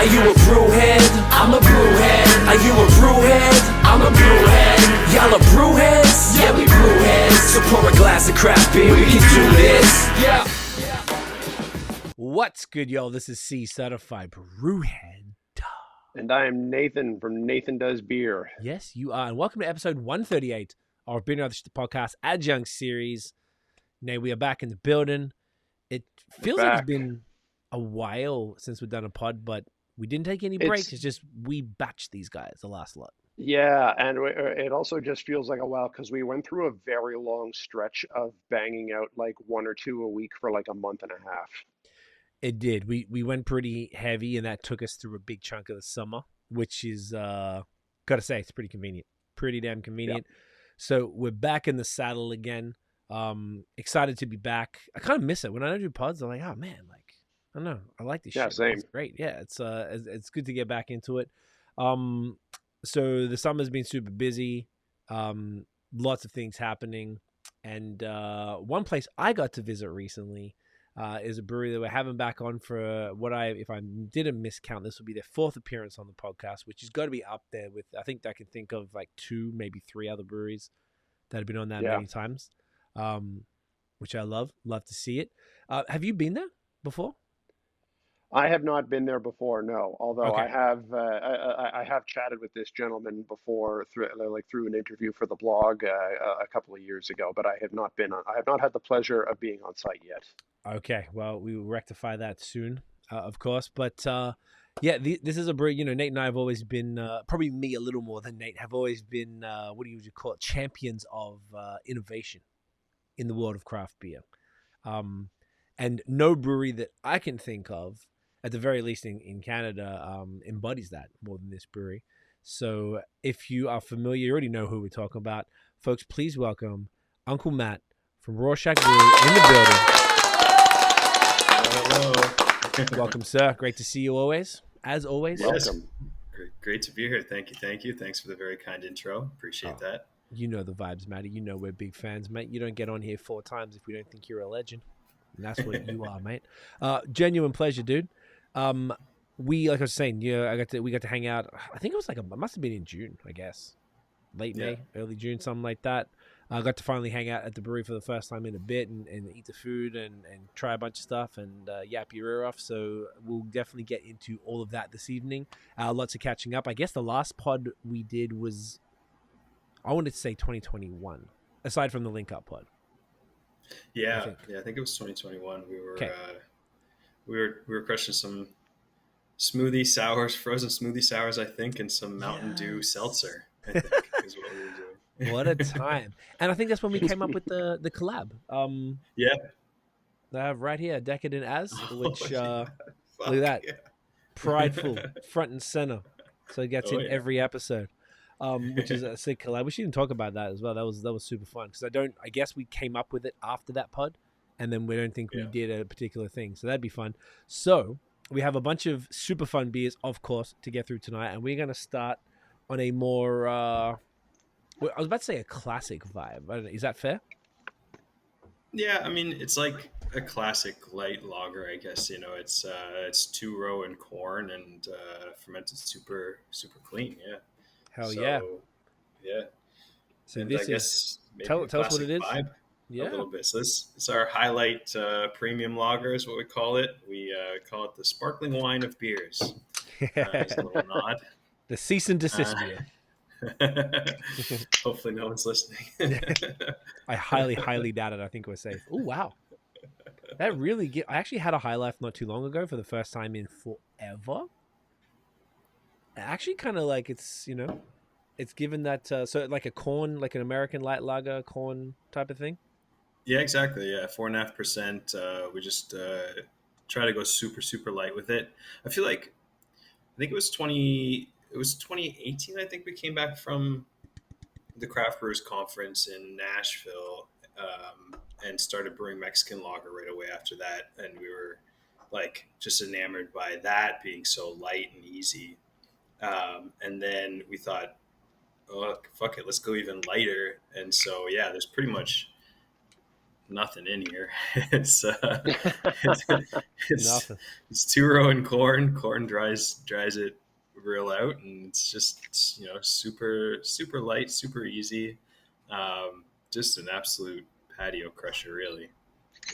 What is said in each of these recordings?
Are you a brewhead? I'm a brewhead. Are you a brewhead? I'm a brewhead. Y'all are brewheads? Yeah, we brewheads. So pour a glass of craft beer, we can do this. Yeah. What's good, y'all? This is Cee, certified brewhead. And I am Nathan from NathanDoesBeer. Yes, you are. And welcome to episode 138 of Beer the Podcast Adjunct series. Now we are back in the building. It feels like it's been a while since we've done a pod, but we didn't take any breaks. It's just we batched these guys the last lot. Yeah, and it also just feels like a while because we went through a very long stretch of banging out like one or two a week for like a month and a half. It did. We went pretty heavy, and that took us through a big chunk of the summer, which is, gotta say, it's pretty convenient. Pretty damn convenient. Yeah. So we're back in the saddle again. Excited to be back. I kind of miss it. When I do pods, I'm like, oh, man, like, I don't know. I like this shit. Same. It's great. Yeah, it's good to get back into it. So the summer's been super busy. Lots of things happening. And one place I got to visit recently is a brewery that we're having back on for if I didn't miscount, this will be their fourth appearance on the podcast, which has got to be up there with, I think I can think of like 2, maybe 3 other breweries that have been on that many times, which I love to see it. Have you been there before? I have not been there before, no. Although Okay. I have chatted with this gentleman before through an interview for the blog a couple of years ago, but I have not had the pleasure of being on site yet. Okay, well, we will rectify that soon, of course. But this is a brewery. You know, Nate and I have always been, probably me a little more than Nate, have always been, what do you call it, champions of innovation in the world of craft beer. And no brewery that I can think of, at the very least in Canada, embodies that more than this brewery. So if you are familiar, you already know who we're talking about. Folks, please welcome Uncle Matt from Rorschach Brewery in the building. Hello. Welcome, sir. Great to see you always. As always. Yes. Welcome. Great to be here. Thank you. Thanks for the very kind intro. Appreciate that. You know the vibes, Matty. You know we're big fans, mate. You don't get on here 4 times if we don't think you're a legend. And that's what you are, mate. Genuine pleasure, dude. We, like I was saying, we got to hang out. I think it was it must have been in June, I guess. Late May, early June, something like that. I got to finally hang out at the brewery for the first time in a bit and eat the food and try a bunch of stuff and yap your ear off. So we'll definitely get into all of that this evening. Lots of catching up. I guess the last pod we did was, I wanted to say 2021, aside from the link up pod. I think it was 2021. We were crushing some smoothie sours, frozen smoothie sours, I think, and some Mountain Dew seltzer, I think, is what we were doing. What a time. And I think that's when we came up with the collab. I have right here, Decadent As, which, look at that. Yeah. Prideful, front and center. So it gets in every episode, which is a sick collab. We should even talk about that as well. That was super fun because I guess we came up with it after that pod, and then we don't think we did a particular thing. So that'd be fun. So we have a bunch of super fun beers, of course, to get through tonight, and we're going to start on a more... I was about to say a classic vibe. I don't know. Is that fair? Yeah, I mean, it's like a classic light lager, I guess. You know, it's 2-row and corn and fermented super clean. Yeah. Hell yeah. Yeah. So and this tell us what it is. Vibe, a little bit. So it's our highlight premium lager is what we call it. We call it the sparkling wine of beers. It's a little nod. The cease and desist beer. Hopefully no one's listening. I highly doubt it. I think we're safe. Oh, wow. That really I actually had a High Life not too long ago for the first time in forever. Actually kind of like it's given that, so like a corn, like an American light lager corn type of thing. Yeah, exactly. Yeah. 4.5%. We just try to go super, super light with it. I think it was 2018. I think we came back from the Craft Brewers Conference in Nashville and started brewing Mexican lager right away after that. And we were like just enamored by that being so light and easy. And then we thought, oh, fuck it, let's go even lighter. And so, yeah, there's pretty much nothing in here. It's Nothing. it's 2-row and corn. Corn dries it real out, and it's just super light, super easy. Just an absolute patio crusher, really,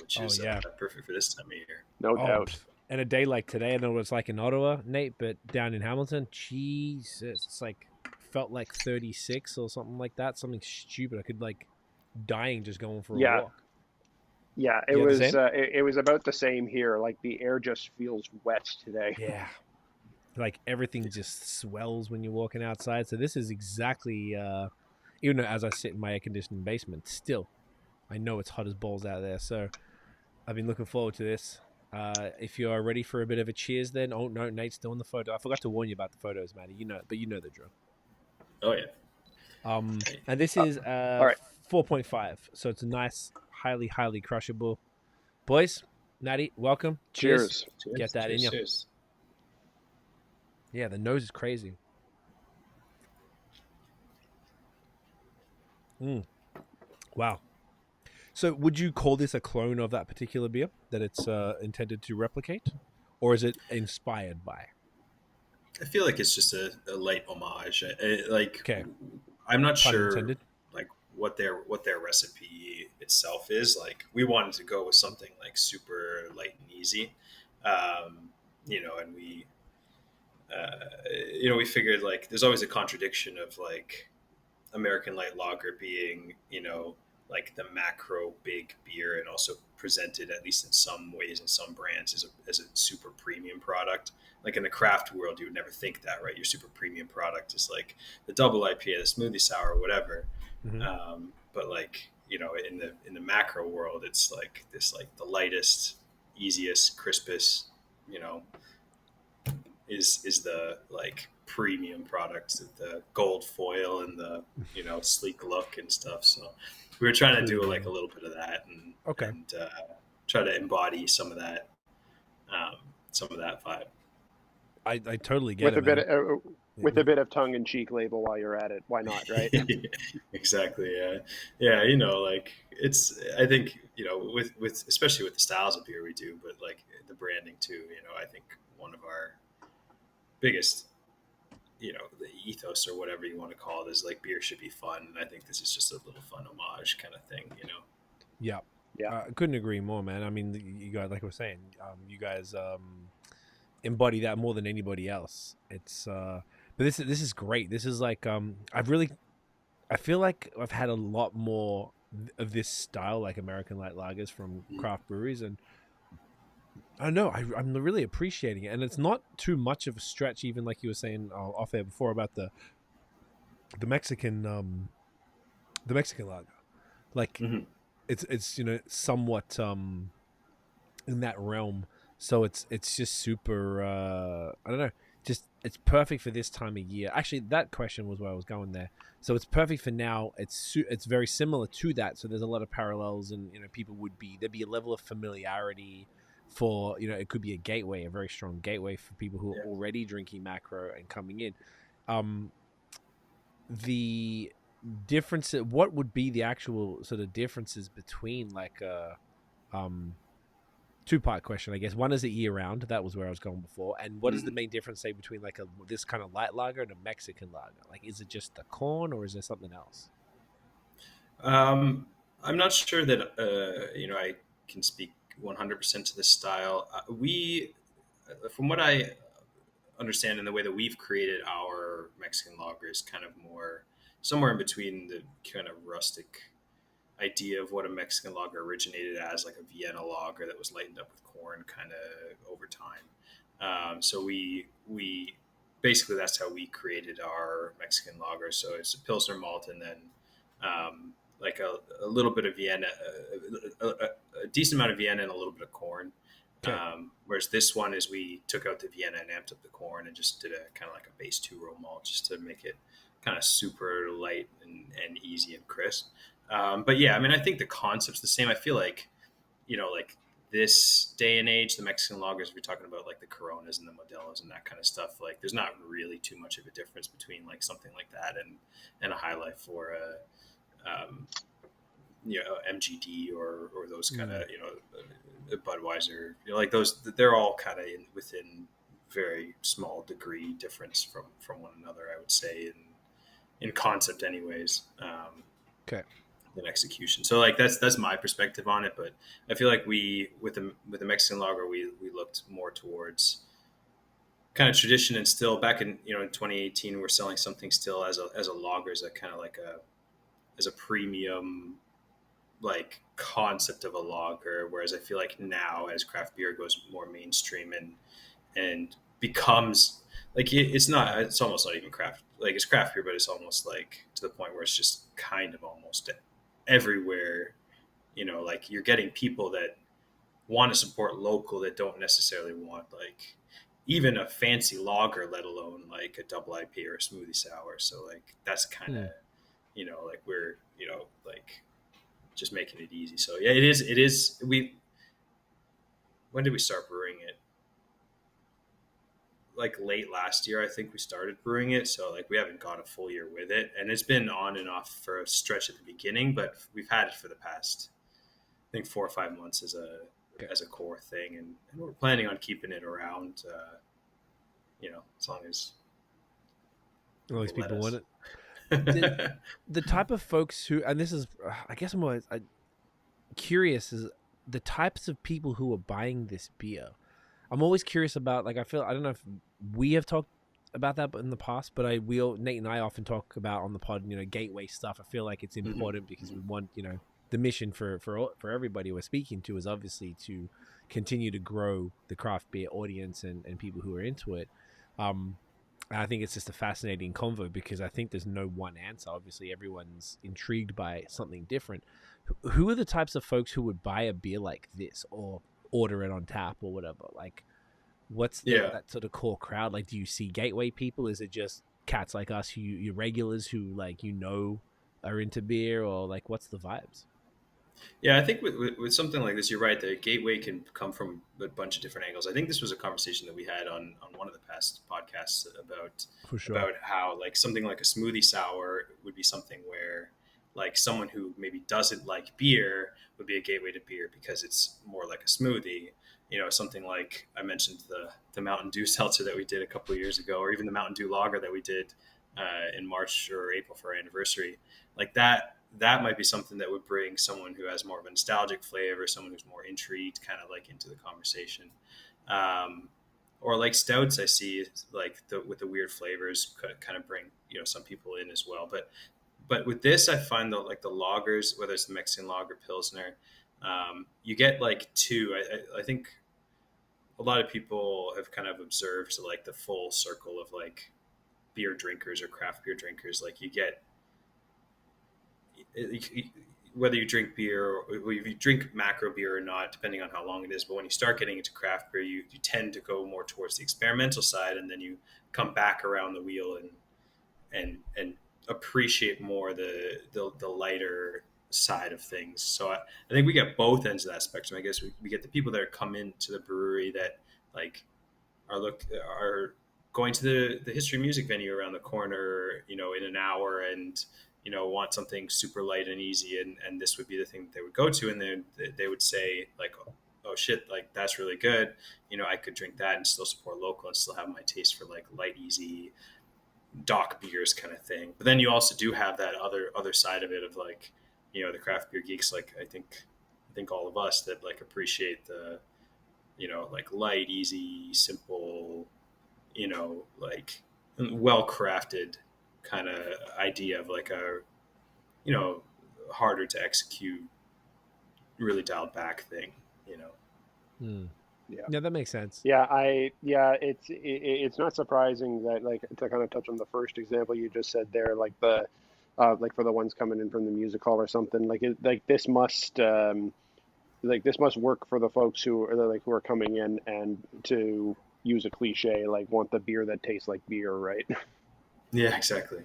which is perfect for this time of year. No doubt. And a day like today, I know what it's like in Ottawa, Nate, but down in Hamilton, Jesus, it's like felt like 36 or something like that. Something stupid. I could like dying just going for a walk. Yeah, it was it was about the same here. Like the air just feels wet today. Yeah. Like everything just swells when you're walking outside. So this is exactly even though as I sit in my air conditioned basement, still I know it's hot as balls out there. So I've been looking forward to this. If you are ready for a bit of a cheers, then no, Nate's still in the photo. I forgot to warn you about the photos, Matty. But you know the drill. Oh yeah. And this is all right. 4.5, so it's a nice, highly crushable. Boys, Natty, welcome. Cheers. Get that in you. Cheers. Yeah, the nose is crazy. Wow. So would you call this a clone of that particular beer that it's intended to replicate? Or is it inspired by? I feel like it's just a light homage. Okay. I'm not Pun sure intended. like what their recipe itself is. Like we wanted to go with something like super light and easy. And we figured like there's always a contradiction of like American light lager being, like the macro big beer and also presented at least in some ways in some brands as a super premium product. Like in the craft world, you would never think that, right? Your super premium product is like the double IPA, the smoothie sour, whatever. Mm-hmm. But like, in the macro world, it's like this, like the lightest, easiest, crispest, is the like premium product, the gold foil and the sleek look and stuff. So we were trying to do like a little bit of that and try to embody some of that vibe. I totally get it. With a bit of tongue in cheek label while you're at it. Why not, right? Exactly. Yeah. Like I think, with especially with the styles of beer we do, but like the branding too, I think one of our biggest, the ethos or whatever you want to call it is like beer should be fun. And I think this is just a little fun homage kind of thing, Yeah. I couldn't agree more, man. I mean, you guys, like I was saying, you guys embody that more than anybody else. It's but this is great. This is like I feel like I've had a lot more of this style, like American light lagers from craft breweries, and I don't know, I'm really appreciating it, and it's not too much of a stretch. Even like you were saying off air before about the Mexican lager, like it's somewhat in that realm. So it's just super. I don't know. Just it's perfect for this time of year. Actually, that question was where I was going there. So it's perfect for now. It's very similar to that. So there's a lot of parallels, and there'd be a level of familiarity for it could be a gateway, a very strong gateway for people who are already drinking macro and coming in. The difference. What would be the actual sort of differences between like two-part question, I guess. One is a year-round. That was where I was going before. And what is the main difference, say, between like this kind of light lager and a Mexican lager? Like, is it just the corn, or is there something else? I'm not sure that I can speak 100% to this style. We, from what I understand, in the way that we've created our Mexican lager is kind of more somewhere in between the kind of rustic idea of what a Mexican lager originated as, like a Vienna lager that was lightened up with corn kind of over time. So we basically, that's how we created our Mexican lager. So it's a Pilsner malt and then like a little bit of Vienna, a decent amount of Vienna and a little bit of corn. Okay. Whereas this one is we took out the Vienna and amped up the corn and just did a kind of like a base 2-row malt just to make it kind of super light and easy and crisp. But yeah, I mean, I think the concept's the same. I feel like, like this day and age, the Mexican lagers, we're talking about like the Coronas and the Modelos and that kind of stuff. Like there's not really too much of a difference between like something like that and a High Life or MGD or those kind of Budweiser, like those, they're all kind of within very small degree difference from one another, I would say, in concept anyways. Okay. In execution. So like that's my perspective on it, but I feel like we with the Mexican lager we looked more towards kind of tradition, and still back in in 2018 we're selling something still as a lager, as a kind of like as a premium like concept of a lager, whereas I feel like now as craft beer goes more mainstream and becomes like it's almost not even craft, like it's craft beer, but it's almost like to the point where it's just kind of almost everywhere. Like you're getting people that want to support local that don't necessarily want like even a fancy lager, let alone like a double IPA or a smoothie sour. So like that's kind of like we're like just making it easy. So yeah, it is when did we start brewing it? Like late last year, I think we started brewing it. So like we haven't gone a full year with it, and it's been on and off for a stretch at the beginning, but we've had it for the past, I think 4 or 5 months as a core thing. And we're planning on keeping it around, as long as people want it. The type of folks who, and this is, I guess I'm always curious, is the types of people who are buying this beer. I'm always curious about, like, I don't know if we have talked about that in the past, but Nate and I often talk about on the pod, gateway stuff. I feel like it's important because we want, the mission for everybody we're speaking to is obviously to continue to grow the craft beer audience and people who are into it. I think it's just a fascinating convo because I think there's no one answer. Obviously, everyone's intrigued by something different. Who are the types of folks who would buy a beer like this or order it on tap or whatever? Like, what's that sort of core crowd? Like, do you see gateway people? Is it just cats like us, you regulars who like are into beer, or like what's the vibes? Yeah, I think with something like this, you're right. The gateway can come from a bunch of different angles. I think this was a conversation that we had on one of the past podcasts about how like something like a smoothie sour would be something where like someone who maybe doesn't like beer would be a gateway to beer because it's more like a smoothie. Something like I mentioned the Mountain Dew seltzer that we did a couple of years ago, or even the Mountain Dew lager that we did in March or April for our anniversary. Like that might be something that would bring someone who has more of a nostalgic flavor, someone who's more intrigued, kind of like into the conversation. Or like stouts, I see like with the weird flavors kind of bring some people in as well. But with this, I find that like the lagers, whether it's the Mexican lager, Pilsner, you get like two. I think a lot of people have kind of observed like the full circle of like beer drinkers or craft beer drinkers. Like you get, whether you drink beer or if you drink macro beer or not, depending on how long it is. But when you start getting into craft beer, you tend to go more towards the experimental side, and then you come back around the wheel and appreciate more the lighter side of things. So I think we get both ends of that spectrum. I guess we get the people that come into the brewery that like are going to the history music venue around the corner, in an hour, and want something super light and easy, and this would be the thing that they would go to, and then they would say like, oh shit, like that's really good, I could drink that and still support local and still have my taste for like light, easy dock beers kind of thing. But then you also do have that other side of it of like, the craft beer geeks, like I think all of us that like appreciate the like light, easy, simple, like well crafted kind of idea of like a harder to execute, really dialed back thing. Yeah, that makes sense. It's not surprising that, like, to kind of touch on the first example you just said there, like the like for the ones coming in from the music hall or something, like this must work for the folks who are coming in and, to use a cliche, like want the beer that tastes like beer, right? Yeah, exactly.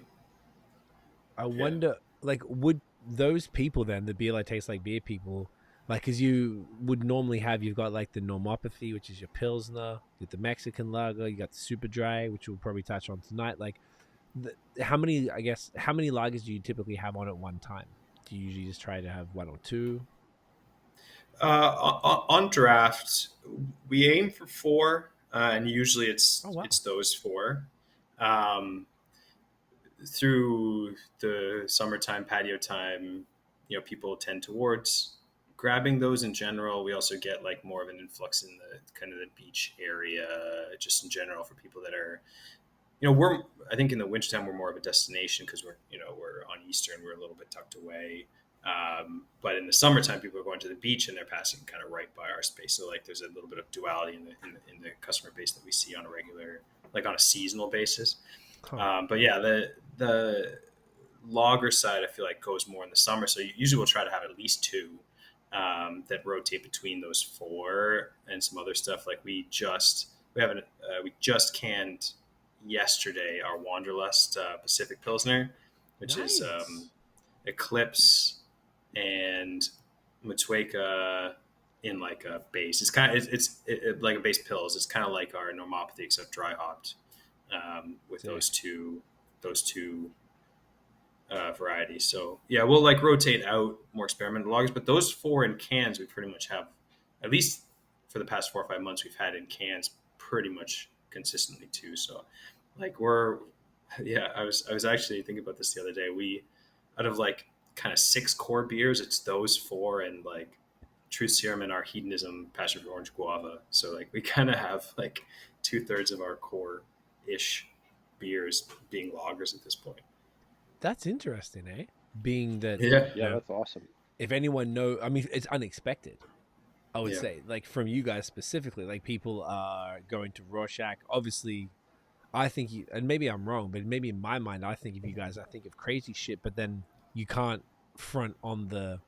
I wonder, like, would those people then, the beer that tastes like beer people, like, because you would normally have, you've got like the normopathy, which is your Pilsner, you got the Mexican lager, you got the super dry, which we'll probably touch on tonight. Like, how many lagers do you typically have on at one time? do you usually just try to have one or two? On draft, we aim for four, and usually Oh wow. it's those four. Um, Through the summertime, patio time, people tend towards grabbing those in general. We also get like more of an influx in the kind of the beach area, just in general for people that are, I think in the wintertime we're more of a destination because we're on Eastern, we're a little bit tucked away. But in the summertime, people are going to the beach and they're passing kind of right by our space. So like there's a little bit of duality in the customer base that we see on a regular, like on a seasonal basis. Huh. But yeah, the lager side I feel like goes more in the summer. So usually we'll try to have at least two that rotate between those four and some other stuff. Like we just canned yesterday our Wanderlust Pacific Pilsner, which is Nice. Eclipse and Motueka in like a base. It's kind of like a base pills. It's kind of like our normopathy except dry hopped with Sick. those two varieties. So yeah, we'll like rotate out more experimental lagers, but those four in cans we pretty much have, at least for the past 4 or 5 months, we've had in cans pretty much consistently too. So like I was actually thinking about this the other day. We out of like kind of 6 core beers, it's those four and like Truth Serum and our Hedonism Passion for Orange Guava. So like we kind of have like 2/3 of our core ish beers being lagers at this point. That's interesting, eh? Being that, Yeah. you Yeah, know, that's awesome. if anyone know, I mean, it's unexpected. I would Yeah. say, like from you guys specifically, like people are going to Rorschach. Obviously, I think you, and maybe I'm wrong, but maybe in my mind, I think of you guys, I think of crazy shit, but then you can't front on the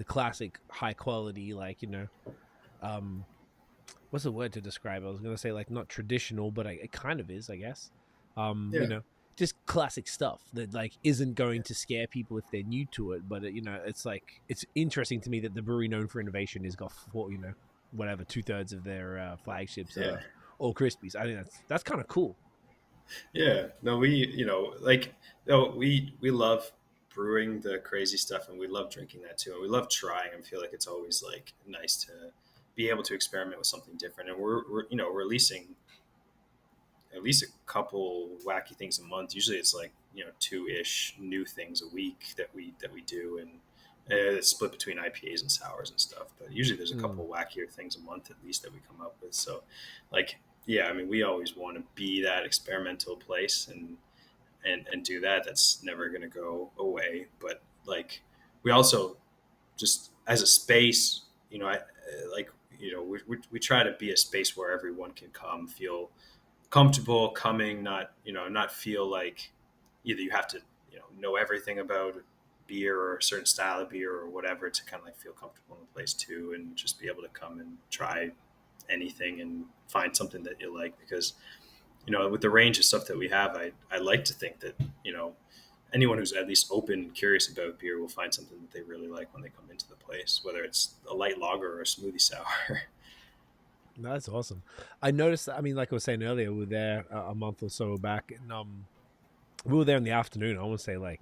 classic high quality, like um, what's the word to describe it? I was gonna say like not traditional, but it kind of is, I guess. Yeah. Just classic stuff that like isn't going to scare people if they're new to it. But it's like it's interesting to me that the brewery known for innovation has got whatever 2/3 of their flagships Yeah. are all Krispies. I think that's kind of cool. Yeah. No, we love brewing the crazy stuff and we love drinking that too. And we love trying and feel like it's always like nice to be able to experiment with something different. And we're releasing at least a couple wacky things a month. Usually it's like, 2-ish new things a week that we do. And it's split between IPAs and sours and stuff, but usually there's a couple wackier things a month at least that we come up with. So like, yeah, I mean, we always want to be that experimental place and do that. That's never going to go away. But like, we also just as a space, we try to be a space where everyone can come feel comfortable coming, not feel like either you have to, know everything about beer or a certain style of beer or whatever to kind of like feel comfortable in the place too, and just be able to come and try anything and find something that you like. Because, with the range of stuff that we have, I like to think that, anyone who's at least open and curious about beer will find something that they really like when they come into the place, whether it's a light lager or a smoothie sour. That's awesome. I noticed. I mean, like I was saying earlier, we were there a month or so back, and we were there in the afternoon. I want to say like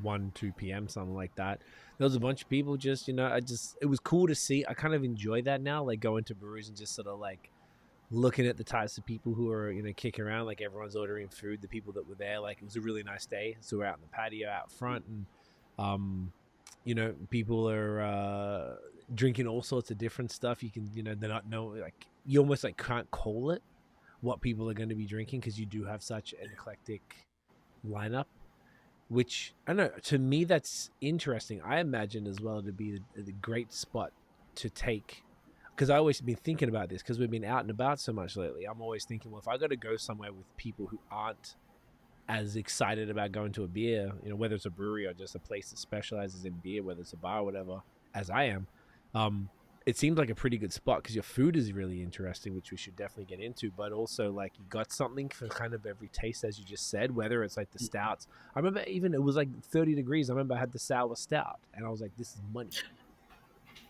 1-2 p.m. something like that. There was a bunch of people. Just it was cool to see. I kind of enjoy that now, like going to breweries and just sort of like looking at the types of people who are kicking around. Like everyone's ordering food. The people that were there, like it was a really nice day. So we're out in the patio out front, and people are drinking all sorts of different stuff. You can, they're not know, like you almost like can't call it what people are going to be drinking because you do have such an eclectic lineup, which I don't know. To me, that's interesting. I imagine as well to be the great spot to take, because I always been thinking about this because we've been out and about so much lately. I'm always thinking, well, if I got to go somewhere with people who aren't as excited about going to a beer, whether it's a brewery or just a place that specializes in beer, whether it's a bar or whatever, as I am, it seems like a pretty good spot because your food is really interesting, which we should definitely get into, but also like you got something for kind of every taste, as you just said, whether it's like the stouts. I remember even it was like 30 degrees. I remember I had the sour stout and I was like, this is money.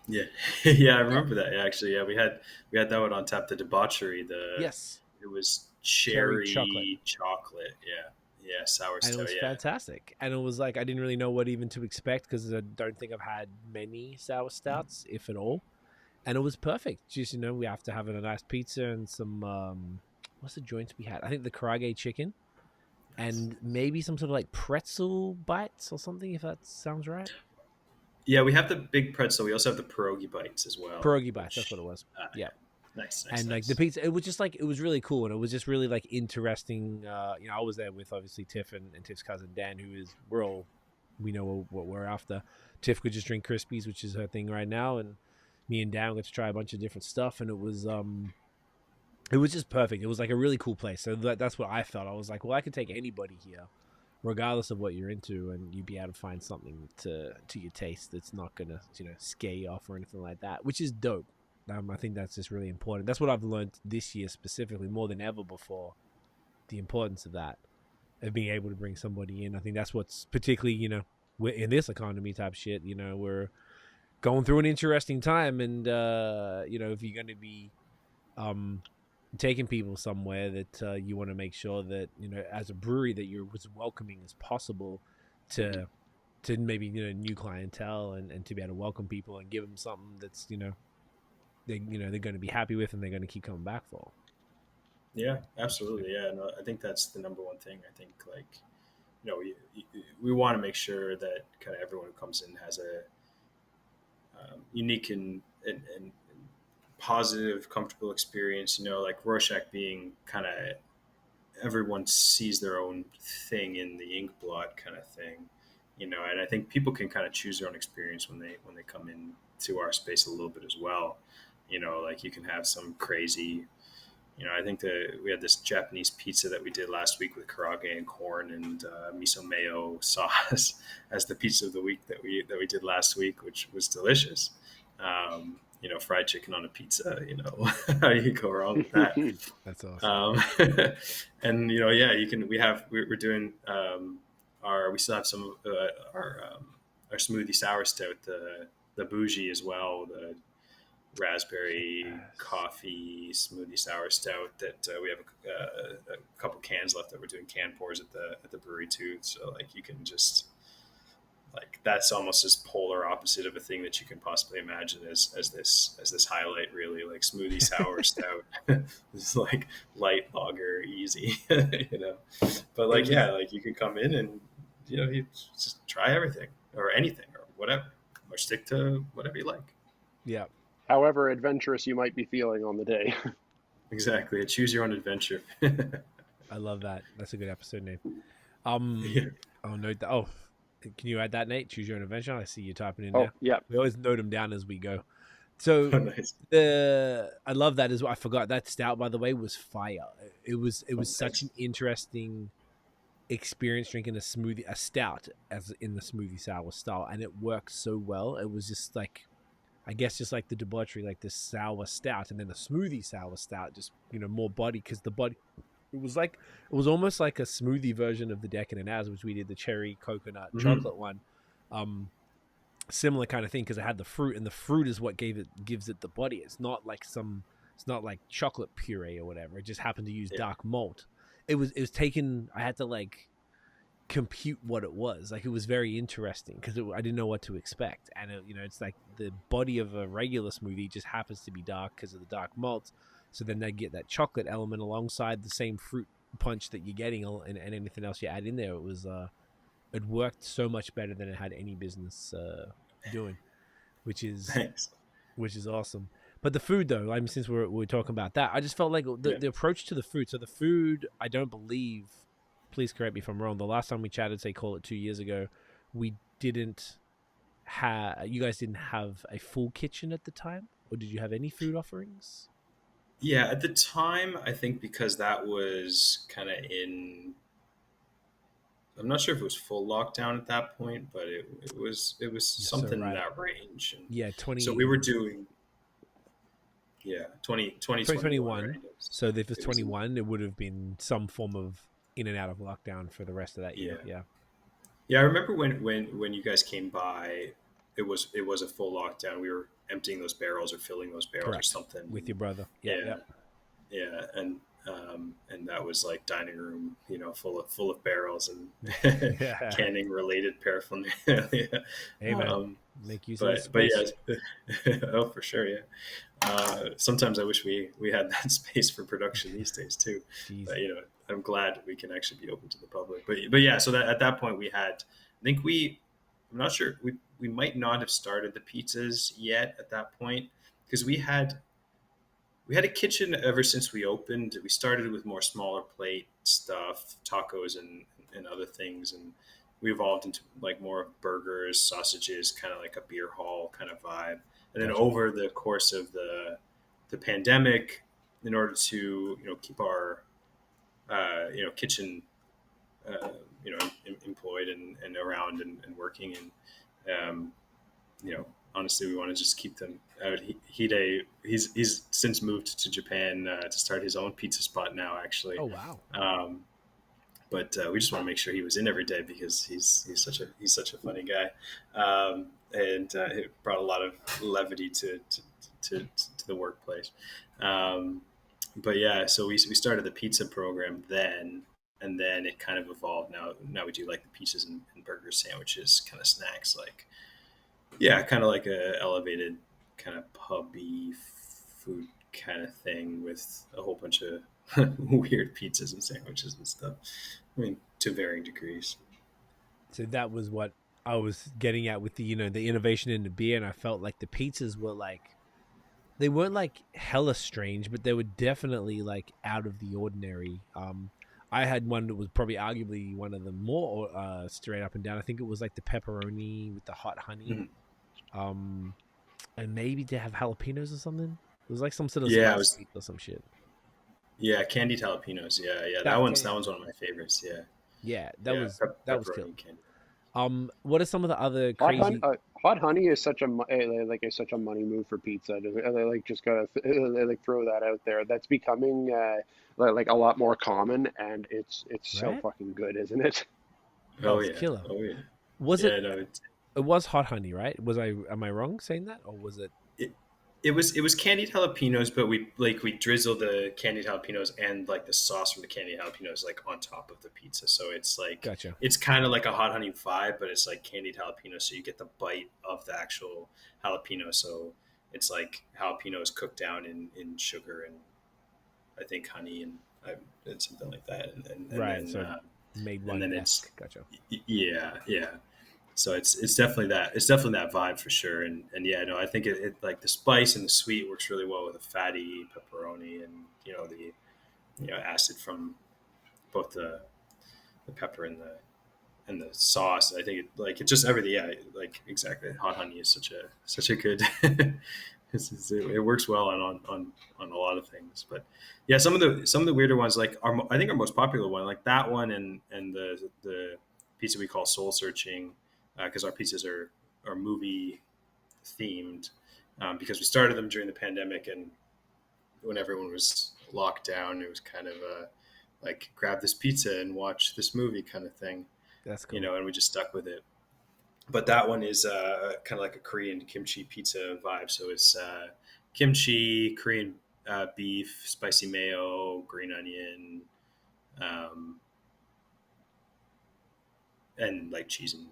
Yeah. Yeah, I remember that actually. Yeah, we had that one on tap, the debauchery. Yes. It was Cherry cherry chocolate. chocolate. Yeah. Yeah, sour and it stout. was Yeah. fantastic. And it was like I didn't really know what even to expect because I don't think I've had many sour stouts, if at all. And it was perfect. Just we have to have a nice pizza and some what's the joints we had? I think the karage chicken and maybe some sort of like pretzel bites or something, if that sounds right. Yeah, we have the big pretzel. We also have the pierogi bites as well. Pierogi bites, that's what it was. Yeah. Nice, And like the pizza, it was just like it was really cool, and it was just really like interesting. I was there with obviously Tiff and Tiff's cousin Dan, who is we know what we're after. Tiff could just drink Krispies, which is her thing right now, and me and Dan got to try a bunch of different stuff, and it was just perfect. It was like a really cool place. So that's what I felt. I was like, well, I could take anybody here, regardless of what you're into, and you'd be able to find something to your taste that's not gonna scare you off or anything like that, which is dope. I think that's just really important. That's what I've learned this year specifically more than ever before, the importance of that, of being able to bring somebody in. I think that's what's particularly, we're in this economy type shit, we're going through an interesting time. And, if you're going to be taking people somewhere that you want to make sure that, as a brewery that you're as welcoming as possible to maybe, new clientele and to be able to welcome people and give them something that's, they're going to be happy with and they're going to keep coming back for. Yeah, absolutely. Yeah, no, I think that's the number one thing. I think we want to make sure that kind of everyone who comes in has a unique and positive, comfortable experience. Like Rorschach being kind of everyone sees their own thing in the ink blot kind of thing. And I think people can kind of choose their own experience when they come in to our space a little bit as well. Like you can have some crazy, I think we had this Japanese pizza that we did last week with karage and corn and miso mayo sauce as the pizza of the week that we did last week, which was delicious. Fried chicken on a pizza, how do you go wrong with that? That's awesome. We're doing we still have some of our smoothie sour stout, the bougie as well, the raspberry coffee smoothie sour stout that we have a couple cans left that we're doing can pours at the brewery too. So like you can just that's almost as polar opposite of a thing that you can possibly imagine as this highlight, really, like smoothie sour stout. It's like light lager, easy, But you can come in and you just try everything or anything or whatever, or stick to whatever you like. Yeah. However adventurous you might be feeling on the day. Exactly. A choose your own adventure. I love that. That's a good episode name. Yeah. Oh, note that. Oh, can you add that, Nate? Choose your own adventure. I see you typing in Oh, there. yeah. We always note them down as we go. So Nice. I love that as well. I forgot that stout, by the way, was fire. It was such an interesting experience drinking a stout as in the smoothie sour style, and it worked so well. It was just like, I guess, just like the debauchery, like this sour stout, and then the smoothie sour stout, just more body, because the body. It was almost like a smoothie version of the Decadent As, which we did the cherry coconut chocolate one. Similar kind of thing, because it had the fruit, and the fruit is what gives it the body. It's not like chocolate puree or whatever. It just happened to use dark malt. It was taken. I had to compute what it was. Like, it was very interesting because I didn't know what to expect, and it's like the body of a regular smoothie just happens to be dark because of the dark malt. So then they get that chocolate element alongside the same fruit punch that you're getting, and anything else you add in there. It was it worked so much better than it had any business doing, which is awesome. But the food, though, since we're talking about that, I just felt like the approach to the food. So the food, I don't believe, please correct me if I'm wrong, the last time we chatted, say call it 2 years ago, you guys didn't have a full kitchen at the time, or did you have any food offerings? Yeah, at the time, I think because that was kind of I'm not sure if it was full lockdown at that point, but it was something in that range. And so we were doing 2021. Right? So if it was 21, it would have been some form of in and out of lockdown for the rest of that year. Yeah. I remember when you guys came by, it was a full lockdown. We were emptying those barrels or filling those barrels. Correct. Or something with your brother. Yeah. And and that was like dining room, full of barrels and Yeah. canning related paraphernalia. Hey man, Um, make use of the but space. yeah, oh for sure, yeah. Sometimes I wish we had that space for production these days too. Jeez. But I'm glad we can actually be open to the public. But yeah, so that at that point we had, I think I'm not sure, we might not have started the pizzas yet at that point, because we had a kitchen ever since we opened. We started with more smaller plate stuff, tacos and other things, and we evolved into like more burgers, sausages, kind of like a beer hall kind of vibe. And then Gotcha. over the course of the pandemic, in order to keep our kitchen employed and around and working, and honestly, we want to just keep them out. He's since moved to Japan to start his own pizza spot now, actually. Oh wow. But we just want to make sure he was in every day, because he's such a funny guy, and it brought a lot of levity to the workplace. But yeah, so we started the pizza program then, and then it kind of evolved. Now we do like the pizzas and burgers, sandwiches, kind of snacks, like kind of like a elevated kind of pubby food kind of thing, with a whole bunch of weird pizzas and sandwiches and stuff. I mean, to varying degrees. So that was what I was getting at with the the innovation in the beer, and I felt like the pizzas were like, they weren't like hella strange, but they were definitely like out of the ordinary. I had one that was probably arguably one of the more straight up and down. I think it was like the pepperoni with the hot honey, and maybe they have jalapenos or something. It was like some sort of spice pizza or some shit. Yeah, candied jalapenos. Yeah. That one's one of my favorites. Yeah. That was killer. Candy. What are some of the other crazy? Hot honey is such a money move for pizza. They like just gotta they like throw that out there. That's becoming like a lot more common, and it's so fucking good, isn't it? Oh it's yeah, killer. Oh yeah. Was it? No, it was hot honey, right? Am I wrong saying that, or was it? It was candied jalapenos, but we drizzle the candied jalapenos and like the sauce from the candied jalapenos like on top of the pizza. So it's like, Gotcha. It's kind of like a hot honey vibe, but it's like candied jalapenos. So you get the bite of the actual jalapeno. So it's like jalapenos cooked down in sugar and I think honey and something like that. And right. then, so made one. And then it's gotcha. Yeah. So it's definitely that vibe for sure, and yeah, no, I think it like the spice and the sweet works really well with a fatty pepperoni, and the acid from both the pepper and the sauce. I think it's just everything. Yeah, like exactly. Hot honey is such a good. It works well on a lot of things, but yeah, some of the weirder ones, like I think our most popular one, like that one, and the pizza we call Soul Searching. Because our pizzas are movie themed, because we started them during the pandemic, and when everyone was locked down, it was kind of like grab this pizza and watch this movie kind of thing. That's cool. And we just stuck with it. But that one is kind of like a Korean kimchi pizza vibe. So it's kimchi, Korean beef, spicy mayo, green onion, and like cheese and.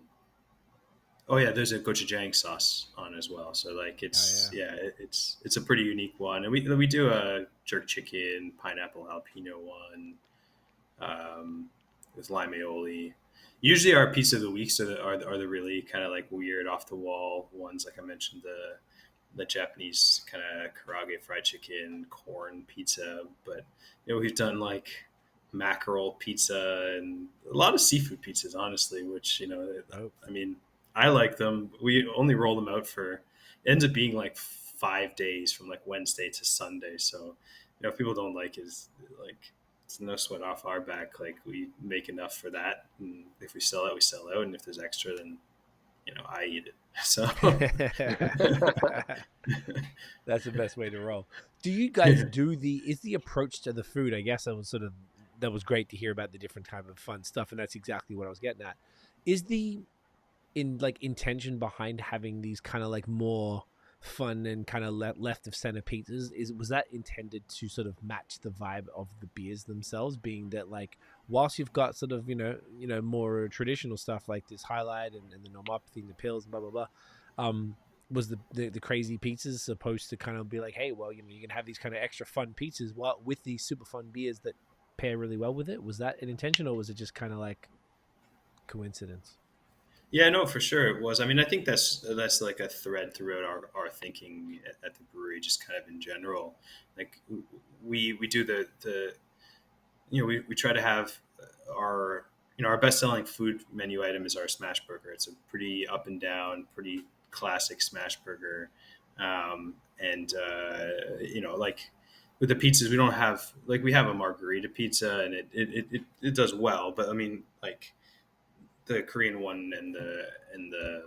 Oh yeah, there's a gochujang sauce on as well. So like it's a pretty unique one, and we do a jerk chicken, pineapple jalapeno one, with lime aioli. Usually our pizza of the weeks are the really kind of like weird off the wall ones, like I mentioned, the Japanese kind of karaage fried chicken, corn pizza, but we've done like mackerel pizza and a lot of seafood pizzas, honestly, which I mean. I like them. We only roll them out it ends up being like 5 days from like Wednesday to Sunday. So, if people don't like it, it's no sweat off our back. Like we make enough for that. And if we sell it, we sell out. And if there's extra, then, I eat it. So that's the best way to roll. Do you guys is the approach to the food? I guess that was great to hear about the different type of fun stuff. And that's exactly what I was getting at. Is the intention behind having these kind of like more fun and kind of left of center pizzas, was that intended to sort of match the vibe of the beers themselves, being that like whilst you've got sort of more traditional stuff like this highlight and the normopathy and the pills and blah blah blah, was the crazy pizzas supposed to kind of be like, hey, well, you can have these kind of extra fun pizzas while with these super fun beers that pair really well with it? Was that an intention, or was it just kind of like coincidence? Yeah, no, for sure it was. I mean, I think that's like a thread throughout our thinking at the brewery, just kind of in general. Like we do the we try to have our our best selling food menu item is our smash burger. It's a pretty up and down, pretty classic smash burger, and like with the pizzas, we don't have like we have a margarita pizza and it does well, but I mean like the Korean one and the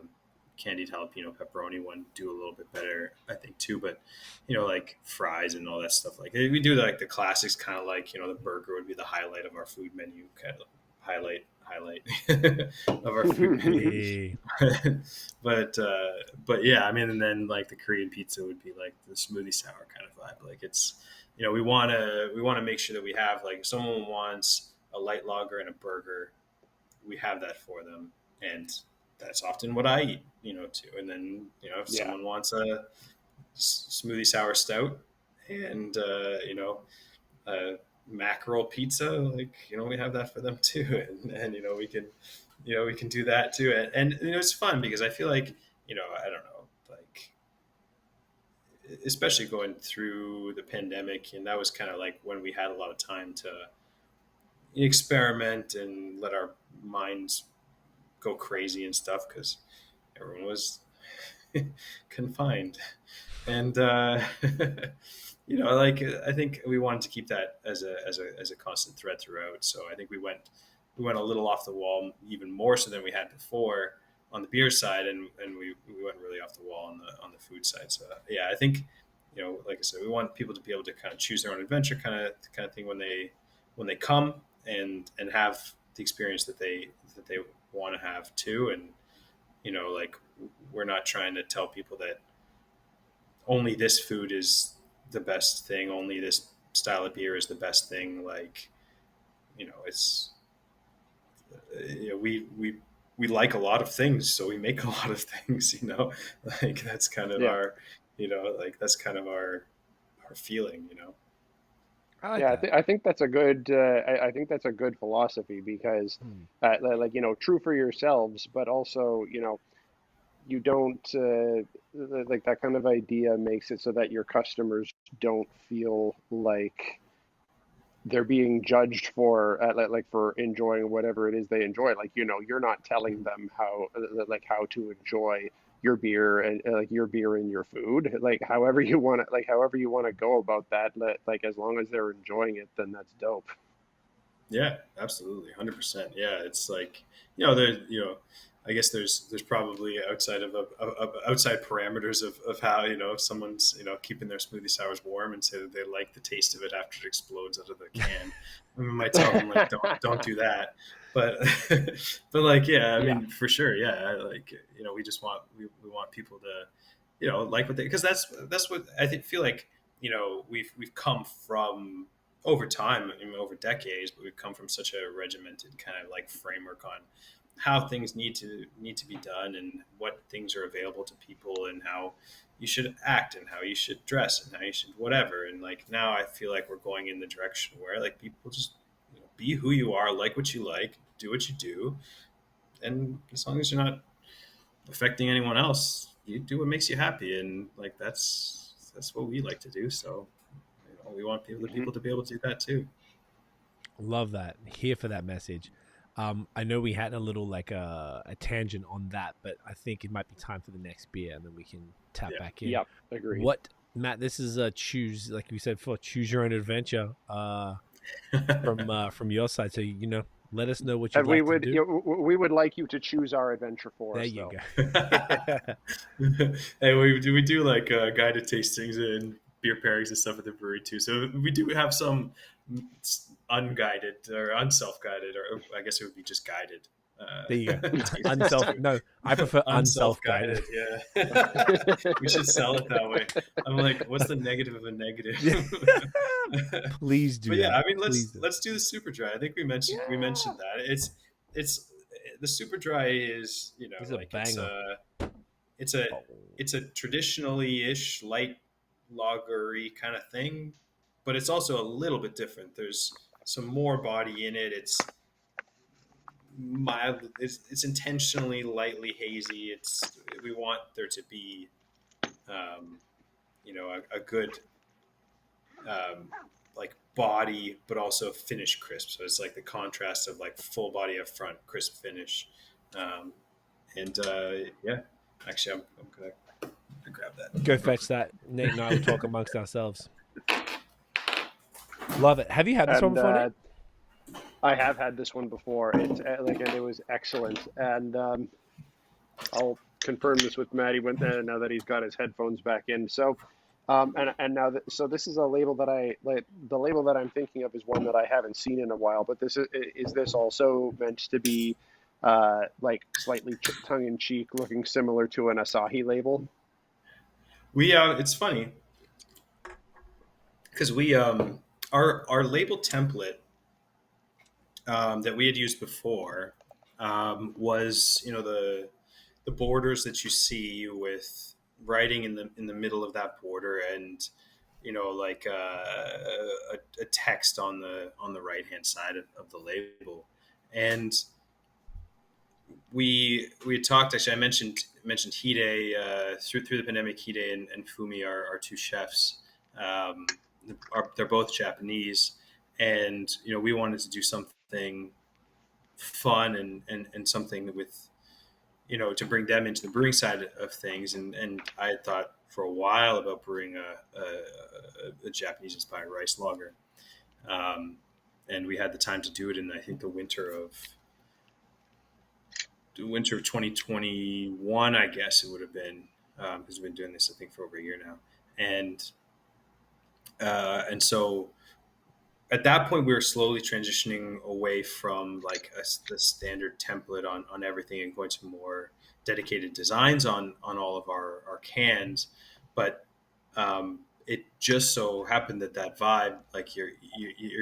candied jalapeno pepperoni one do a little bit better, I think too. But like fries and all that stuff, like we do like the classics, kind of like the burger would be the highlight of our food menu, kind of highlight of our food menu. but yeah, I mean, and then like the Korean pizza would be like the smoothie sour kind of vibe. Like it's we want to make sure that we have, like, if someone wants a light lager and a burger, we have that for them, and that's often what I eat, too. And then if someone wants a smoothie sour stout and a mackerel pizza, like we have that for them too, and we can do that too, and it's fun because I feel like I don't know, like especially going through the pandemic, and that was kind of like when we had a lot of time to experiment and let our minds go crazy and stuff, because everyone was confined, and like I think we wanted to keep that as a constant thread throughout. So I think we went a little off the wall, even more so than we had before on the beer side, and we went really off the wall on the food side. So yeah, I think like I said, we want people to be able to kind of choose their own adventure kind of thing when they come and have the experience that they want to have too. And like we're not trying to tell people that only this food is the best thing, only this style of beer is the best thing. Like it's we like a lot of things, so we make a lot of things. Like that's kind of our like that's kind of our feeling. I like Yeah, that. I think that's a good. I think that's a good philosophy because, like true for yourselves, but also you don't like that kind of idea makes it so that your customers don't feel like they're being judged for like for enjoying whatever it is they enjoy. Like you're not telling them how to enjoy your beer and like your beer and your food, like however you want to go about that. Like as long as they're enjoying it, then that's dope. Yeah, absolutely, 100%. Yeah, it's like there I guess there's probably outside of outside parameters of how if someone's keeping their smoothie sours warm and say that they like the taste of it after it explodes out of the can. We might tell them like don't do that, but but like yeah, I mean for sure, yeah, like we just want we want people to like what they, because that's what I feel like we've come from over time, over decades, but we've come from such a regimented kind of like framework on how things need to be done and what things are available to people and how you should act and how you should dress and how you should whatever. And like now I feel like we're going in the direction where like people just be who you are, like what you like, do what you do, and as long as you're not affecting anyone else, you do what makes you happy. And like that's what we like to do. So we want people to be able to do that too. Love that. Here for that message. I know we had a little like a tangent on that, but I think it might be time for the next beer, and then we can tap back in. Yep, agreed. What, Matt? This is a choose, like we said before, choose your own adventure. From your side, so let us know what you'd like to do. We would like you to choose our adventure for there us. You though. go. Hey, we do like guided tastings and beer pairings and stuff at the brewery too. So we do have some unguided or unself-guided, or I guess it would be just guided There you go. taster. No, I prefer unself-guided. Yeah. We should sell it that way. I'm like, what's the negative of a negative? Please do But yeah, that. I mean, Please do. let's do the super dry. I think we mentioned that. It's the super dry is, you know, It's a like banger. it's a traditionally ish light lagery kind of thing, but it's also a little bit different. There's some more body in it. It's mild. It's intentionally lightly hazy. We want there to be, you know, a good like body, but also finish crisp. So it's like the contrast of like full body up front, crisp finish. And yeah, actually, I'm gonna grab that. Go fetch that. Nate and I will talk amongst ourselves. Love it. Have you had this one before, Nate? I have had this one before. It's and it was excellent, and I'll confirm this with Maddie now that he's got his headphones back in. So, and now so this is a label that I like. The label that I'm thinking of is one that I haven't seen in a while. But is this also meant to be like slightly tongue in cheek, looking similar to an Asahi label? It's funny because our label template that we had used before was, you know, the borders that you see with writing in the middle of that border, and, you know, like a text on the right hand side of the label. And we had talked, actually I mentioned Hide through the pandemic. Hide and Fumi are two chefs. They're both Japanese, and, you know, we wanted to do something fun and something with, you know, to bring them into the brewing side of things. And I had thought for a while about brewing a Japanese inspired rice lager. And we had the time to do it in, I think, the winter of 2021, I guess it would have been, because we've been doing this, I think, for over a year now. And so at that point, we were slowly transitioning away from like the standard template on everything and going to more dedicated designs on all of our cans. But it just so happened that vibe, like you're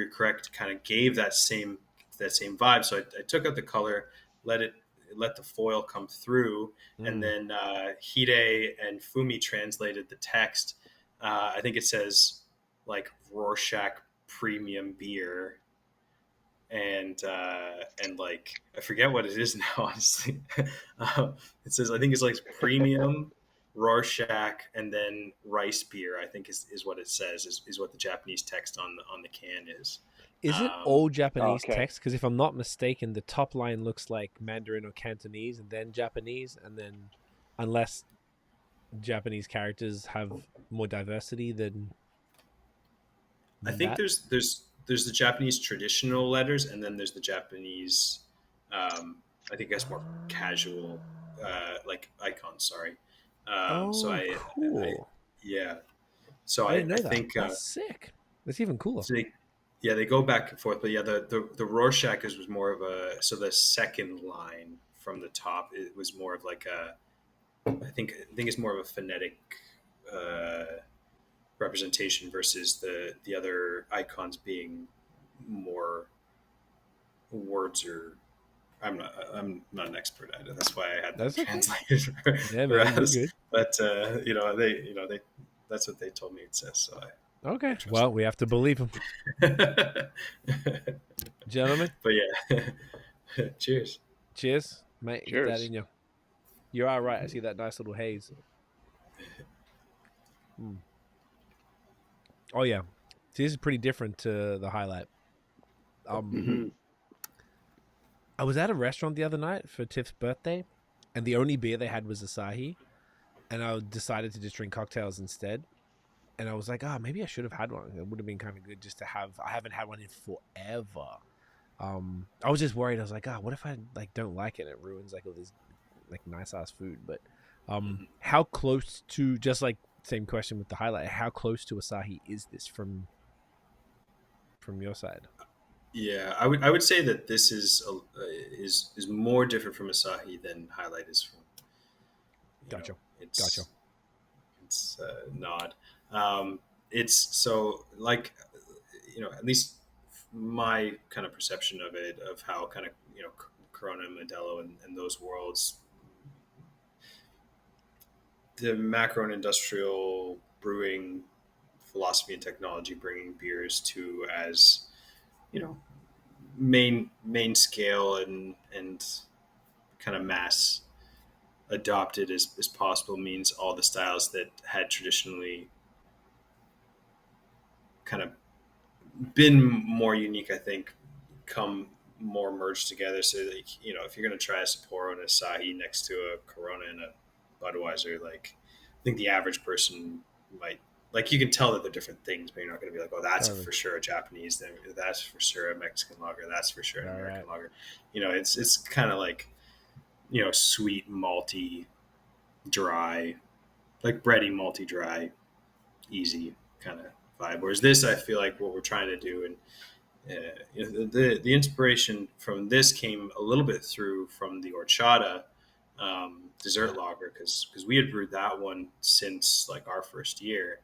correct, kind of gave that same vibe. So I took out the color, let the foil come through, and then Hide and Fumi translated the text. I think it says like Rorschach premium beer, and like I forget what it is now, honestly. It says, I think it's like premium Rorschach and then rice beer, I think is what it says, is what the Japanese text on the can is. Is it all Japanese okay. text? Because if I'm not mistaken, the top line looks like Mandarin or Cantonese and then Japanese, and then unless Japanese characters have more diversity than I think that? there's the Japanese traditional letters, and then there's the Japanese, I think that's more casual, like icons. Sorry. Cool. Yeah. So I didn't know that. think That's sick. That's even cooler. so they go back and forth, but yeah, the Rorschach was more of so the second line from the top, it was more of like I think it's more of a phonetic representation versus the other icons being more words. Or I'm not an expert at it. That's why I had that translated. Yeah, man, you're good. But they that's what they told me it says. So Okay. Well, we have to believe them, gentlemen. But yeah, cheers. Cheers, mate. Cheers. Get that in you. You are right. I see that nice little haze. Oh yeah, see, this is pretty different to the highlight. I was at a restaurant the other night for Tiff's birthday, and the only beer they had was Asahi, and I decided to just drink cocktails instead. And I was like, maybe I should have had one. It would have been kind of good just to have. I haven't had one in forever. I was just worried. I was like, what if I like don't like it? And it ruins like all this like nice ass food. But how close to, just like same question with the highlight, how close to Asahi is this from your side? Yeah, I would say that this is is more different from Asahi than Highlight is from. Gotcha. It's not. It's so like, at least my kind of perception of it, of how kind of, Corona and Modelo and those worlds, the macro and industrial brewing philosophy and technology, bringing beers to as, main scale and kind of mass adopted as possible, means all the styles that had traditionally kind of been more unique, I think, come more merged together. So like, if you're going to try a Sapporo and a Asahi next to a Corona and a Budweiser, like, I think the average person might, like, you can tell that they're different things, but you're not going to be like, oh, that's for sure a Japanese thing, that's for sure a Mexican lager, that's for sure an American lager. It's kind of like, sweet, malty, dry, like bready, malty, dry, easy kind of vibe. Whereas this, I feel like what we're trying to do, and the inspiration from this came a little bit through from the Horchata dessert lager, because we had brewed that one since like our first year,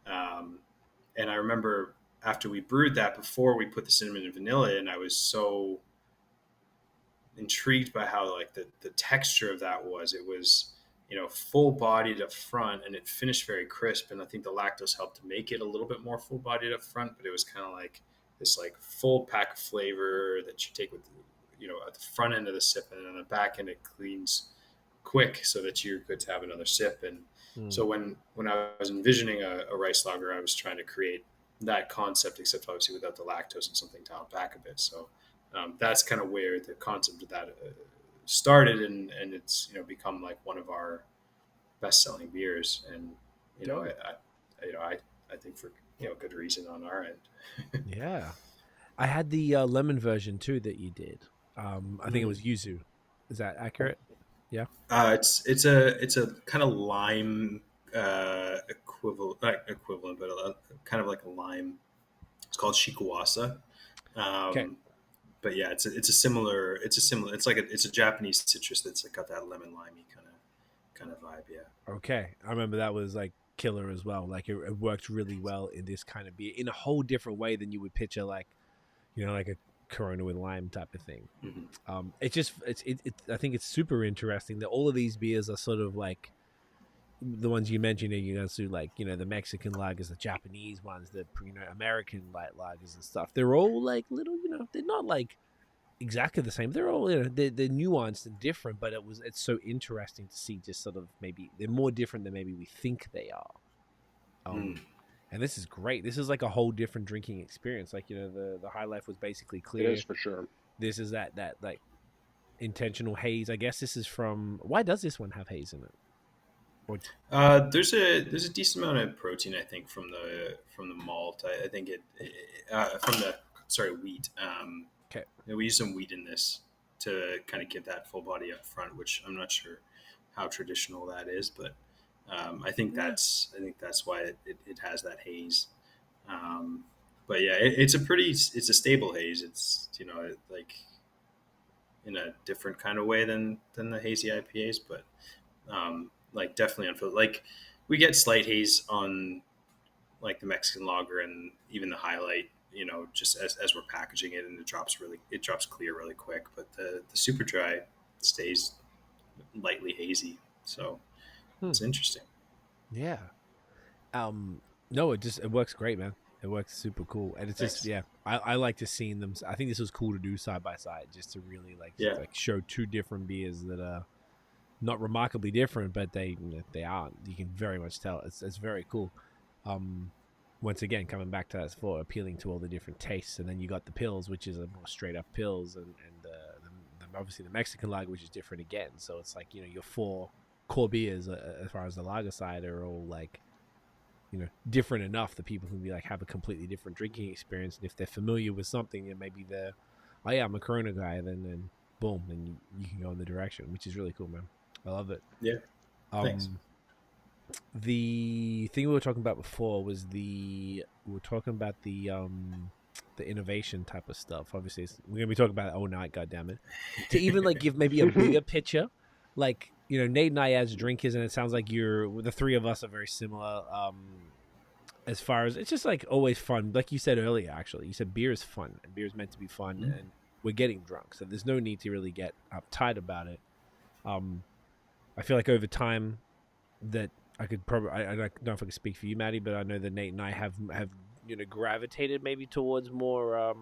and I remember after we brewed that, before we put the cinnamon and vanilla in, I was so intrigued by how like the texture of that was. It was, full bodied up front, and it finished very crisp, and I think the lactose helped to make it a little bit more full bodied up front, but it was kind of like this like full pack of flavor that you take with, at the front end of the sip, and then on the back end it cleans quick so that you're good to have another sip. And so when I was envisioning a rice lager, I was trying to create that concept, except obviously without the lactose and something dialed back a bit. So that's kind of where the concept of that started, and it's become like one of our best selling beers, and I think for good reason on our end. Yeah, I had the lemon version too that you did. I think it was yuzu. Is that accurate? Yeah. It's a kind of lime equivalent, but kind of like a lime. It's called shikuwasa. Okay. But yeah, it's a similar. It's a Japanese citrus that's got that lemon limey kind of vibe. Yeah. Okay, I remember that was like killer as well. Like it worked really well in this kind of beer in a whole different way than you would picture, like like a Corona with lime type of thing. Mm-hmm. I think it's super interesting that all of these beers are sort of like the ones you mentioned. You guys do like the Mexican lagers, the Japanese ones, the American light lagers and stuff. They're all like little, they're not like exactly the same. They're all they're nuanced and different, but it's so interesting to see just sort of maybe they're more different than maybe we think they are. And this is great. This is like a whole different drinking experience. Like the High Life was basically clear. It is for sure. This is that like intentional haze. I guess this is from. Why does this one have haze in it? There's a decent amount of protein, I think, from the malt. I think from the wheat. Okay. We use some wheat in this to kind of get that full body up front, which I'm not sure how traditional that is, but I think that's why it has that haze. But yeah, it's a stable haze. It's like in a different kind of way than the hazy IPAs, but like definitely unfiltered. Like we get slight haze on like the Mexican lager and even the Highlight, just as we're packaging it, and it drops clear really quick. But the super dry stays lightly hazy. So it's interesting. Yeah. No, it works great, man. It works super cool, and it's Thanks. just I like to see them. I think this was cool to do side by side, just to really like show two different beers that are not remarkably different, but they aren't. You can very much tell. It's very cool. Once again, coming back to that for appealing to all the different tastes, and then you got the pills, which is a more straight up pills, and obviously the Mexican lager, which is different again. So it's like your four core beers as far as the lager side are all like different enough that people can be like have a completely different drinking experience, and if they're familiar with something, then maybe they're I'm a Corona guy, then boom, then you can go in the direction, which is really cool, man. I love it. Yeah. Thanks. The thing we were talking about before was the the innovation type of stuff. Obviously, we're gonna be talking about it all night. God damn it! To even like give maybe a bigger picture, like Nate and I as drinkers, and it sounds like the three of us are very similar. As far as it's just like always fun, like you said earlier. Actually, you said beer is fun, and beer is meant to be fun, and we're getting drunk, so there's no need to really get uptight about it. I feel like over time that I could probably I don't know if I can speak for you, Maddie, but I know that Nate and I have gravitated maybe towards more I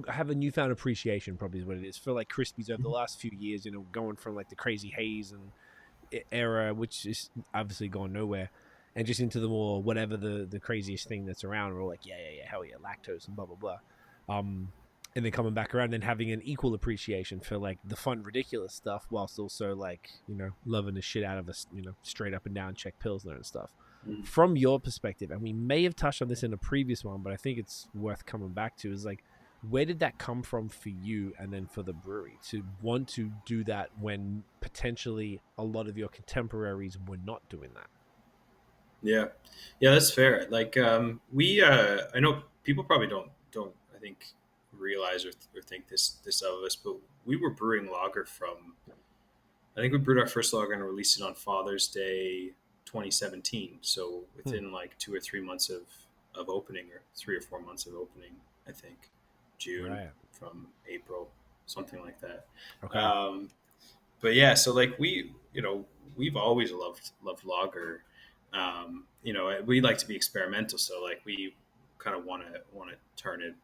have a newfound appreciation, probably is what it is, for like Crispies over the last few years, going from like the crazy haze and era, which is obviously gone nowhere, and just into the more whatever the craziest thing that's around. We're all like, yeah, hell yeah, lactose and blah blah blah. And then coming back around and having an equal appreciation for like the fun, ridiculous stuff, whilst also like loving the shit out of us, straight up and down Czech Pilsner and stuff. From your perspective, and we may have touched on this in a previous one, but I think it's worth coming back to, is like, where did that come from for you, and then for the brewery to want to do that when potentially a lot of your contemporaries were not doing that? Yeah, that's fair. Like, we, I know people probably don't, I think, realize or think this of us, but we were brewing lager from, I think we brewed our first lager and released it on Father's Day 2017. So within like 2 or 3 months of opening, or 3 or 4 months of opening, I think June from April, something like that. Okay. But yeah, so like we've always loved lager. We like to be experimental, so like we kind of want to turn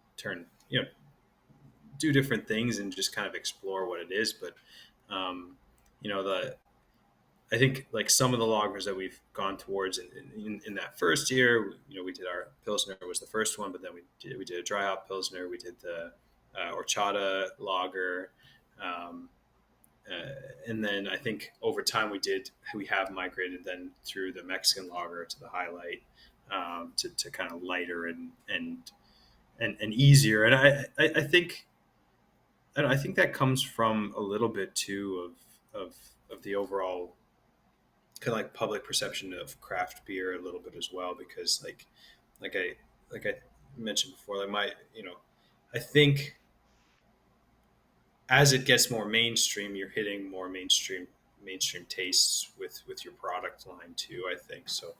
do different things and just kind of explore what it is. But I think like some of the lagers that we've gone towards in that first year, we did our Pilsner was the first one, but then we did a dry hop Pilsner, we did the Horchata Lager, and then I think over time we have migrated then through the Mexican lager to the highlight, to kind of lighter and easier. And I think that comes from a little bit too of the overall kind of like public perception of craft beer a little bit as well, because like I mentioned before, like I think as it gets more mainstream, you're hitting more mainstream tastes with your product line too, I think. So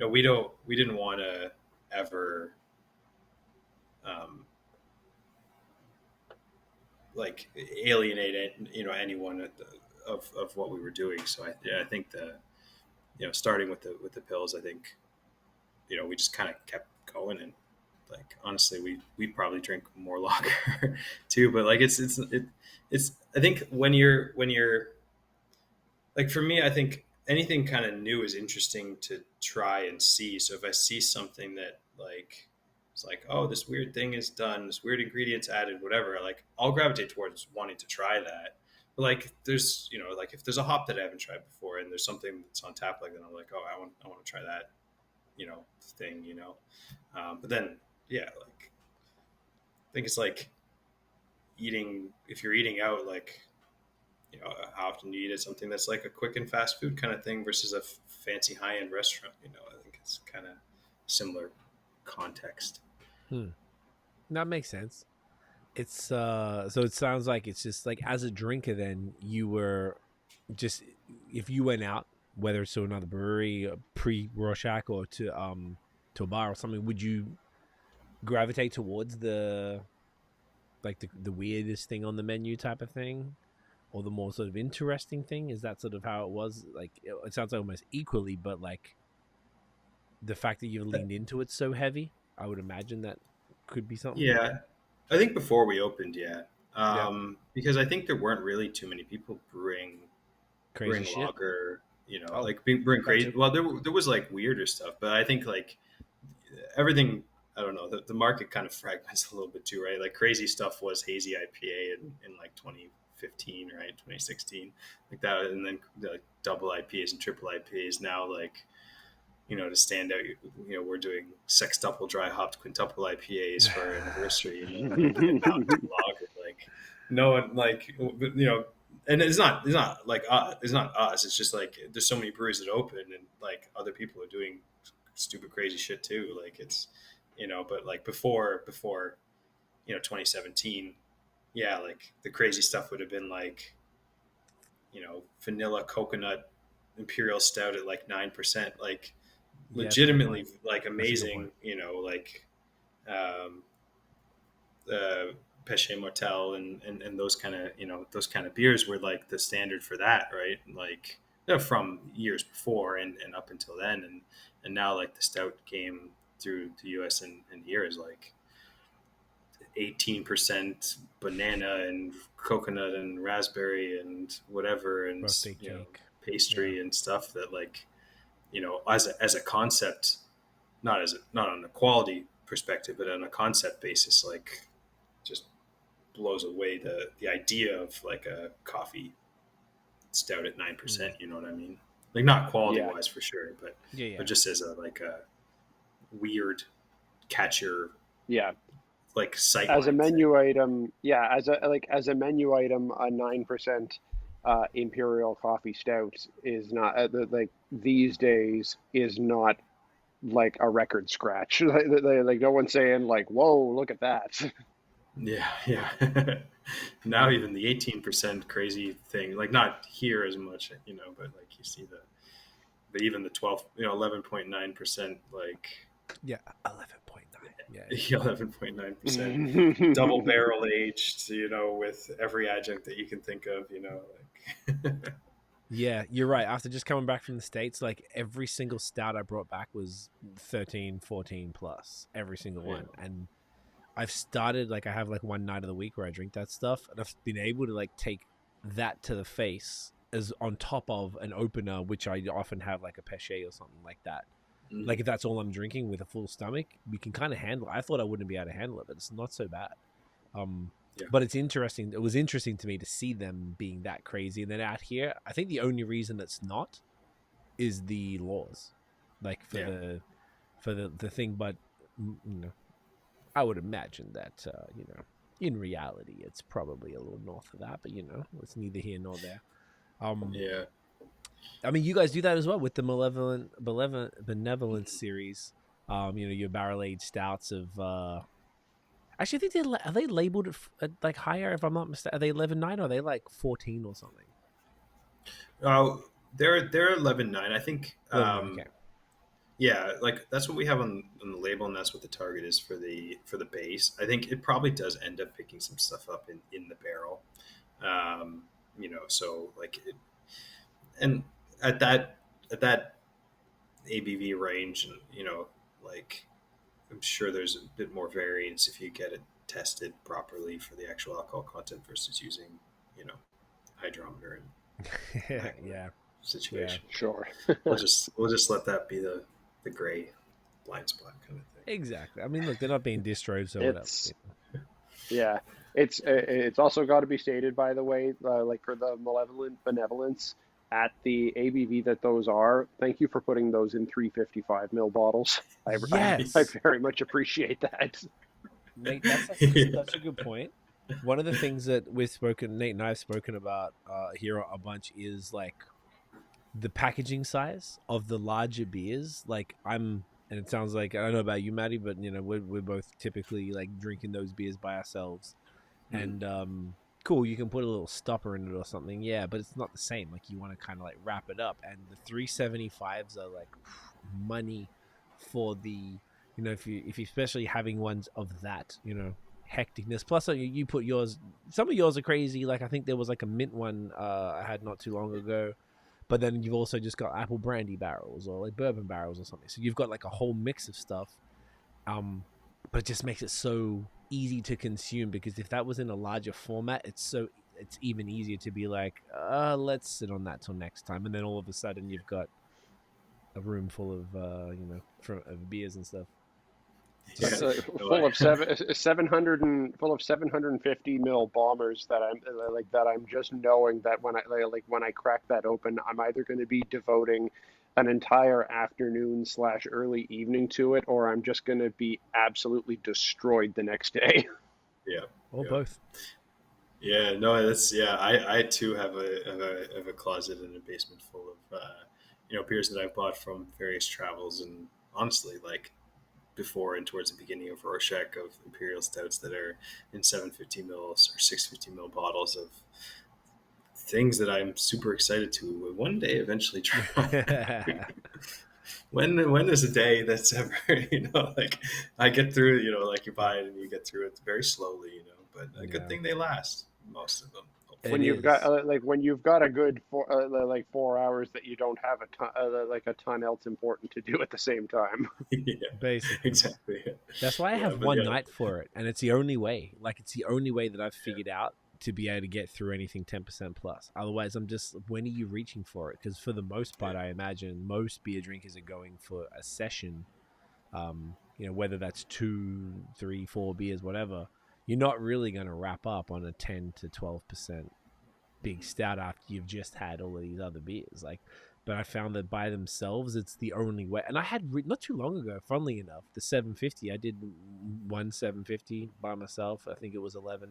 we didn't want to ever like alienate anyone of what we were doing. So I think starting with the pills, I think we just kind of kept going, and like honestly we probably drink more lager too, but like it's I think when you're like, for me, I think anything kind of new is interesting to try and see. So if I see something that like it's like, oh, this weird thing is done, this weird ingredient's added, whatever, like I'll gravitate towards wanting to try that. But like there's like if there's a hop that I haven't tried before and there's something that's on tap, like then I'm like, oh, I want to try that thing. But then like I think it's like if you're eating out, like how often do you eat at something that's like a quick and fast food kind of thing versus a fancy high-end restaurant. I think it's kind of similar context. That makes sense. It's so it sounds like it's just like, as a drinker, then you were just, if you went out, whether it's to another brewery pre Rorschach or to a bar or something, would you gravitate towards the weirdest thing on the menu type of thing, or the more sort of interesting thing? Is that sort of how it was? Like it sounds like almost equally, but like the fact that you've leaned into it so heavy, I would imagine that could be something. Yeah, I think before we opened, because I think there weren't really too many people brewing lager, brewing crazy. Well, there was like weirder stuff, but I think like everything, I don't know, the market kind of fragments a little bit too, right? Like crazy stuff was hazy IPA in like 2015, right? 2016, like that. And then the double IPAs and triple IPAs now, like, to stand out, we're doing sextuple dry hopped quintuple IPAs for our anniversary, lager, like no one, like, and it's not like it's not us. It's just like there's so many breweries that open, and like other people are doing stupid crazy shit too. Like it's but like before 2017, yeah, like the crazy stuff would have been like, vanilla coconut imperial stout at like 9%, like Yeah, that's a good legitimately point. like That's a good amazing, point. like um, Péché Mortel and those kind of beers were like the standard for that, right? Like from years before and up until then, and now like the stout game through the U.S. and here is like 18% banana and coconut and raspberry and whatever and Birthday cake. Yeah. pastry and stuff that like as a concept, not on a quality perspective, but on a concept basis, like just blows away the idea of like a coffee stout at 9%. You know what I mean? Like not quality Yeah. wise for sure, but Yeah. just as a weird catcher Yeah. like sight As a line thing. menu item, yeah, as a menu item, a 9% imperial coffee stout is not like these days is not like a record scratch. Like no one's saying like, "Whoa, look at that." Yeah, yeah. Now even the 18% crazy thing, like not here as much, but like you see the even the 12, 11.9%, like Yeah. 11.9. Yeah. 11.9% double barrel aged, with every adjunct that you can think of, like Yeah, you're right. After just coming back from the States, like every single stout I brought back was 13, 14 plus, every single yeah. one. And I've started, like, I have like one night of the week where I drink that stuff, and I've been able to like take that to the face as on top of an opener, which I often have like a Péché or something like that. Mm. Like, if that's all I'm drinking with a full stomach, we can kind of handle it. I thought I wouldn't be able to handle it, but it's not so bad. Yeah. But it's interesting. It was interesting to me to see them being that crazy. And then out here, I think the only reason it's not is the laws, like for Yeah. the thing. But I would imagine that in reality, it's probably a little north of that. But it's neither here nor there. Yeah. I mean, you guys do that as well with the benevolent series. Your barrel aged stouts of. Actually, I think are they labeled like higher? If I'm not mistaken, are they 11.9 or are they like 14 or something? They're 11.9. I think 11.9. Okay. yeah, like that's what we have on the label, and that's what the target is for the base. I think it probably does end up picking some stuff up in the barrel. So like and at that ABV range, and like I'm sure there's a bit more variance if you get it tested properly for the actual alcohol content versus using, hydrometer and that kind Yeah. of situation. Sure. We'll just let that be the gray blind spot kind of thing. Exactly. I mean, look, they're not being distros, so whatever. It's yeah. It's also got to be stated, by the way, like for the malevolent benevolence at the ABV that those are. Thank you for putting those in 355 ml bottles. I Yes. very much appreciate that. Nate, that's such a good point. One of the things that Nate and I have spoken about here a bunch is like the packaging size of the larger beers. Like and it sounds like, I don't know about you, Maddie, but we're both typically like drinking those beers by ourselves. And cool, you can put a little stopper in it or something, yeah, but it's not the same. Like, you want to kind of like wrap it up, and the 375s are like money for the if you especially having ones of that hecticness. Plus, you put yours. Some of yours are crazy. Like, I think there was like a mint one I had not too long ago. But then you've also just got apple brandy barrels or like bourbon barrels or something. So you've got like a whole mix of stuff. But it just makes it so easy to consume, because if that was in a larger format, it's even easier to be like, let's sit on that till next time. And then all of a sudden you've got a room full of of beers and stuff. Full of 750 ml bombers that I'm just knowing that when I crack that open, I'm either going to be devoting an entire afternoon / early evening to it, or I'm just going to be absolutely destroyed the next day. Yeah. Or both. Yeah, no, I too have a closet and a basement full of beers that I've bought from various travels, and honestly, like before and towards the beginning of Rorschach of imperial stouts that are in 750 mils or 650 mil bottles of things that I'm super excited to one day eventually try. When is a day that's ever, like I get through, like you buy it and you get through it very slowly, but a good thing they last, most of them. When you've got when you've got a good 4 hours that you don't have a ton else important to do at the same time. Yeah, basically, exactly. Yeah. That's why I have one night for it, and it's the only way. Like, it's the only way that I've figured out to be able to get through anything 10% plus. Otherwise, I'm just, when are you reaching for it? Because for the most part, I imagine most beer drinkers are going for a session. Whether that's 2, 3, 4 beers, whatever. You're not really going to wrap up on a 10 to 12% big stout after you've just had all of these other beers. But I found that by themselves, it's the only way. And I had not too long ago, funnily enough, the 750. I did one 750 by myself. I think it was 11.9.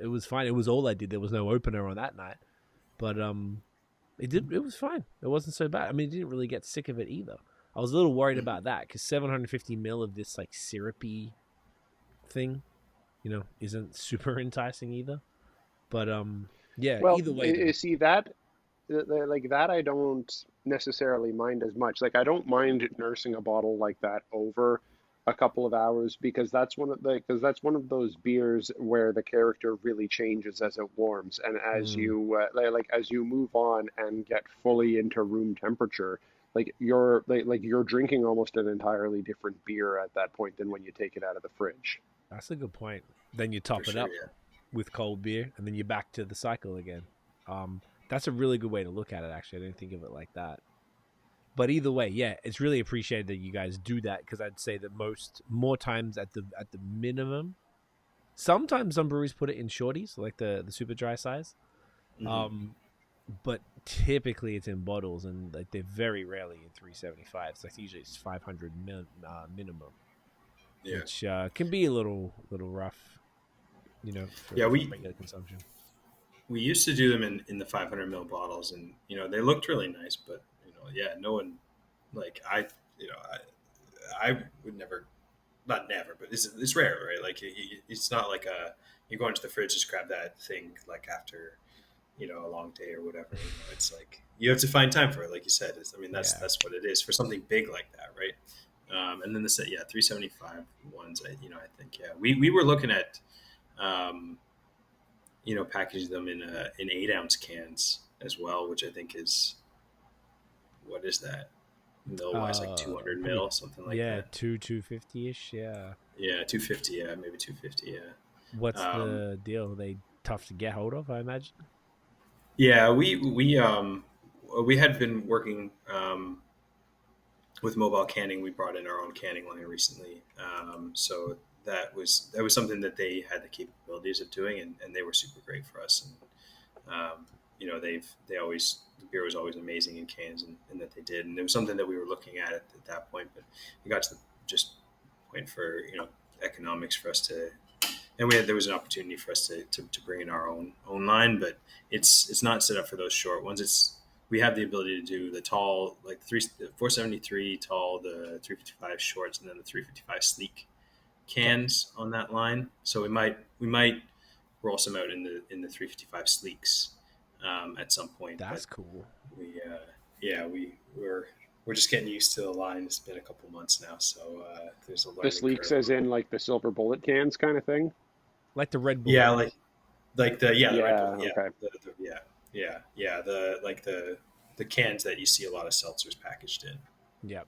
It was fine. It was all I did. There was no opener on that night, but it was fine. It wasn't so bad. I mean, I didn't really get sick of it either. I was a little worried about that because 750 mil of this like syrupy thing, isn't super enticing either. But yeah. Well, either way, see that I don't necessarily mind as much. Like, I don't mind nursing a bottle like that over a couple of hours because that's one of those beers where the character really changes as it warms, and as you as you move on and get fully into room temperature, you're drinking almost an entirely different beer at that point than when you take it out of the fridge. That's a good point. Then you top it up with cold beer, and then you're back to the cycle again. That's a really good way to look at it, actually. I didn't think of it like that. But either way, yeah, it's really appreciated that you guys do that, because I'd say that more times at the minimum, sometimes some breweries put it in shorties, like the super dry size. But typically it's in bottles, and like they're very rarely in 375. So usually it's 500 minimum, which can be a little rough, for regular consumption. We used to do them in the 500 ml bottles, and they looked really nice, but no one, like I would never, not never, but it's rare, right? Like it's not like you go into the fridge, just grab that thing like after a long day or whatever. It's like you have to find time for it, like you said. That's what it is for something big like that, right? And then the 375 ones, I think we were looking at packaging them in 8-ounce cans as well, which I think is, what is that? Mil wise, like 200 mil, something like that. Yeah, 250-ish, yeah. Yeah, 250, maybe 250, yeah. What's the deal? Are they tough to get hold of, I imagine? Yeah, we had been working with mobile canning. We brought in our own canning line recently, so that was something that they had the capabilities of doing, and they were super great for us. And the beer was always amazing in cans, and that they did, and it was something that we were looking at that point. But we got to the point for economics for us to, and there was an opportunity for us to bring in our own line, but it's not set up for those short ones. We have the ability to do the tall, like the 473 tall, the 355 shorts, and then the 355 sleek cans on that line. So we might roll some out in the 355 sleeks at some point. That's cool. We're just getting used to the line. It's been a couple months now, so there's a learning The sleeks, curve. as in like the silver bullet cans kind of thing. Like the Red Bull. Yeah, like the Red Bull. Okay. The cans that you see a lot of seltzers packaged in. Yeah.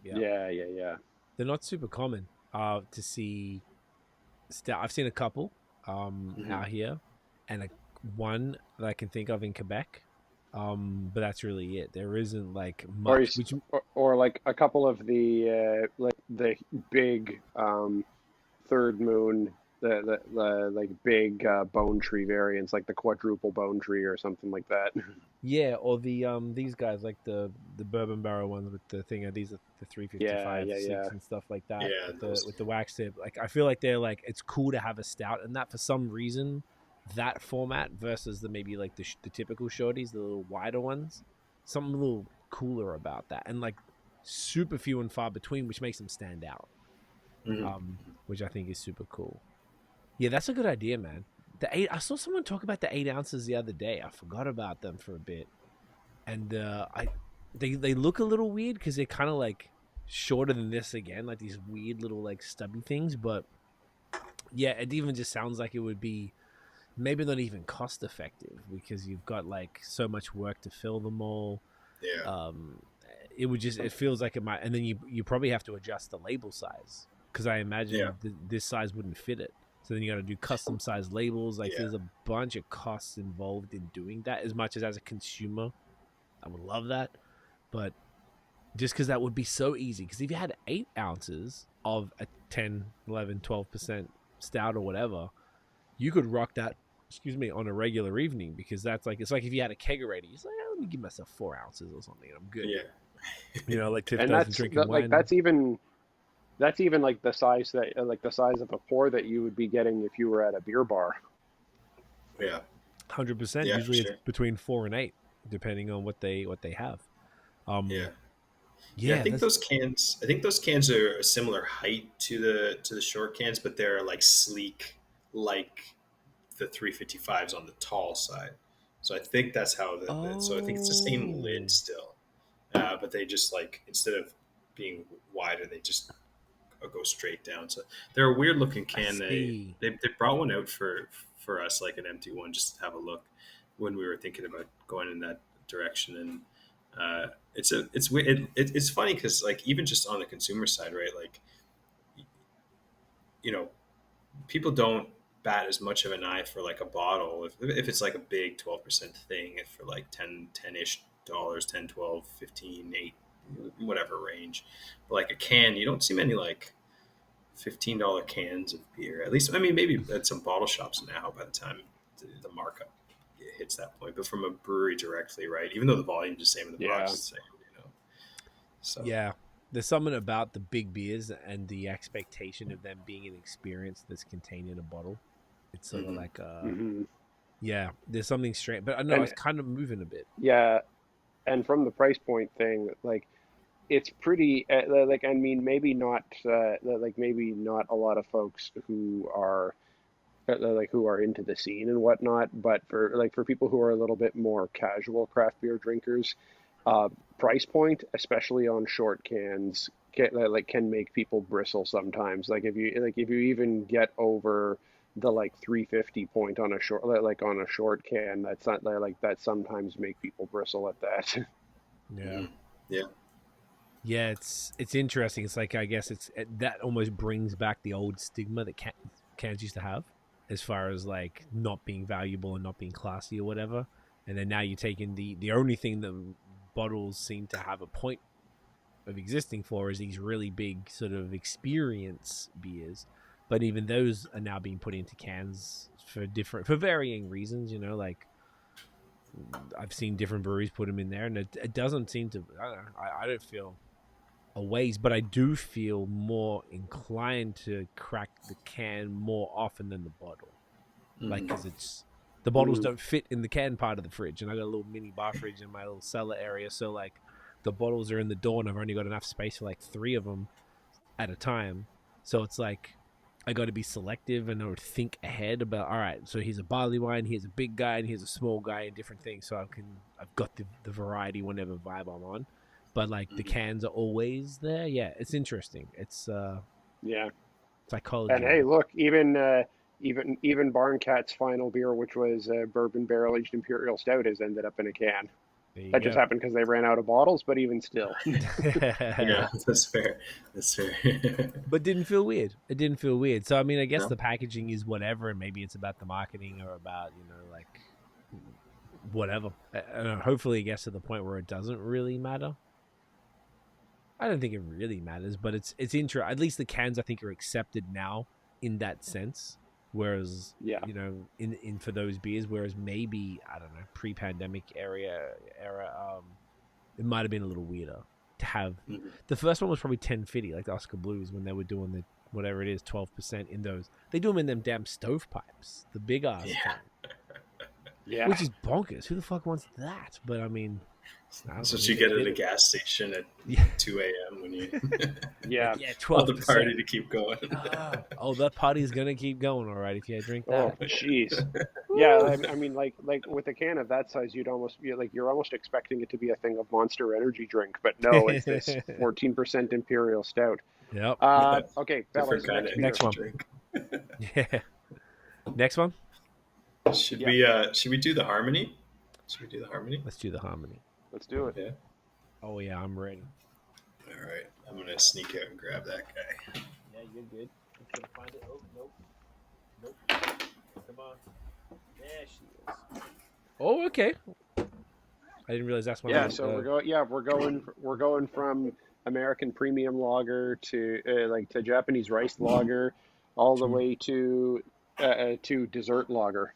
They're not super common to see. I've seen a couple out here, and one that I can think of in Quebec. But that's really it. There isn't like much. Or like a couple of the the big Third Moon, the like big bone tree variants, like the quadruple bone tree or something like that. Yeah, or the these guys, like the bourbon barrel ones with the thing. These are the 355 and stuff like that. Yeah, with the wax tip. Like, I feel like they're like, it's cool to have a stout, and that for some reason, that format versus maybe like the typical shorties, the little wider ones, something a little cooler about that. And like super few and far between, which makes them stand out. Mhm. Which I think is super cool. Yeah, that's a good idea, man. I saw someone talk about the 8 ounces the other day. I forgot about them for a bit, and they look a little weird because they're kind of like shorter than this again, like these weird little like stubby things. But yeah, it even just sounds like it would be maybe not even cost effective because you've got like so much work to fill them all. Yeah. It feels like it might, and then you probably have to adjust the label size because I imagine this size wouldn't fit it. So then you got to do custom size labels. Like there's a bunch of costs involved in doing that. As much as a consumer, I would love that, but just because that would be so easy. Because if you had 8 ounces of a 10, 11, 12% stout or whatever, you could rock that. Excuse me, on a regular evening because that's like it's like if you had a kegerator, you're like, let me give myself 4 ounces or something, and I'm good. Yeah. Like Tiff And does drinking wine. like that's even like the size of a pour that you would be getting if you were at a beer bar. Yeah. 100%. Yeah, Usually sure. it's between 4 and 8, depending on what they have. Yeah, I think those cans are a similar height to the short cans, but they're like sleek, like the 355s on the tall side. So I think that's how so I think it's the same lid still, but they just like instead of being wider, they just go straight down. So they're a weird looking can. They brought one out for us, like an empty one, just to have a look when we were thinking about going in that direction. And it's weird. It's funny because like even just on the consumer side, right? Like people don't bat as much of an eye for like a bottle if it's like a big 12% thing, if for like 10-ish dollars, 10, 12, 15, 8, whatever range. But like a can, you don't see many like $15 cans of beer. At least, I mean, maybe at some bottle shops now by the time the markup hits that point. But from a brewery directly, right? Even though the volume's the same and the product's the same, So yeah, there's something about the big beers and the expectation of them being an experience that's contained in a bottle. It's sort of like yeah, there's something strange, but I know it's kind of moving a bit. Yeah, and from the price point thing, like it's pretty like I mean maybe not maybe not a lot of folks who are who are into the scene and whatnot, but for people who are a little bit more casual craft beer drinkers, price point, especially on short cans, can make people bristle sometimes. Like if you even get over the like 350 point on a short can, that's not like that sometimes make people bristle at that. Yeah, it's interesting. It's like I guess that almost brings back the old stigma that cans used to have, as far as like not being valuable and not being classy or whatever. And then now you're taking the only thing that bottles seem to have a point of existing for is these really big sort of experience beers. But even those are now being put into cans for varying reasons. Like I've seen different breweries put them in there, and it doesn't seem to. I don't feel a ways, but I do feel more inclined to crack the can more often than the bottle. Like, because the bottles don't fit in the can part of the fridge, and I got a little mini bar fridge in my little cellar area, so like the bottles are in the door and I've only got enough space for like 3 of them at a time. So it's like I got to be selective and or think ahead about, all right, so here's a barley wine, here's a big guy, and here's a small guy, and different things, so I've got the variety whenever vibe I'm on. But like the cans are always there. Yeah, it's interesting. It's psychology. And hey, look, even Barn Cat's final beer, which was bourbon barrel aged imperial stout, has ended up in a can. That just happened because they ran out of bottles, but even still. Yeah, that's fair. But didn't feel weird. It didn't feel weird. So I mean, I guess the packaging is whatever, and maybe it's about the marketing or about like whatever. I don't know, hopefully it gets to the point where it doesn't really matter. I don't think it really matters, but it's at least the cans I think are accepted now in that sense. Whereas in for those beers, whereas maybe I don't know, pre-pandemic era, it might have been a little weirder to have. The first one was probably 1050, like the Oscar Blues, when they were doing the whatever it is 12% in those. They do them in them damn stovepipes, the big ass. Yeah. which is bonkers. Who the fuck wants that? But I mean, I That's don't what know, you get at a maybe- gas station at Yeah. 2 a.m. when you Yeah. yeah, want the 12%. party to keep going. Oh, that party's gonna keep going, all right. If you drink Oh, that, jeez. Yeah, I mean, like with a can of that size, you're almost expecting it to be a thing of Monster Energy drink, but no, it's this 14% Imperial Stout. yep. Okay, Different fellas, kind of next beer. Next energy one. drink. Yeah. Next one. Should Yeah. we do the harmony? Should we do the harmony? Let's do the harmony. Let's do it. Yeah. Oh yeah, I'm ready. All right. I'm gonna sneak out and grab that guy. Yeah, you're good. I'm gonna find it. Oh nope. Come on. There she is. Oh, okay. I didn't realize that's one. Yeah, so we're going from American premium lager to to Japanese rice lager, all the way to dessert lager.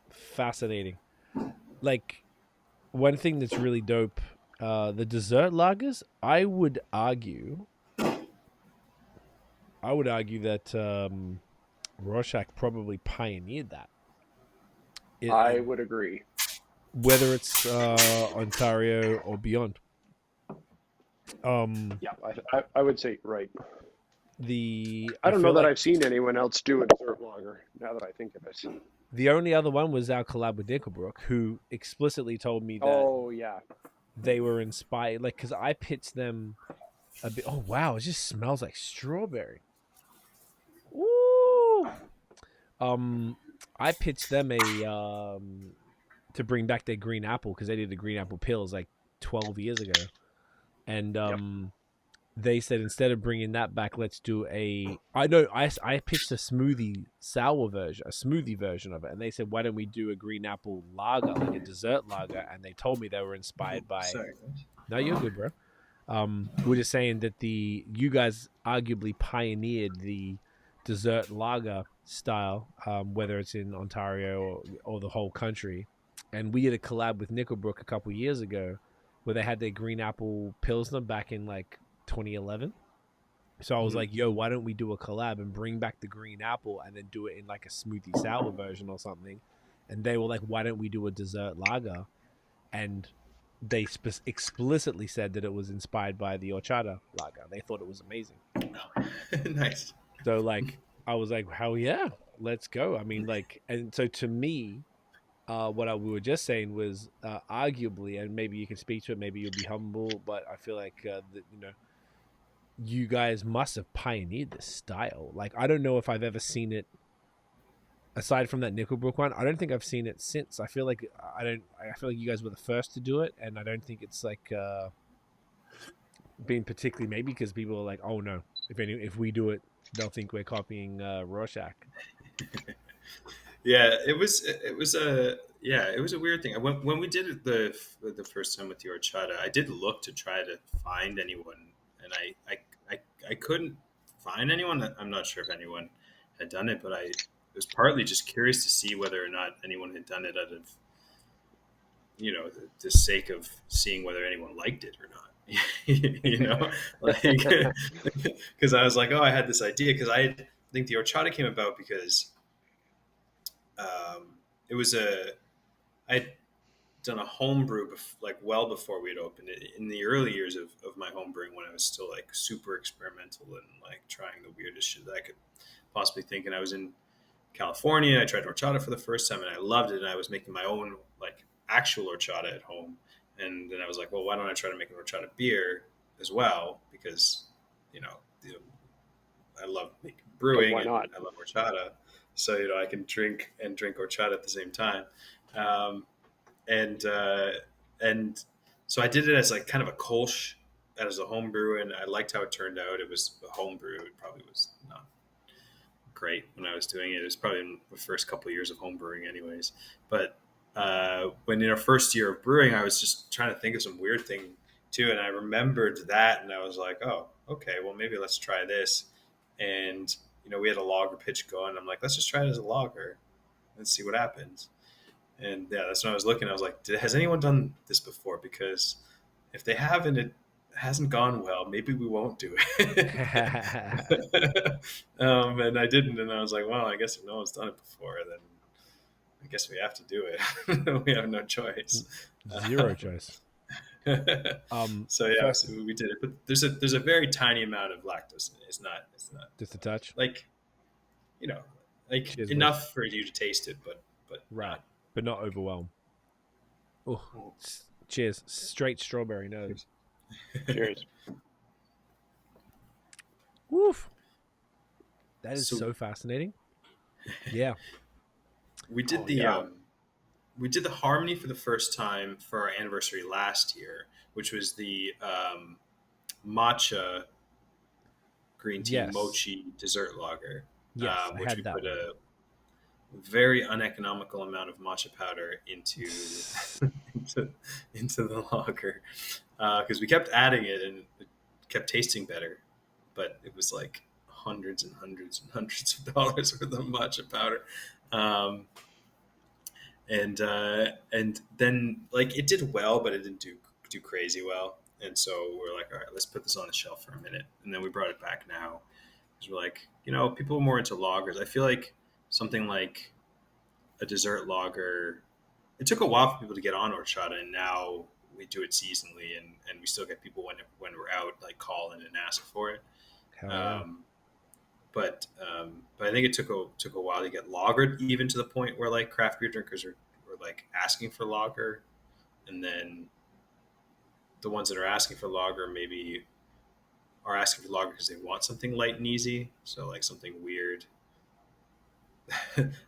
Fascinating. Like one thing that's really dope, the dessert lagers. I would argue that Rorschach probably pioneered that. I would agree. Whether it's Ontario or beyond. Yeah, I would say right. I don't know feel that like I've seen anyone else do a dessert lager. Now that I think of it. the only other one was our collab with Nickelbrook, who explicitly told me that Oh yeah. they were inspired, like, because I pitched them a bit. Oh wow, it just smells like strawberry. Ooh. I pitched them to bring back their green apple because they did the green apple pills like 12 years ago, and they said instead of bringing that back, let's do I pitched a smoothie version of it, and they said, why don't we do a green apple lager, like a dessert lager? And they told me they were inspired by. Sorry. No, you're good, bro. We're just saying that you guys arguably pioneered the dessert lager style, whether it's in Ontario or the whole country. And we did a collab with Nickelbrook a couple years ago where they had their green apple pilsner back in like 2011. So I was like, yo, why don't we do a collab and bring back the green apple and then do it in like a smoothie sour version or something? And they were like, why don't we do a dessert lager? And they explicitly said that it was inspired by the Horchata Lager. They thought it was amazing. Nice. So like, I was like, hell yeah, let's go. I mean, like, and so to me, what we were just saying was arguably, and maybe you can speak to it, maybe you'll be humble, but I feel like that, you guys must have pioneered this style. Like, I don't know if I've ever seen it aside from that Nickelbrook one. I don't think I've seen it since. I feel like I feel like you guys were the first to do it, and I don't think it's like being particularly, maybe because people are like, oh no, if we do it, they'll think we're copying Rorschach. Yeah, it was a weird thing. When we did it the first time with the horchata, I did look to try to find anyone, and I couldn't find anyone. I'm not sure if anyone had done it, but I was partly just curious to see whether or not anyone had done it out of the sake of seeing whether anyone liked it or not. Because I was like, oh, I had this idea because I think the horchata came about because it was I'd done a home brew well before we had opened it in the early years of my home brewing, when I was still like super experimental and like trying the weirdest shit that I could possibly think. And I was in California. I tried horchata for the first time and I loved it. And I was making my own like actual horchata at home. And then I was like, well, why don't I try to make a horchata beer as well? Because, I love brewing and I love horchata. So, I can drink horchata at the same time. And so I did it as like kind of a Kolsch, as a home brew. And I liked how it turned out. It was a home brew. It probably was not great when I was doing it. It was probably in the first couple of years of home brewing anyways. But when in our first year of brewing, I was just trying to think of some weird thing too. And I remembered that and I was like, oh, okay, well, maybe let's try this. And, we had a lager pitch going. I'm like, let's just try it as a lager and see what happens. And yeah, that's when I was looking. I was like, has anyone done this before? Because if they haven't, it hasn't gone well. Maybe we won't do it. And I didn't. And I was like, well, I guess if no one's done it before, then I guess we have to do it. We have no choice. Zero choice. So yeah, so we did it. But there's a very tiny amount of lactose in it. It's not Just a touch. like, you know, like Cheers, enough for you to taste it, but right, but not overwhelm. Oh, cheers! Straight strawberry nose. Cheers. Woof. That is so fascinating. Yeah, we did we did the Harmony for the first time for our anniversary last year, which was the matcha green tea mochi dessert lager. Yes, I which had we that put one. a very uneconomical amount of matcha powder into into the lager because we kept adding it and it kept tasting better, but it was like hundreds and hundreds and hundreds of dollars worth of matcha powder. And then like it did well, but it didn't do crazy well. And so we're like, all right, let's put this on the shelf for a minute. And then we brought it back now because we're like, people are more into lagers. I feel like something like a dessert lager, it took a while for people to get on horchata, and now we do it seasonally, and we still get people when we're out, like, call in and ask for it. But I think it took a while to get lagered, even to the point where like craft beer drinkers were like asking for lager, and then the ones that are asking for lager maybe are asking for lager because they want something light and easy, so like something weird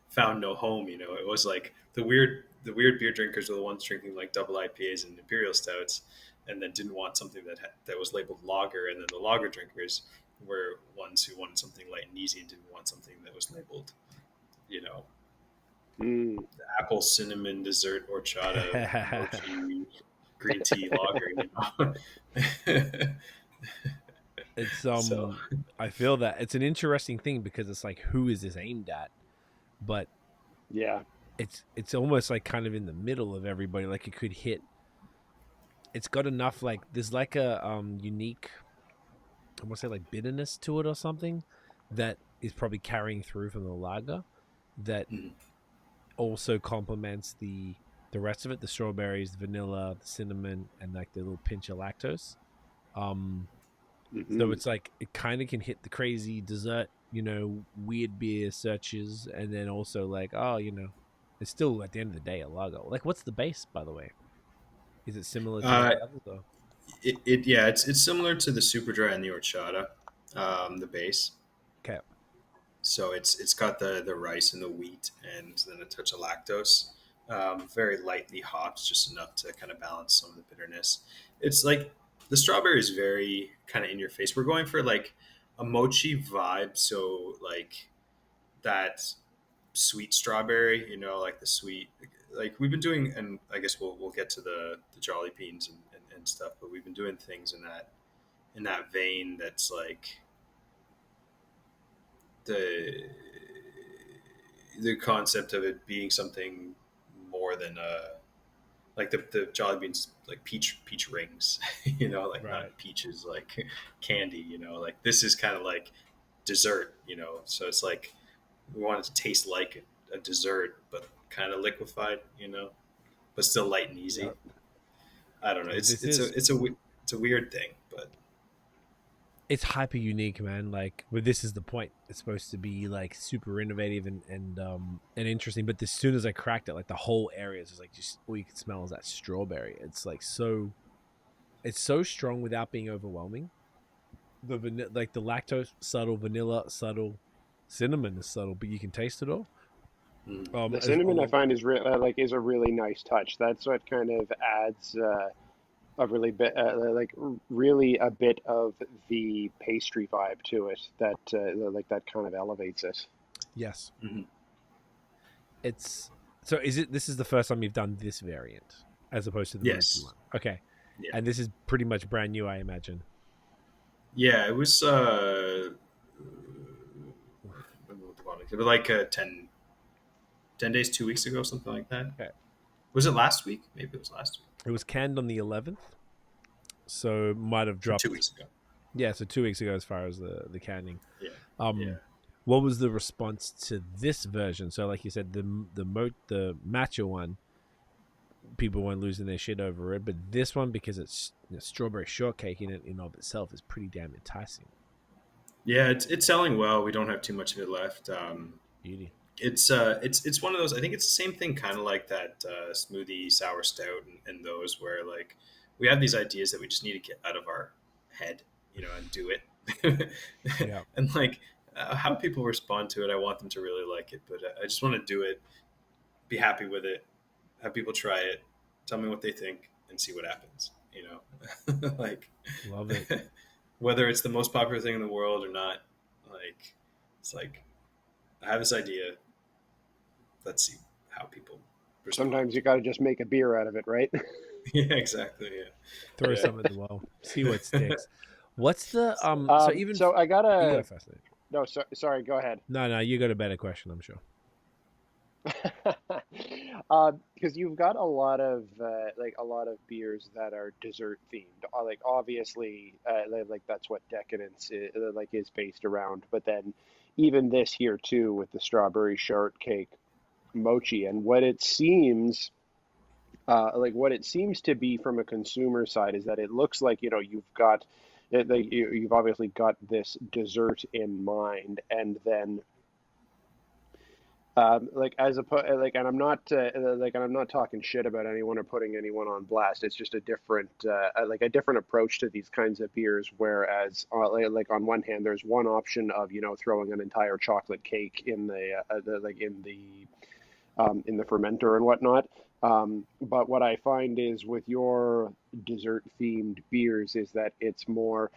found no home. It was like the weird beer drinkers were the ones drinking like double IPAs and imperial stouts, and then didn't want something that was labeled lager, and then the lager drinkers were ones who wanted something light and easy and didn't want something that was labeled, the apple cinnamon dessert horchata mochi, green tea lager. It's so. I feel that it's an interesting thing because it's like, who is this aimed at? But yeah, it's almost like kind of in the middle of everybody. Like it could hit. It's got enough, like there's like a unique, I want to say like bitterness to it or something that is probably carrying through from the lager that also complements the rest of it, the strawberries, the vanilla, the cinnamon, and like the little pinch of lactose. So it's like it kind of can hit the crazy dessert, weird beer searches, and then also like, it's still at the end of the day a lager. Like, what's the base, by the way? Is it similar to the others, or? It's similar to the super dry and the horchata, the base. Okay. So it's got the rice and the wheat, and then a touch of lactose. Very lightly hopped, just enough to kind of balance some of the bitterness. It's like the strawberry is very kind of in your face. We're going for like a mochi vibe, so like that sweet strawberry, like the sweet, like we've been doing, and I guess we'll get to the Jolly Beans and stuff, but we've been doing things in that vein that's like the concept of it being something more than like the Jolly Beans, like peach rings, like right. Not peaches like candy, like this is kind of like dessert, so it's like we want it to taste like a dessert but kind of liquefied, but still light and easy. Yep. I don't know, it's a weird thing, but it's hyper unique, man. Like, well, this is the point. It's supposed to be like super innovative and interesting. But as soon as I cracked it, like the whole area is like just all you can smell is that strawberry. It's like it's so strong without being overwhelming. The lactose subtle, vanilla subtle, cinnamon is subtle, but you can taste it all. The cinnamon I find is a really nice touch. That's what kind of adds. A really bit, really a bit of the pastry vibe to it that that kind of elevates it. Yes. Mm-hmm. It's so. This is the first time you've done this variant as opposed to the yes. one? Okay. Yeah. And this is pretty much brand new, I imagine. Yeah, it was like 10 days, 2 weeks ago, something like that. Okay. Was it last week? Maybe it was last week. It was canned on the 11th, so might have dropped 2 weeks ago. Yeah, so 2 weeks ago as far as the canning. Yeah. What was the response to this version? So, like you said, the matcha one, people weren't losing their shit over it, but this one, because it's strawberry shortcake in it in of itself, is pretty damn enticing. Yeah, it's selling well. We don't have too much of it left. Beauty. It's one of those. I think it's the same thing, kind of like that smoothie sour stout and those where like we have these ideas that we just need to get out of our head, and do it. Yeah. And like how people respond to it, I want them to really like it, but I just want to do it, be happy with it, have people try it, tell me what they think, and see what happens. Like Love it. Whether it's the most popular thing in the world or not, like it's like I have this idea. Let's see how people respond. Sometimes you got to just make a beer out of it, right? Yeah, exactly. Yeah. Throw some at the wall. See what sticks. What's the So I got you a. No, sorry. Go ahead. No, you got a better question, I'm sure. Because you've got a lot of beers that are dessert themed. Like obviously, like that's what Decadence is based around. But then even this here too with the strawberry shortcake Mochi, and what it seems to be from a consumer side is that it looks like you've got you've obviously got this dessert in mind, and then and I'm not talking shit about anyone or putting anyone on blast. It's just a different approach to these kinds of beers. Whereas on one hand, there's one option of throwing an entire chocolate cake in the fermenter and whatnot. But what I find is with your dessert themed beers is that it's more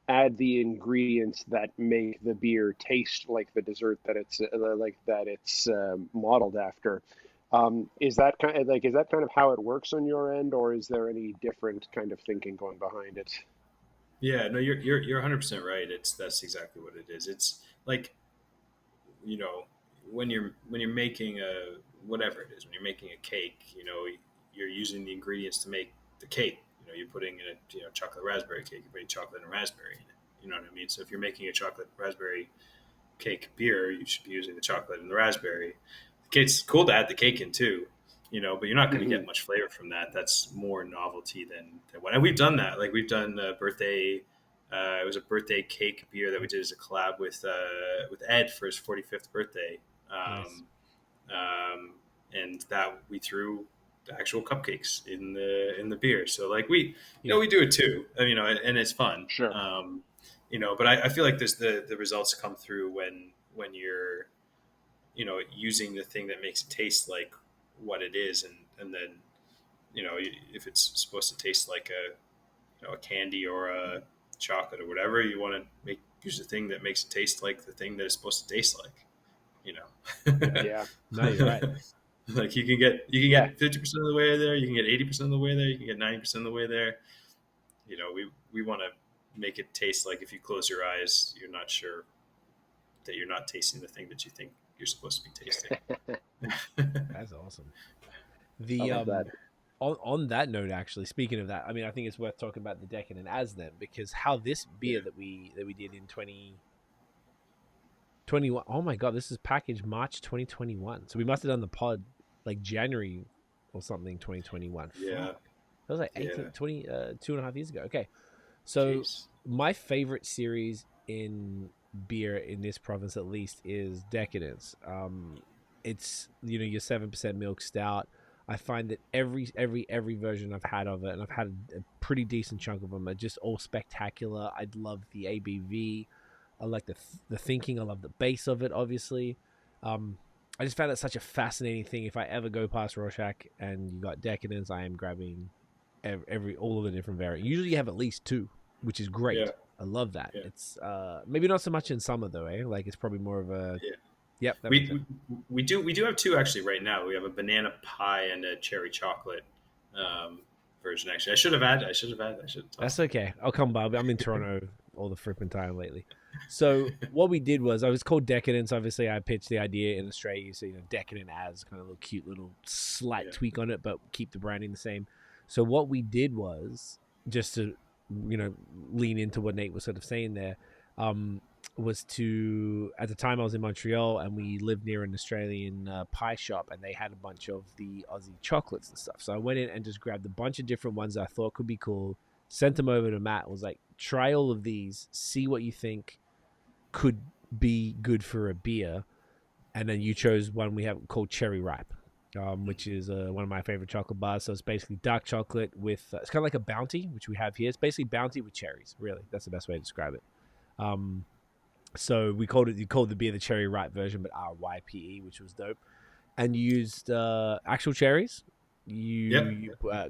add the ingredients that make the beer taste like the dessert that it's modeled after. Is that kind of how it works on your end, or is there any different kind of thinking going behind it? Yeah, no, you're 100% right. That's exactly what it is. It's like, when you're making a whatever it is, when you're making a cake, you're using the ingredients to make the cake. You're putting in a chocolate raspberry cake. You're putting chocolate and raspberry in it. You know what I mean? So if you're making a chocolate raspberry cake beer, you should be using the chocolate and the raspberry. It's cool to add the cake in too, but you're not going to get much flavor from that. That's more novelty than what. And we've done that. Like we've done a birthday. It was a birthday cake beer that we did as a collab with Ed for his 45th birthday. Nice. And that we threw the actual cupcakes in the beer. So like we do it too, and it's fun. Sure. But I feel like there's the results come through when you're, using the thing that makes it taste like what it is. And then, if it's supposed to taste like a candy or a chocolate or whatever, you want to use the thing that makes it taste like the thing that it's supposed to taste like, Yeah. No, you're right. Like you can get 50% of the way there, you can get 80% of the way there, you can get 90% of the way there. We want to make it taste like if you close your eyes, you're not sure that you're not tasting the thing that you think you're supposed to be tasting. That's awesome. On that note, actually, speaking of that, I mean, I think it's worth talking about the Decadent as then, because how this beer that we did in 2021. Oh my god, this is packaged March 2021. So we must have done the pod like January or something 2021. Yeah. That was like 18, 20, 2.5 years ago. Okay. So my favorite series in beer in this province at least is Decadence. It's your 7% milk stout. I find that every version I've had of it, and I've had a pretty decent chunk of them, are just all spectacular. I love the ABV. I like the thinking. I love the base of it, obviously. I just found it such a fascinating thing. If I ever go past Rorschach and you got Decadence, I am grabbing all of the different variants. Usually you have at least two, which is great. Yeah. I love that. Yeah. It's maybe not so much in summer though, eh? Like it's probably more of a Yep. We do have two actually right now. We have a banana pie and a cherry chocolate version. Actually, I should have had. That's okay. I'll come by. I'm in Toronto all the fripping time lately. So what we did was, I was called Decadence. Obviously, I pitched the idea in Australia. So Decadent as kind of a little cute little slight tweak on it, but keep the branding the same. So what we did was, just to lean into what Nate was sort of saying there. was to, at the time I was in Montreal and we lived near an Australian pie shop, and they had a bunch of the Aussie chocolates and stuff. So I went in and just grabbed a bunch of different ones that I thought could be cool, sent them over to Matt, was like, try all of these, see what you think could be good for a beer. And then you chose one we have called Cherry Ripe, which is one of my favorite chocolate bars. So it's basically dark chocolate with, it's kind of like a Bounty, which we have here. It's basically Bounty with cherries, really. That's the best way to describe it. So you called the beer the Cherry Ripe version, but RYPE, which was dope. And you used actual cherries,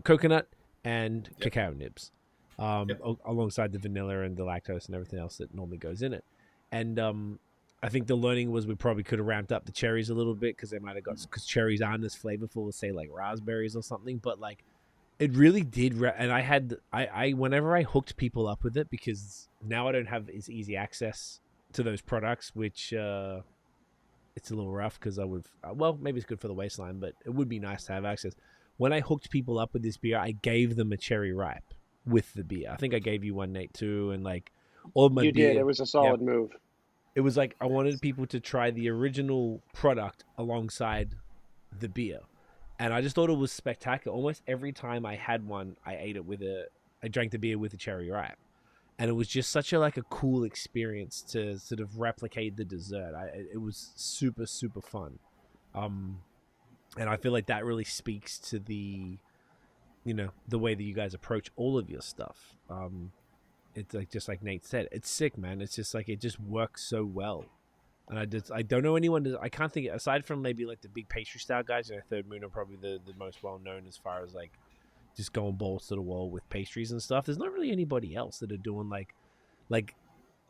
coconut and cacao nibs, alongside the vanilla and the lactose and everything else that normally goes in it. And I think the learning was we probably could have ramped up the cherries a little bit, because they might have got, because cherries aren't as flavorful as, say, like raspberries or something. But like, it really did. And I whenever I hooked people up with it, because now I don't have as easy access to those products, which it's a little rough, because I would, well, maybe it's good for the waistline, but it would be nice to have access. When I hooked people up with this beer, I gave them a Cherry Ripe with the beer. I think I gave you one, Nate, too, and like all of my You beer. did. It was a solid move. It was like I wanted people to try the original product alongside the beer, and I just thought it was spectacular. Almost every time I had one, I drank the beer with a Cherry Ripe. And it was just such a cool experience to sort of replicate the dessert. It was super, super fun. And I feel like that really speaks to the way that you guys approach all of your stuff. It's like, just like Nate said, it's sick, man. It's just like, it just works so well. And I don't know anyone, I can't think, aside from maybe like the big pastry style guys, Third Moon are probably the most well known as far as like just going balls to the wall with pastries and stuff. There's not really anybody else that are doing like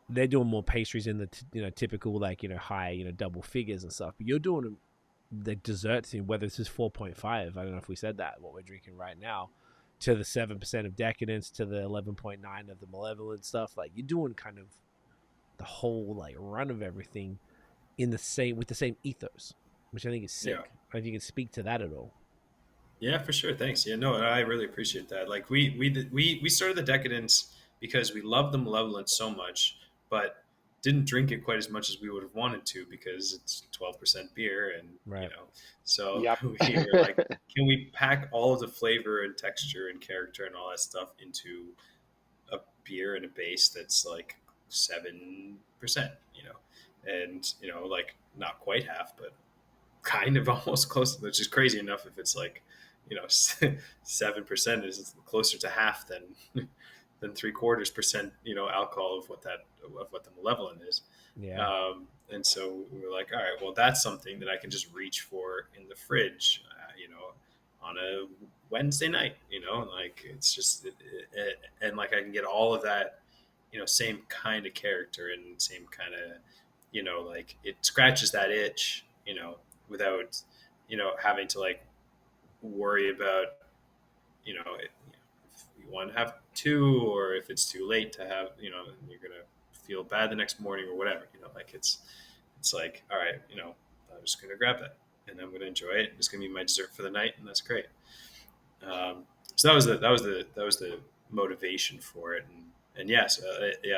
they're doing more pastries in the typical high double figures and stuff. But you're doing the desserts, whether this is 4.5, I don't know if we said that, what we're drinking right now, to the 7% of Decadence, to the 11.9 of the Malevolent stuff. Like, you're doing kind of the whole run of everything with the same ethos, which I think is sick. I don't know if you can speak to that at all. Yeah, for sure. Thanks. Yeah, no, I really appreciate that. Like we started the Decadence because we loved the Malevolent so much, but didn't drink it quite as much as we would have wanted to, because it's 12% beer, and so we were like, can we pack all of the flavor and texture and character and all that stuff into a beer and a base that's like 7%, and like not quite half, but kind of almost close, which is crazy enough if it's like 7% is closer to half than 0.75% alcohol of what the Malevolent is. And so we were like, all right, well, that's something that I can just reach for in the fridge on a Wednesday night, like it's just and like I can get all of that same kind of character and same kind of like it scratches that itch without having to like worry about if you want to have two, or if it's too late to have and you're gonna feel bad the next morning or whatever, like it's like, all right, I'm just gonna grab that and I'm gonna enjoy it. It's gonna be my dessert for the night, and that's great. So that was the motivation for it, and yes,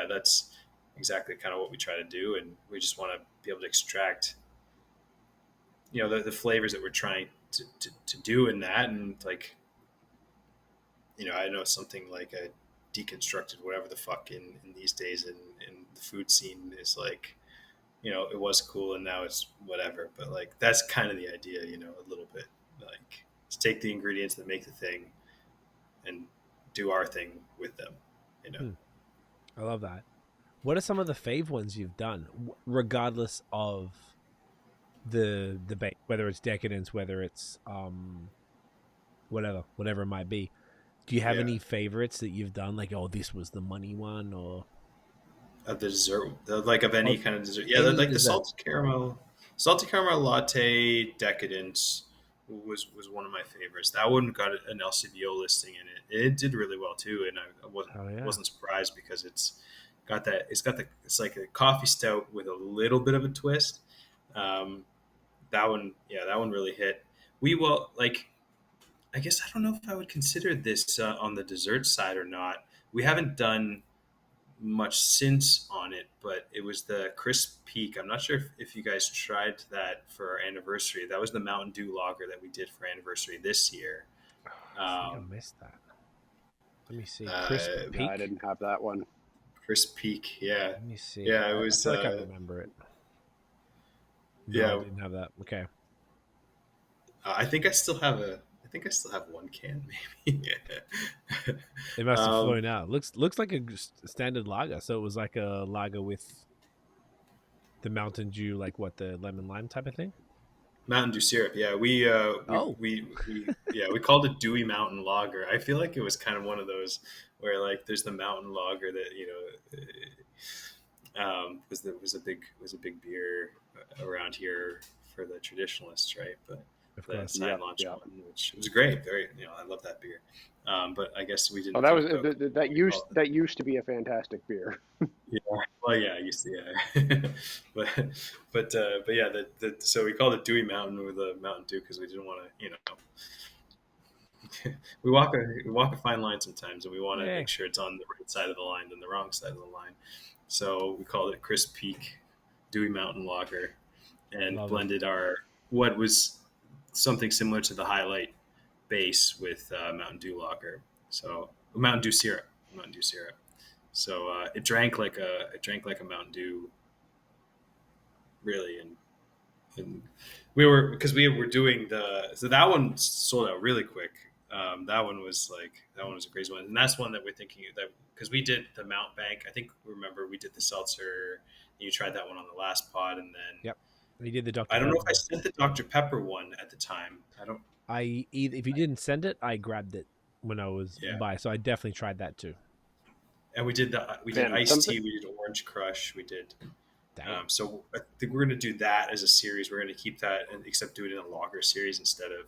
that's exactly kind of what we try to do, and we just want to be able to extract the flavors that we're trying to do in that. And like I know something like a deconstructed whatever the fuck in these days in the food scene is like it was cool and now it's whatever, but like that's kind of the idea, a little bit, like let's take the ingredients that make the thing and do our thing with them. I love that. What are some of the fave ones you've done, regardless of the debate, whether it's Decadence, whether it's whatever it might be? Do you have any favorites that you've done, like, oh, this was the money one, or the dessert, like of any kind of dessert? Yeah, like the salted caramel latte Decadence was one of my favorites. That one got an LCBO listing in it. It did really well too, and I wasn't surprised, because it's like a coffee stout with a little bit of a twist. That one really hit. I guess I don't know if I would consider this on the dessert side or not. We haven't done much since on it, but it was the Crisp Peak. I'm not sure if you guys tried that for our anniversary. That was the Mountain Dew lager that we did for anniversary this year. I think I missed that. Let me see. Crisp Uh, Peak. I didn't have that one. Crisp Peak, yeah. Let me see. Yeah, it was. I feel like I remember it. No, Yeah. I didn't have that. Okay. I think I still have one can, maybe. It must have flown out. Looks like a standard lager. So it was like a lager with the Mountain Dew, like what, the lemon lime type of thing. Mountain Dew syrup. Yeah, we called it Dewey Mountain Lager. I feel like it was kind of one of those where like there's the mountain lager that was a big beer around here for the traditionalists, right? But Of the course. side launch one, which was great. Very, I love that beer. But I guess we didn't. Oh, that used to be a fantastic beer. Yeah. Well, yeah, I used to, yeah. but yeah, so we called it Dewey Mountain with a Mountain Dew because we didn't want to, we walk a fine line sometimes, and we want to make sure it's on the right side of the line than the wrong side of the line. So we called it Crisp Peak Dewey Mountain Lager, and blended what was something similar to the Highlight base with Mountain Dew lager. So Mountain Dew syrup. So it drank like a Mountain Dew, really, and we were doing so that one sold out really quick. That one was a crazy one, and that's one that we're thinking that because we did the Mount Bank. I think remember we did the seltzer. You tried that one on the last pod, and then we did the Dr. I don't know if Pepper I sent the Dr. Pepper one at the time. if you didn't send it, I grabbed it when I was by. So I definitely tried that too. And we did iced tea, we did Orange Crush, we did. So I think we're going to do that as a series. We're going to keep that, except do it in a lager series instead of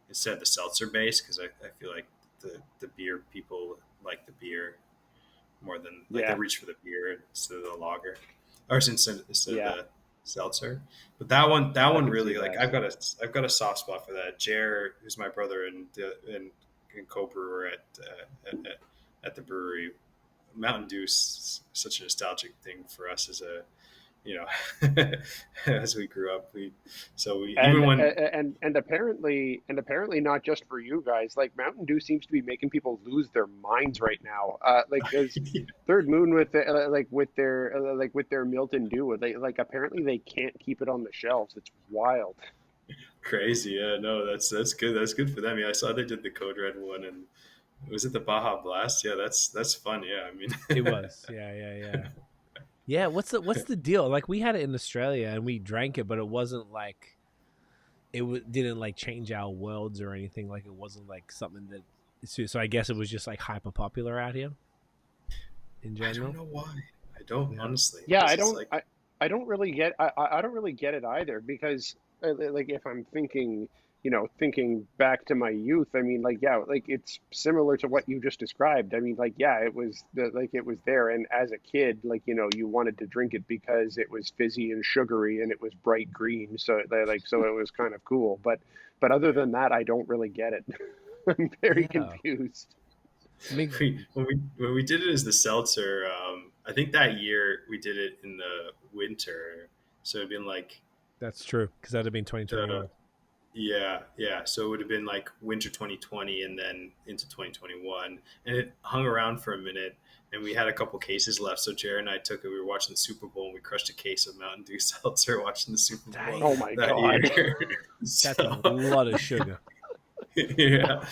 the seltzer base, because I feel like the beer people like the beer more than they reach for the beer instead of the lager, or instead of the seltzer. But that one really, like, I've got a soft spot for that. Jer, who's my brother and co-brewer at the brewery, Mountain Dew is such a nostalgic thing for us as as we grew up. Apparently not just for you guys. Like, Mountain Dew seems to be making people lose their minds right now. Like, there's Third Moon with their Milton Dew. Apparently they can't keep it on the shelves. It's wild. Crazy, yeah. No, that's good. That's good for them. Yeah, I saw they did the Code Red one, and was it the Baja Blast? Yeah, that's fun. Yeah, I mean, it was. Yeah. Yeah, what's the deal? Like, we had it in Australia and we drank it, but it wasn't like didn't like change our worlds or anything. Like, it wasn't like something that. So I guess it was just like hyper popular out here. In general, I don't know why. I don't honestly. Yeah, I don't really get. I don't really get it either, because like, if I'm thinking back to my youth, I mean, it's similar to what you just described. I mean, it was there, and as a kid, you wanted to drink it because it was fizzy and sugary and it was bright green, so it was kind of cool. But other than that, I don't really get it. I'm very confused. When we did it as the seltzer, I think that year we did it in the winter, so it'd been like. That's true, because that'd have been 2021. Yeah. So it would have been like winter 2020 and then into 2021. And it hung around for a minute, and we had a couple cases left. So Jared and I took it. We were watching the Super Bowl, and we crushed a case of Mountain Dew seltzer watching the Super Bowl. Oh my God. That's a lot of sugar. Yeah.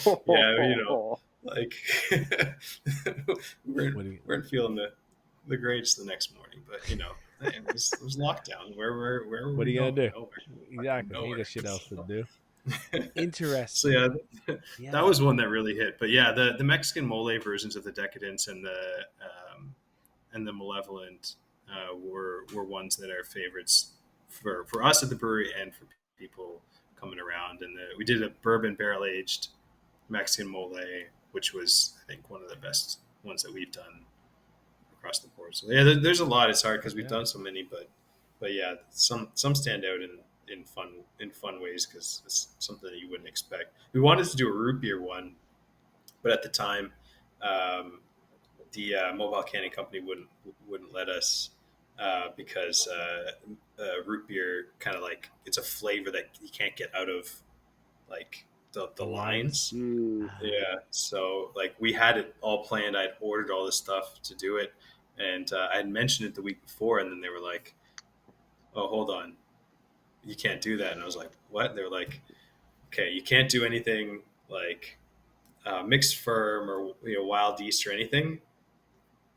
Like we weren't feeling the greats the next morning, but it was lockdown. Where what are you gonna do? Nowhere. Exactly. You got shit else to do. Interesting. So that was one that really hit. But yeah, the Mexican mole versions of the Decadence and the Malevolent were ones that are favorites for us at the brewery and for people coming around. And we did a bourbon barrel aged Mexican mole, which was, I think, one of the best ones that we've done across the board. So yeah, there's a lot. It's hard because we've done so many, but yeah, some stand out in fun ways because it's something that you wouldn't expect. We wanted to do a root beer one, but at the time, the mobile canning company wouldn't let us because root beer kind of like it's a flavor that you can't get out of like the lines. Yeah, so like we had it all planned. I'd ordered all this stuff to do it, and I had mentioned it the week before, and then they were like, "Oh, hold on, you can't do that." And I was like, "What?" They were like, "Okay, you can't do anything like mixed firm or wild yeast or anything,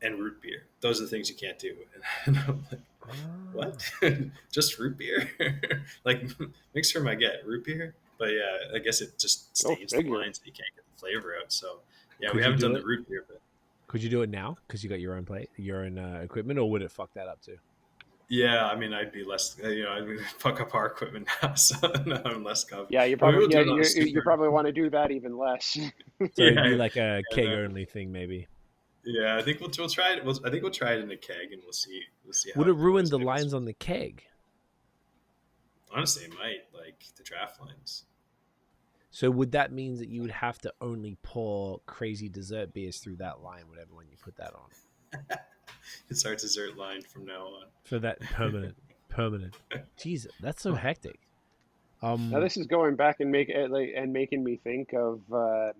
and root beer. Those are the things you can't do." And I'm like, "What? Just root beer? Like mixed firm, I get root beer." But yeah, I guess it just stains the lines and you can't get the flavor out. So yeah, we haven't done the root beer. But could you do it now because you got your own equipment, or would it fuck that up too? yeah, I mean, I'd be less. I'd fuck up our equipment now, so now I'm less confident. Yeah, you probably want to do that even less. So it'd be like a keg only thing, maybe. Yeah, I think we'll try it. I think we'll try it in a keg, and we'll see. How would it ruin the lines on the keg? Honestly, it might, like the draft lines. So would that mean that you would have to only pour crazy dessert beers through that line, whatever one you put that on? It's our dessert line from now on. For that permanent. Jesus, that's so hectic. Now this is going back and making me think of the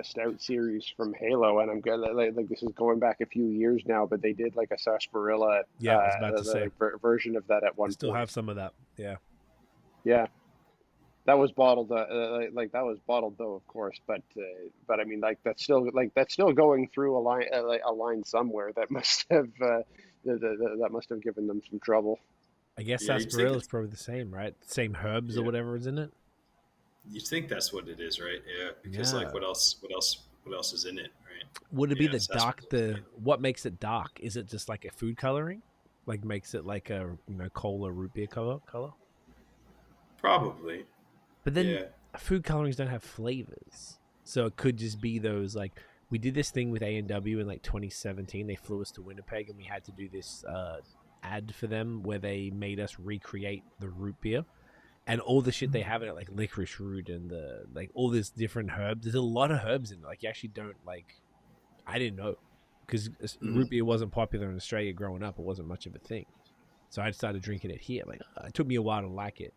stout series from Halo, and I'm good. Like this is going back a few years now, but they did like a sarsaparilla I was about to say. Version of that at one point. Still have some of that. Yeah. That was bottled, that was bottled though, of course. But I mean, that's still going through a line somewhere. That must have that must have given them some trouble. I guess sarsaparilla is probably the same, right? Same herbs or whatever is in it. You think that's what it is, right? Yeah, because like what else is in it, right? Would it be the dark? What makes it dark? Is it just like a food coloring? Like makes it like a cola root beer color? Probably. But then food colorings don't have flavors. So it could just be those, like, we did this thing with A&W in like 2017. They flew us to Winnipeg and we had to do this ad for them where they made us recreate the root beer. And all the shit they have in it, like licorice root and all this different herbs. There's a lot of herbs in it. Like you actually don't I didn't know. Because root beer wasn't popular in Australia growing up. It wasn't much of a thing. So I started drinking it here. Like it took me a while to like it.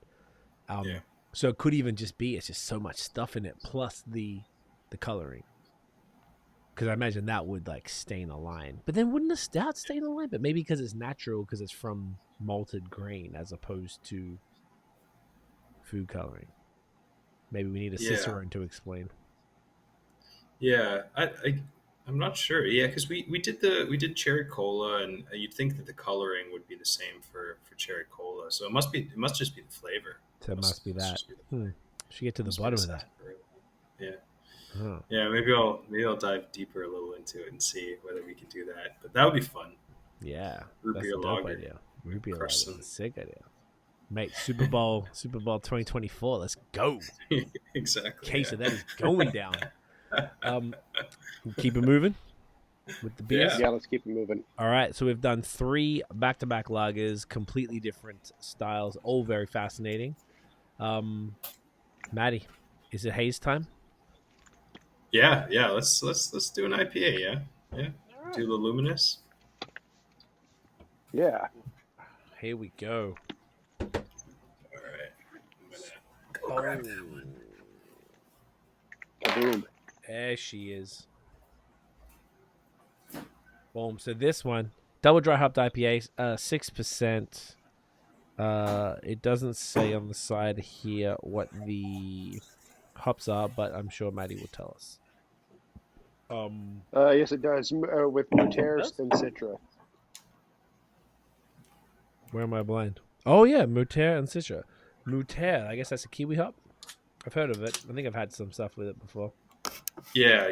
So it could even just be it's just so much stuff in it, plus the coloring. Because I imagine that would stain a line. But then wouldn't the stout stain a line? But maybe because it's natural, because it's from malted grain as opposed to food coloring. Maybe we need a Cicerone to explain. Yeah, I'm not sure. Yeah, because we did cherry cola, and you'd think that the coloring would be the same for cherry cola. So it must just be the flavor. So it must be that. Should get to the bottom of that. Yeah. Huh. Yeah, maybe I'll dive deeper a little into it and see whether we can do that. But that would be fun. Yeah, root beer lager. Idea. Root beer lager is a sick idea, mate. Super Bowl 2024. Let's go. Exactly. Case of that is going down. Keep it moving with the beers. Yeah, let's keep it moving. All right, so we've done 3 back-to-back lagers, completely different styles, all very fascinating. Maddie, is it haze time? Yeah. Let's do an IPA. Yeah. Right. Do the Luminous. Yeah. Here we go. All right. I'm gonna grab that one. Kaboom. There she is. Boom. So this one, double dry hopped IPA, 6%. It doesn't say on the side here what the hops are, but I'm sure Maddie will tell us. Yes, it does. With Moter and Citra. Where am I blind? Oh yeah, Moter and Citra. Moter, I guess that's a Kiwi hop. I've heard of it. I think I've had some stuff with it before. Yeah.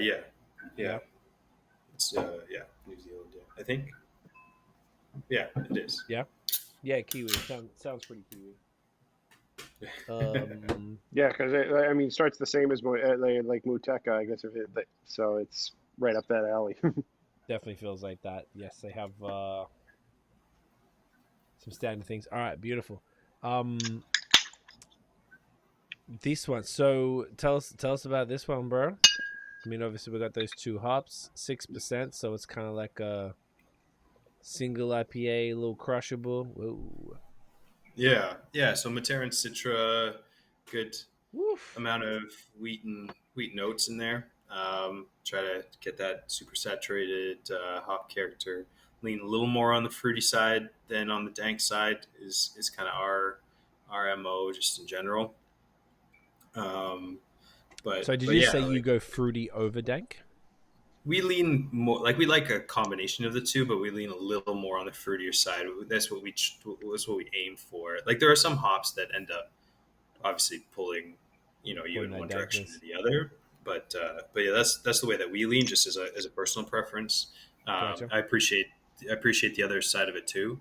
It's New Zealand. Yeah, I think. Yeah, it is. Yeah, Kiwi. Sounds pretty Kiwi. Yeah, because it starts the same as like Muteka, I guess. So it's right up that alley. Definitely feels like that. Yes, they have some standard things. All right, beautiful. This one. So tell us about this one, bro. I mean, obviously we got those 2 hops, 6%, so it's kind of like a single IPA, a little crushable. Whoa. Yeah. So Matera and Citra, good Woof. amount of wheat notes in there. Try to get that super saturated hop character. Lean a little more on the fruity side than on the dank side is kind of our MO just in general. So did But you yeah, say you like, go fruity over dank? we lean more like we like a combination of the two, but we lean a little more on the fruitier side. That's what we aim for. Like there are some hops that end up obviously pulling, you Pulling in that one direction dankness. or the other. But yeah, that's the way that we lean, just as a personal preference. Gotcha. I appreciate the other side of it too,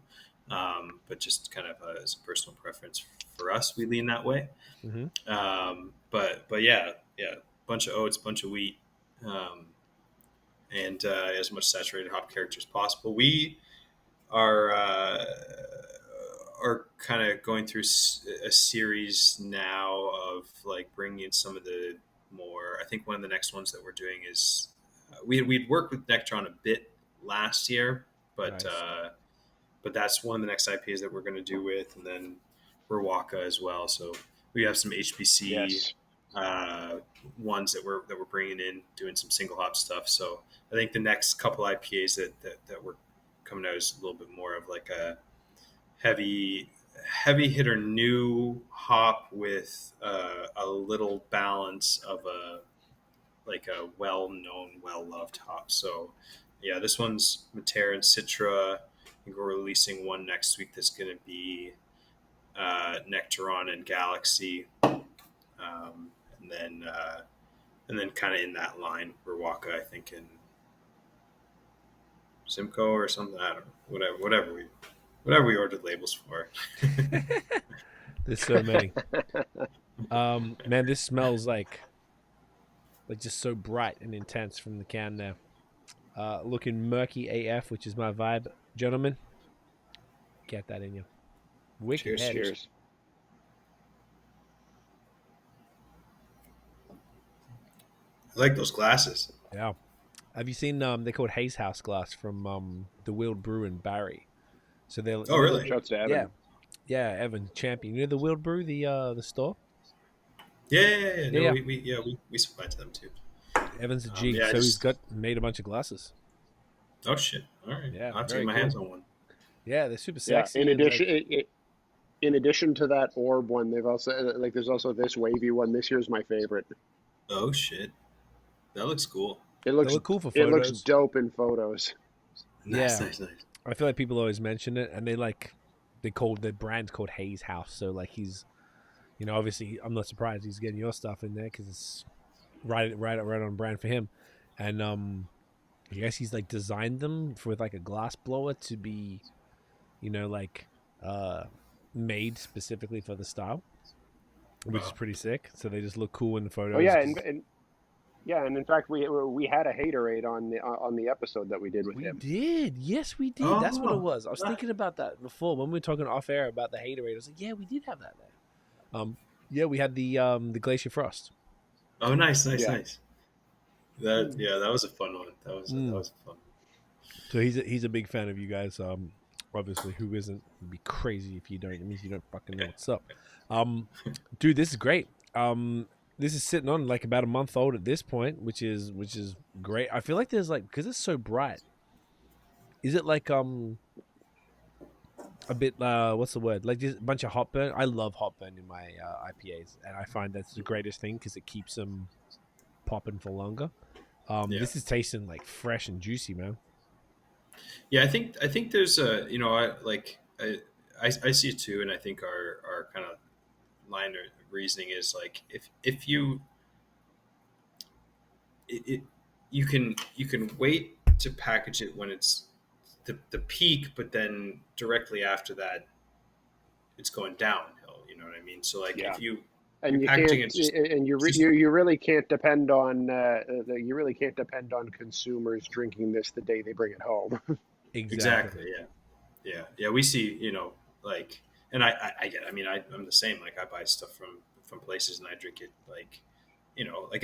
but just kind of as a personal preference for us, we lean that way. Mm-hmm. But yeah, bunch of oats, bunch of wheat, and as much saturated hop character as possible. We are are kind of going through a series now of like bringing in some of the more. I think one of the next ones that we're doing is we'd worked with Nectron a bit last year, but Nice. but that's one of the next IPAs that we're going to do with, and then Rorschach as well. So we have some HBC Yes. ones that we're bringing in, doing some single hop stuff. So I think the next couple IPAs that we're coming out is a little bit more of like a heavy hitter new hop with a little balance of a well-known, well-loved hop. So yeah, this one's Matera and Citra. I think we're releasing one next week that's going to be Nectaron and Galaxy, and then kind of in that line, Rorschach, I think, in Simcoe or something. I don't know. Whatever we ordered labels for. There's so many. Man, this smells like just so bright and intense from the can there. Looking murky AF, which is my vibe, gentlemen. Get that in you. Wicked head. Cheers. I like those glasses. Yeah. Have you seen they're called Hayes House glass from the Wheeled Brew in Barry. So they're Oh, really? Shouts to Evan. Yeah, Evan Champion. You know the Wheeled Brew, the store? Yeah. No, Yeah. we supply to them too. Evan's a G. Yeah, He's made a bunch of glasses. Oh shit! All right, Yeah, I'll have to very get my cool. hands on one. Yeah, they're super Yeah. sexy. In and, addition, like, in addition to that orb one, they've also there's also this wavy one. This year's my favorite. Oh shit, that looks cool. It they looks look cool for it looks photos. dope in photos. Nice, Yeah. nice. I feel like people always mention it, and their brand's called Hayes House. So like he's, obviously I'm not surprised he's getting your stuff in there because it's right on brand for him, and I guess he's like designed them with like a glass blower to be, made specifically for the style, which is pretty sick. So they just look cool in the photos. Oh yeah, and in fact we had a haterade on the episode that we did with we him. did. Yes, we did. That's what it was. I was thinking about that before when we were talking off air about the haterade. I was like, yeah, we did have that there. Yeah, we had the Glacier Frost. Oh, nice. Yeah. That was a fun one. That was fun. So he's a big fan of you guys. Obviously, who isn't? It'd be crazy if you don't. It means you don't fucking know what's up. Dude, this is great. This is sitting on like about a month old at this point, which is great. I feel like there's because it's so bright. Is it like a bit what's the word? Like just a bunch of hot burn. I love hot burn in my IPAs, and I find that's the greatest thing because it keeps them popping for longer. This is tasting like fresh and juicy, man. Yeah, I think there's a I see it too, and I think our kind of line of reasoning is like if you you can wait to package it when it's the peak, but then directly after that it's going downhill. You know what I mean? So like if you and you packaging can't, it and you really can't depend on consumers drinking this the day they bring it home. Exactly. Yeah. We see, and I get. I mean, I'm the same. Like I buy stuff from places and I drink it like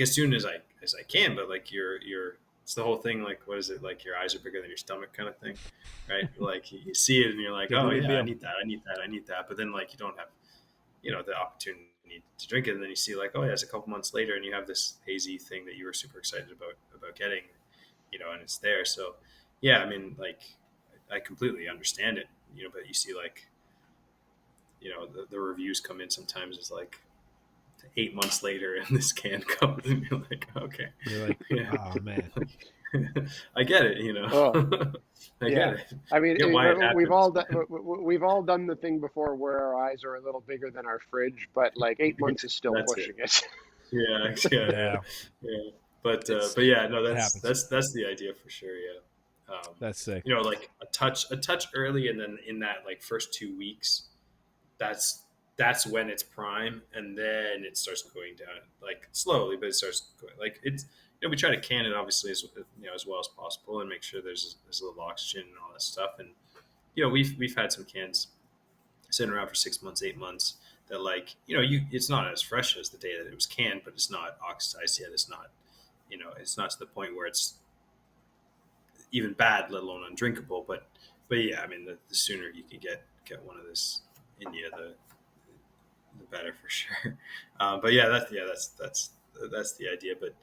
as soon as I as I can, but like it's the whole thing. Like, what is it? Like your eyes are bigger than your stomach kind of thing, right? Like you see it and you're like, oh yeah, I need that. But then like you don't have, the opportunity to drink it. And then you see like, oh yeah, it's a couple months later and you have this hazy thing that you were super excited about getting, and it's there. So yeah, I mean, like I completely understand it, but you see like, the reviews come in sometimes is like 8 months later and this can comes and you're like, okay. You're like, yeah. oh man. I get it, I get it. I mean, Why it we've happens. all done the thing before where our eyes are a little bigger than our fridge, but like 8 months is still That's pushing it. it. Yeah. But yeah, no, It that's happens. that's the idea for sure. Yeah. That's sick. Like a touch early, and then in that like first 2 weeks, that's when it's prime, and then it starts going down like slowly, but it starts going like it's. We try to can it obviously as well as possible, and make sure there's a little oxygen and all that stuff. And we've had some cans sitting around for 6 months, 8 months that like it's not as fresh as the day that it was canned, but it's not oxidized yet. It's not it's not to the point where it's even bad, let alone undrinkable. But yeah, I mean the sooner you can get one of this in you, the better for sure. But yeah, that's the idea. But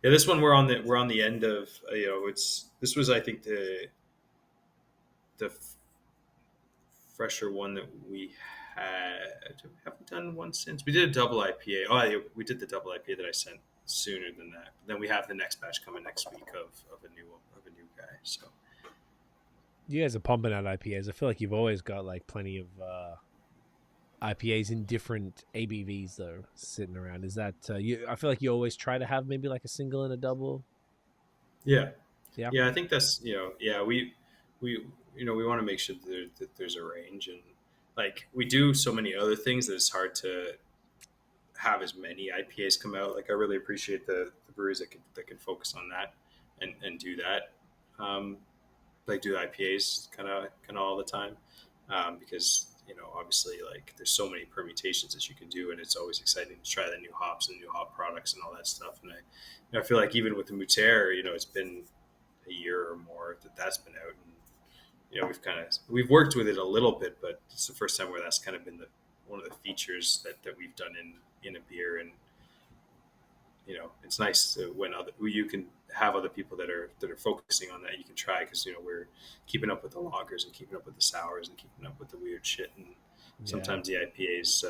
yeah, this one we're on the end of. This was I think the fresher one that we haven't done one since. We did a double IPA. Oh, yeah, we did the double IPA that I sent sooner than that. But then we have the next batch coming next week of a new guy. So You guys are pumping out IPAs. I feel like you've always got like plenty of IPAs in different ABVs though sitting around. Is that I feel like you always try to have maybe like a single and a double. Yeah. Yeah. I think that's we want to make sure that there's a range, and like we do so many other things that it's hard to have as many IPAs come out. Like I really appreciate the breweries that can focus on that and do that. Like do IPAs kind of all the time, because obviously like there's so many permutations that you can do, and it's always exciting to try the new hops and new hop products and all that stuff. And I feel like even with the Muter, it's been a year or more that's been out, and we've worked with it a little bit, but it's the first time where that's kind of been one of the features that we've done in a beer. And it's nice when you can have other people that are focusing on that you can try, because we're keeping up with the lagers and keeping up with the sours and keeping up with the weird shit, and sometimes the IPAs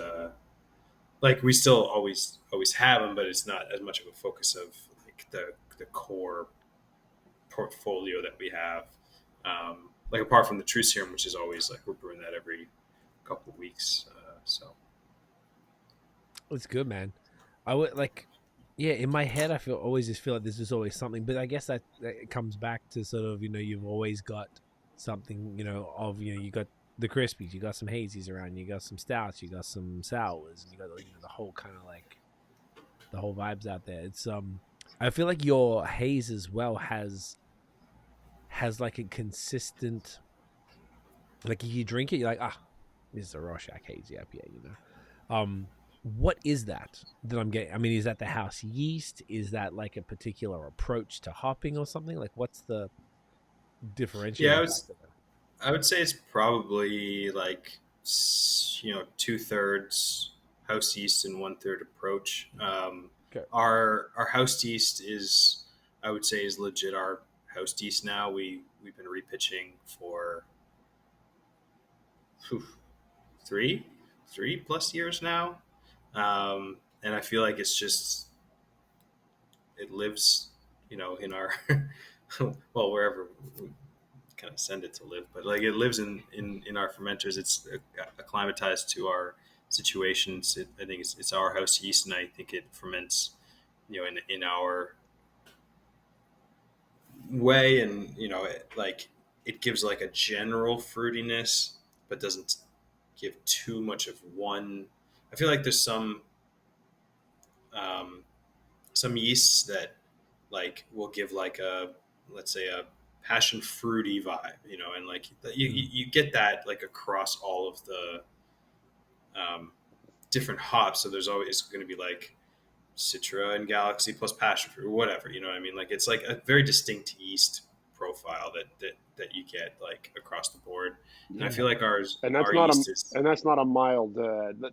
like we still always have them, but it's not as much of a focus of like the core portfolio that we have, like apart from the True Serum, which is always like we're brewing that every couple of weeks, so It's good, man. I would like, yeah. In my head, I always just feel like there's just always something. But I guess that it comes back to sort of you've always got something you got the crispies, you got some hazies around, you got some stouts, you got some sours, and you got the whole kind of like the whole vibes out there. It's I feel like your haze as well has like a consistent, like if you drink it, you're like, this is a Rorschach hazy IPA, What is that I'm getting? I mean, is that the house yeast? Is that like a particular approach to hopping or something? Like, what's the differentiating factor there? I would say it's probably like 2/3 house yeast and 1/3 approach. Okay. Our house yeast is, I would say, is legit our house yeast now. We've been repitching for 3+ years now. And I feel like it's just, it lives, in our, well, wherever we kind of send it to live, but like it lives in our fermenters. It's acclimatized to our situations. I think it's our house yeast, and I think it ferments, in our way. And, it gives like a general fruitiness, but doesn't give too much of one. I feel like there's some yeasts that like will give like let's say a passion fruity vibe, and like you get that like across all of the different hops. So there's always going to be like Citra and Galaxy plus passion fruit or whatever, you know what I mean? Like it's like a very distinct yeast profile that you get like across the board. And I feel like And that's our not a yeast is, and that's not a mild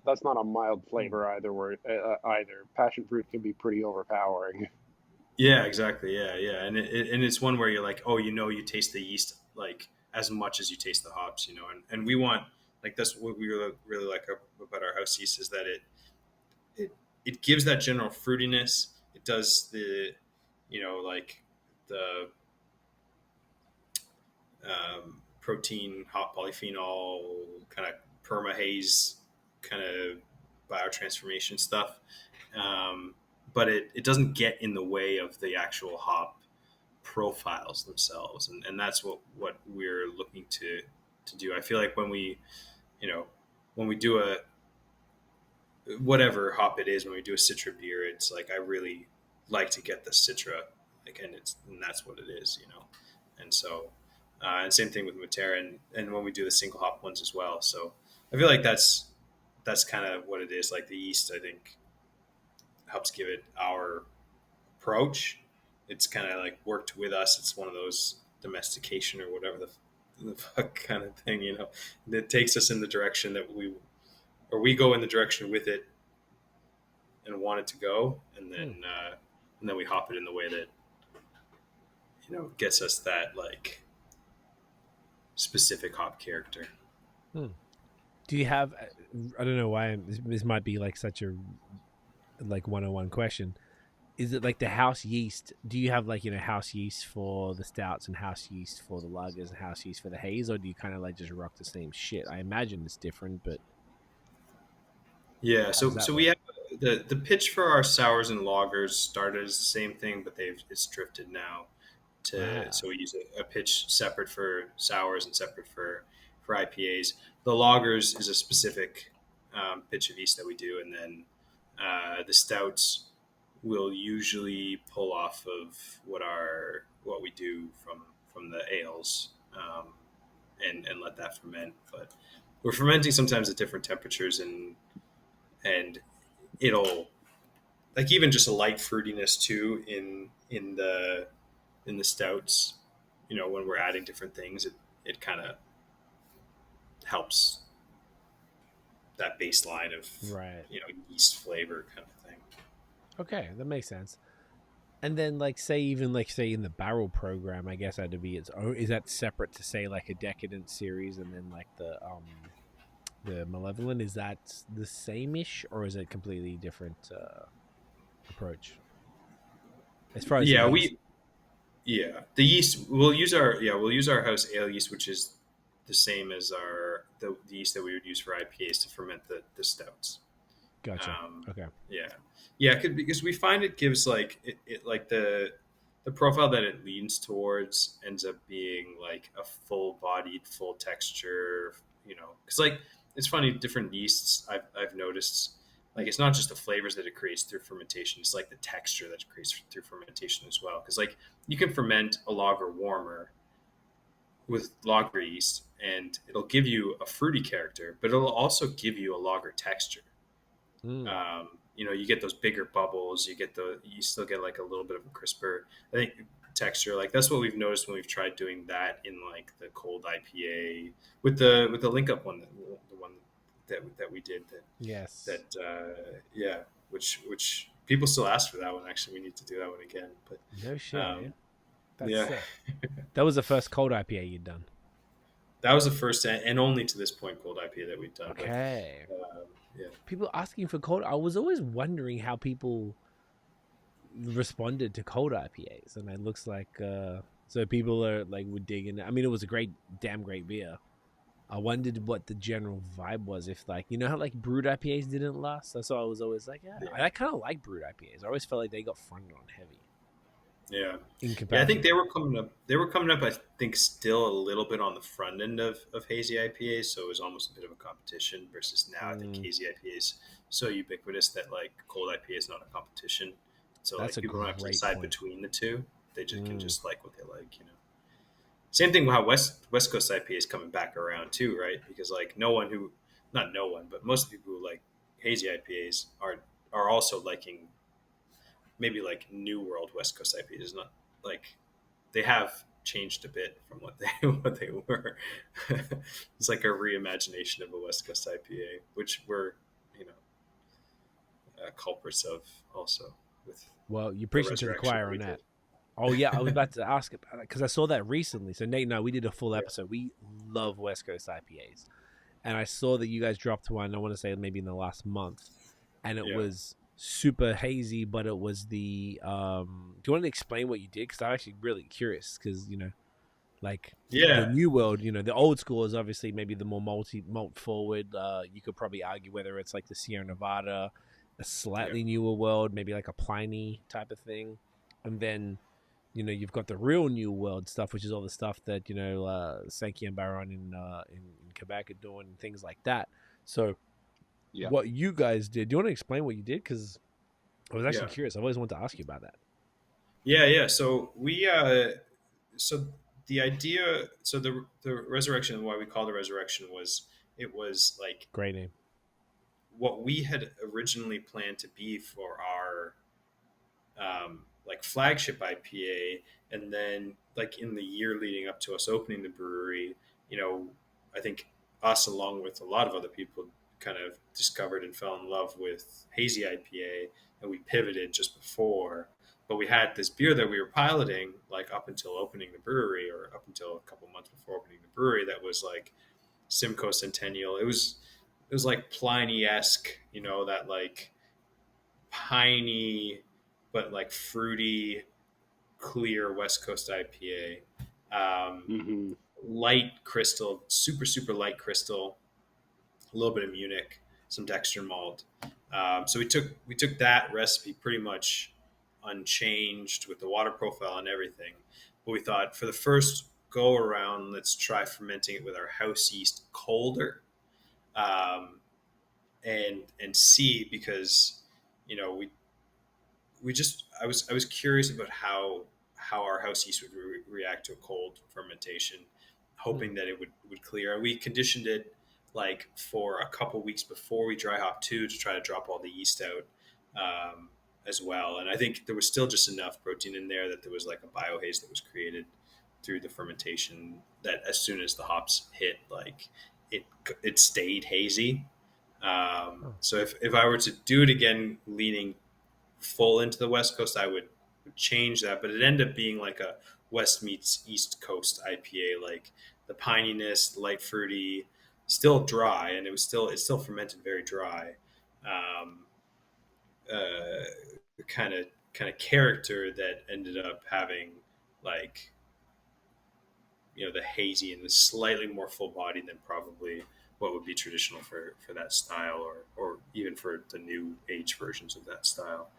that's not a mild flavor either. Where either passion fruit can be pretty overpowering. yeah, exactly. Yeah. Yeah. And it's one where you're like, oh, you taste the yeast like as much as you taste the hops, and we want, like, that's what we really like about our house yeast is that it, it gives that general fruitiness. It does like the protein, hop polyphenol, kind of perma haze, kind of biotransformation stuff. But it doesn't get in the way of the actual hop profiles themselves, and that's what we're looking to do. I feel like when we do a whatever hop it is, when we do a Citra beer, it's like I really like to get the Citra, like, and that's what it is, and so and same thing with Matera, and when we do the single hop ones as well. So I feel like that's kind of what it is. Like the yeast, I think, helps give it our approach. It's kind of like worked with us. It's one of those domestication or whatever the fuck kind of thing, that takes us in the direction that we go in the direction with it and want it to go, and then we hop it in the way that gets us that like specific hop character. Do you have? I don't know why this might be like such a like 101 question. Is it like the house yeast? Do you have like house yeast for the stouts and house yeast for the lagers and house yeast for the haze, or do you kind of like just rock the same shit? I imagine it's different, but yeah. So work? we have the pitch for our sours and lagers started as the same thing, but it's drifted now to so we use a pitch separate for sours and separate for IPAs. The lagers is a specific pitch of yeast that we do, and then the stouts will usually pull off of what we do from the ales, and let that ferment. But we're fermenting sometimes at different temperatures, and it'll, like, even just a light fruitiness too in the stouts. When we're adding different things, it kind of helps that baseline of yeast flavor kind of thing. Okay, that makes sense. And then, like, say in the barrel program, I guess that'd be its own. Is that separate to say like a Decadent series, and then like the Malevolent? Is that the same-ish, or is it completely different approach? As far as the yeast we'll use our house ale yeast, which is the same as the yeast that we would use for IPAs to ferment the stouts. Gotcha. Okay. Yeah, because we find it gives like it like the profile that it leans towards ends up being like a full-bodied, full texture. Because like it's funny, different yeasts I've noticed, like it's not just the flavors that it creates through fermentation; it's like the texture that it creates through fermentation as well. Because like you can ferment a lager warmer with lager yeast, and it'll give you a fruity character, but it'll also give you a lager texture. You get those bigger bubbles. You still get like a little bit of a crisper, I think, texture. Like that's what we've noticed when we've tried doing that in like the cold IPA with the link up one, the one that we did. Which people still ask for that one. Actually, we need to do that one again. But no shit. That's sick. That was the first cold IPA you'd done. That was the first and only to this point cold IPA that we've done. Okay. But, people asking for cold. I was always wondering how people responded to cold IPAs, and it looks like so people are like would dig in. I mean, it was a damn great beer. I wondered what the general vibe was. If like how like brewed IPAs didn't last. That's why I was always like, I kind of like brewed IPAs. I always felt like they got fronted on heavy. Yeah. I think they were coming up. I think still a little bit on the front end of hazy IPAs, so it was almost a bit of a competition. Versus now, I think hazy IPA is so ubiquitous that like cold IPA is not a competition. So like people don't have to decide between the two; they just can just like what they like. Same thing with how West Coast IPA is coming back around too, right? Because like not no one, but most people who like hazy IPAs are also liking maybe like New World West Coast IPAs is not like they have changed a bit from what they were. It's like a reimagination of a West Coast IPA, which we're you know culprits of also with Well, you're the preaching to the resurrection choir we on that. did. Oh yeah, I was about to ask about that because I saw that recently. So Nate and I, we did a full Yeah. episode. We love West Coast IPAs, and I saw that you guys dropped one. I want to say maybe in the last month, and it Yeah. was super hazy. But it was the. Do you want to explain what you did? Because I'm actually really curious. Because like the Yeah. new world, the old school is obviously maybe the more malt forward. You could probably argue whether it's like the Sierra Nevada, a slightly newer world, maybe like a Pliny type of thing, and then you've got the real new world stuff, which is all the stuff that Sankey and Baron in Quebec are doing and things like that. So, Yeah. what you guys did? Do you want to explain what you did? Because I was actually Yeah. curious. I've always wanted to ask you about that. Yeah. So we so the idea, so the resurrection, why we call the resurrection was it was like Great name. what we had originally planned to be for our like flagship IPA, and then like in the year leading up to us opening the brewery, I think us along with a lot of other people kind of discovered and fell in love with hazy IPA, and we pivoted just before. But we had this beer that we were piloting like up until opening the brewery, or up until a couple months before opening the brewery, that was like Simcoe Centennial. It was like Pliny-esque, that like piney but like fruity, clear West Coast IPA. Mm-hmm. Light crystal, super super light crystal, a little bit of Munich, some dextrin malt. So we took that recipe pretty much unchanged with the water profile and everything. But we thought for the first go around, let's try fermenting it with our house yeast colder, and see, because we just I was curious about how our house yeast would react to a cold fermentation, hoping that it would clear. We conditioned it like for a couple weeks before we dry hop too, to try to drop all the yeast out, as well. And I think there was still just enough protein in there that there was like a biohaze that was created through the fermentation, that as soon as the hops hit, like it stayed hazy. So if I were to do it again, leaning full into the West Coast, I would change that. But it ended up being like a West meets East Coast IPA, like the pininess, light fruity, still dry, and it still fermented very dry. The kind of character that ended up having like the hazy and the slightly more full body than probably what would be traditional for that style, or even for the new age versions of that style.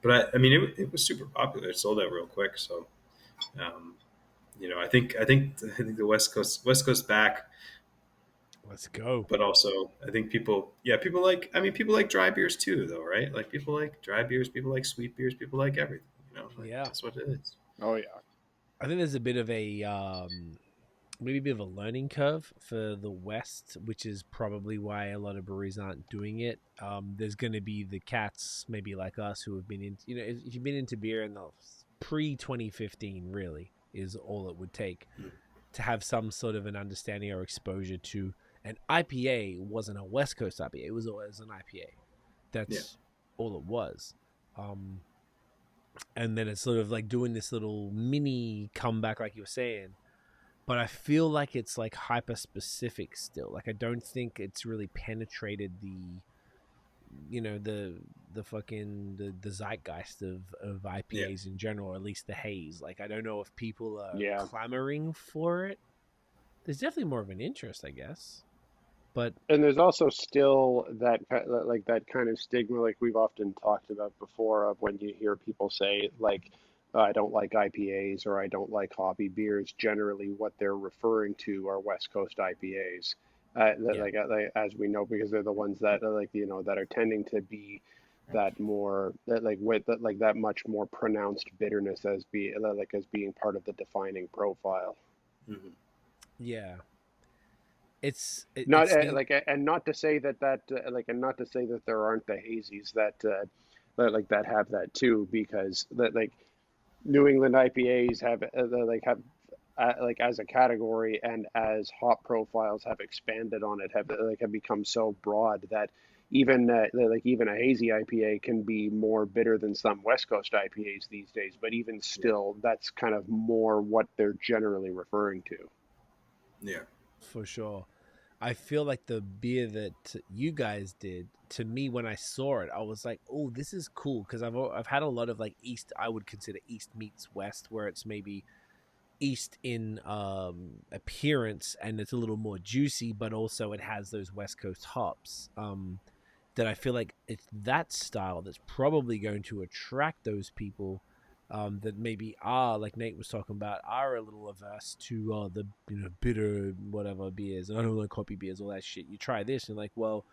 But I mean, it was super popular. It sold out real quick. So, I think the West Coast back, Let's go. but also I think people like dry beers too, though, right? Like people like dry beers, people like sweet beers, people like everything. Yeah. That's what it is. Oh yeah. I think there's a bit of a maybe a bit of a learning curve for the West, which is probably why a lot of breweries aren't doing it. There's going to be the cats, maybe like us, who have been in, if you've been into beer in the pre-2015, really is all it would take to have some sort of an understanding or exposure to an IPA. Wasn't a West Coast IPA. It was always an IPA. That's all it was. And then it's sort of like doing this little mini comeback, like you were saying. But I feel like it's like hyper specific still. Like I don't think it's really penetrated the the zeitgeist of IPAs in general, or at least the haze. Like I don't know if people are clamoring for it. There's definitely more of an interest, I guess. But And there's also still that like that kind of stigma, like we've often talked about before, of when you hear people say like, I don't like IPAs or I don't like hoppy beers. Generally, what they're referring to are West Coast IPAs. Like, as we know, because they're the ones that that are tending to be that more that like with that like that much more pronounced bitterness as as being part of the defining profile. Mm-hmm. yeah, Not it's the and not to say that and not to say that there aren't the hazies that that have that too, because that like New England IPAs have like as a category and as hop profiles have expanded on it, have become so broad that even a hazy IPA can be more bitter than some West Coast IPAs these days. But even still, that's kind of more what they're generally referring to. Yeah. For sure. I feel like the beer that you guys did, to me, when I saw it, I was like, "Oh, this is cool," because I've had a lot of like East. I would consider East meets West, where it's maybe East in appearance and it's a little more juicy, but also it has those West Coast hops. That I feel like it's that style that's probably going to attract those people that maybe are, like Nate was talking about, are a little averse to the bitter whatever beers, and I don't like hoppy beers, all that shit. You try this and like, well,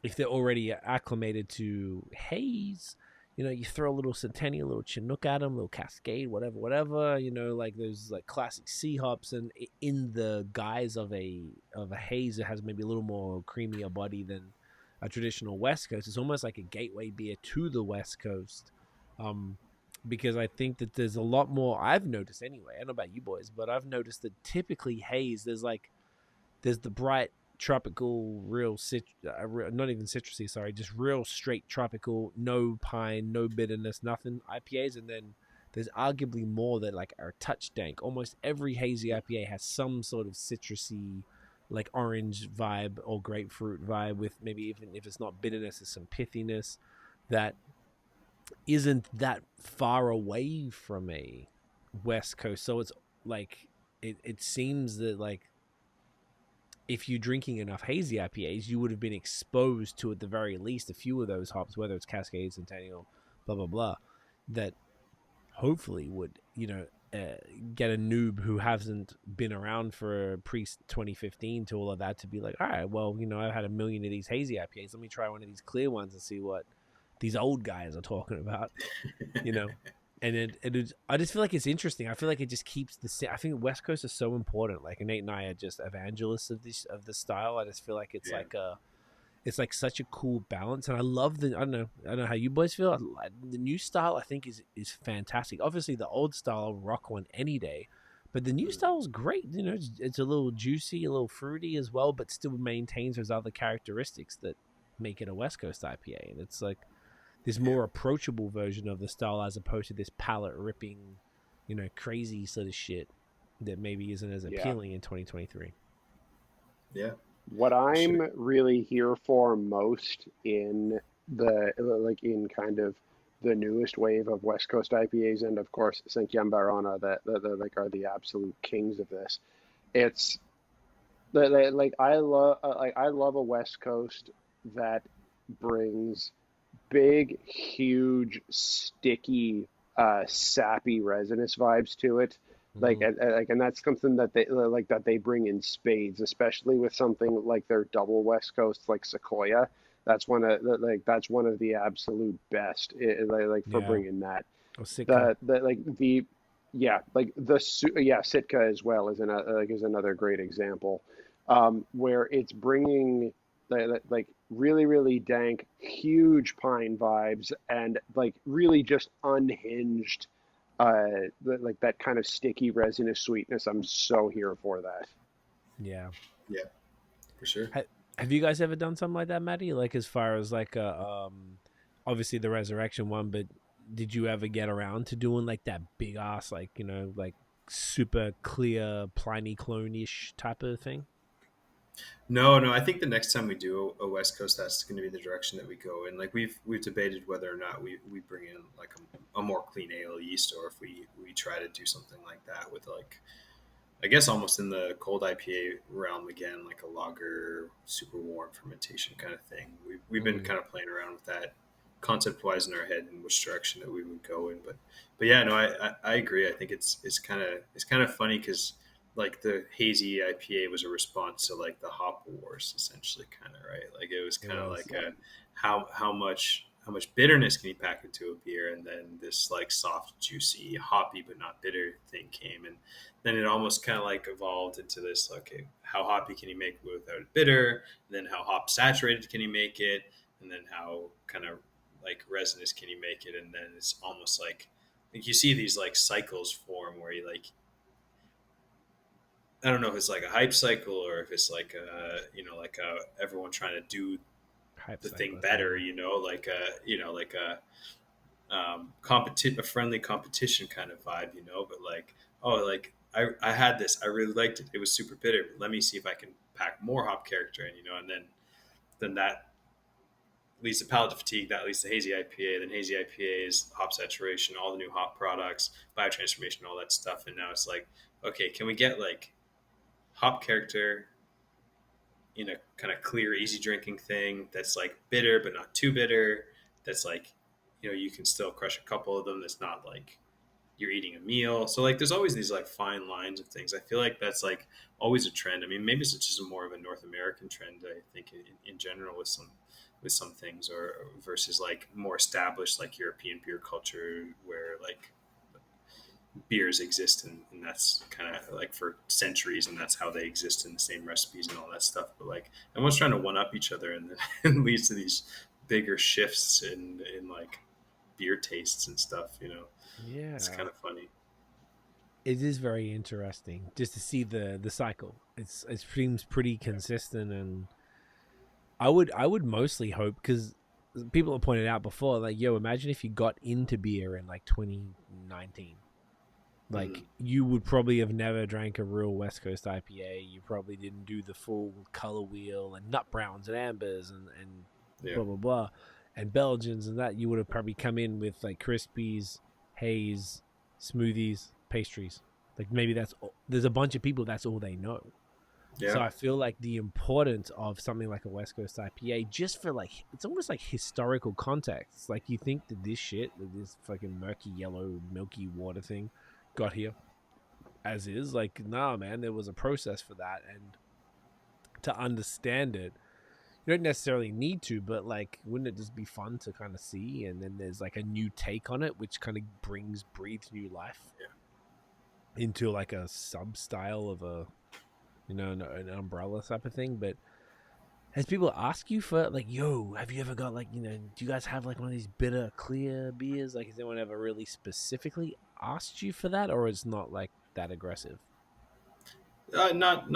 if they're already acclimated to haze, you throw a little Centennial, a little Chinook at them, a little Cascade, whatever, like those like classic C hops, and in the guise of a haze, it has maybe a little more creamier body than a traditional West Coast. It's almost like a gateway beer to the West Coast, because I think that there's a lot more. I've noticed anyway. I don't know about you boys, but I've noticed that typically haze, there's the bright tropical, not even citrusy, sorry, just real straight tropical, no pine, no bitterness, nothing IPAs, and then there's arguably more that like are touch dank. Almost every hazy IPA has some sort of citrusy, like orange vibe or grapefruit vibe, with maybe, even if it's not bitterness, there's some pithiness that isn't that far away from a West Coast. So it's like it seems that like if you're drinking enough hazy IPAs, you would have been exposed to at the very least a few of those hops, whether it's Cascade, Centennial, blah blah blah, that hopefully would get a noob who hasn't been around for pre 2015 to all of that to be like, all right, well, I've had a million of these hazy IPAs. Let me try one of these clear ones and see what these old guys are talking about, And I just feel like it's interesting. I feel like it just keeps I think West Coast is so important. Like Nate and I are just evangelists of the style. I just feel like it's it's like such a cool balance, and I love I don't know how you boys feel. The new style I think is fantastic. Obviously, the old style I'll rock one any day, but the new style is great. It's a little juicy, a little fruity as well, but still maintains those other characteristics that make it a West Coast IPA. And it's like this more approachable version of the style as opposed to this palate ripping, crazy sort of shit that maybe isn't as appealing in 2023. Yeah. What I'm really here for most in in kind of the newest wave of West Coast IPAs, and of course St. Barona, that like are the absolute kings of this. It's like I love a West Coast that brings big, huge, sticky, sappy, resinous vibes to it. And that's something that they bring in spades, especially with something like their double West Coast, like Sequoia. That's one of the absolute best, for bringing that. Oh, Sitka. Sitka as well is another great example, where it's bringing like really, really dank, huge pine vibes, and like really just unhinged, like that kind of sticky resinous sweetness. I'm so here for that. Yeah, for sure. Have you guys ever done something like that, Maddie? Like as far as like obviously the Resurrection one, but did you ever get around to doing like that big ass, like like super clear Pliny clone-ish type of thing? No. I think the next time we do a West Coast, that's going to be the direction that we go in. Like we've debated whether or not we bring in like a more clean ale yeast, or if we try to do something like that with like, I guess almost in the cold IPA realm again, like a lager, super warm fermentation kind of thing. We've been kind of playing around with that concept wise in our head and which direction that we would go in. But yeah, no, I agree. I think it's kind of funny because like the hazy IPA was a response to like the hop wars, essentially, kind of, right? Like it was kind of like how much bitterness can you pack into a beer, and then this like soft, juicy, hoppy but not bitter thing came, and then it almost kind of like evolved into this, okay, how hoppy can you make it without it bitter, and then how hop saturated can you make it, and then how kind of like resinous can you make it, and then it's almost like you see these like cycles form where you like, I don't know if it's like a hype cycle or if it's like like everyone trying to do Hype the cycle, thing I better, think. like a friendly competition kind of vibe, but like, oh, like I had this, I really liked it, it was super bitter, but let me see if I can pack more hop character in, and then that leads to palate fatigue, that leads to hazy IPA, then hazy IPA is hop saturation, all the new hop products, biotransformation, all that stuff, and now it's like, okay, can we get like hop character in a kind of clear, easy drinking thing that's like bitter but not too bitter. That's like, you can still crush a couple of them. That's not like you're eating a meal. So like, there's always these like fine lines of things. I feel like that's like always a trend. I mean, maybe it's just more of a North American trend. I think in general with some things, or versus like more established like European beer culture where like beers exist, and that's kind of like for centuries, and that's how they exist in the same recipes and all that stuff. But like everyone's trying to one up each other, and then it leads to these bigger shifts in like beer tastes and stuff. It's Yeah, kind of funny. it is very interesting just to see the cycle. It seems pretty consistent, and I would mostly hope, because people have pointed out before, like, yo, imagine if you got into beer in like 2019. Like, you would probably have never drank a real West Coast IPA. You probably didn't do the full color wheel and nut browns and ambers and Yeah. blah blah blah, and Belgians and that. You would have probably come in with like Crispies, haze, smoothies, pastries. Like, maybe there's a bunch of people that's all they know. So Yeah. I feel like the importance of something like a West Coast IPA, just for like, it's almost like historical context. Like, you think that this fucking murky yellow milky water thing got here as is? Like, nah, man, there was a process for that, and to understand it, you don't necessarily need to, but like, wouldn't it just be fun to kind of see? And then there's like a new take on it, which kind of breathes new life into like a sub style of a, an umbrella type of thing. But has people ask you for like, yo, have you ever got like, do you guys have like one of these bitter clear beers? Like, has anyone ever really specifically asked you for that, or it's not like that aggressive? Not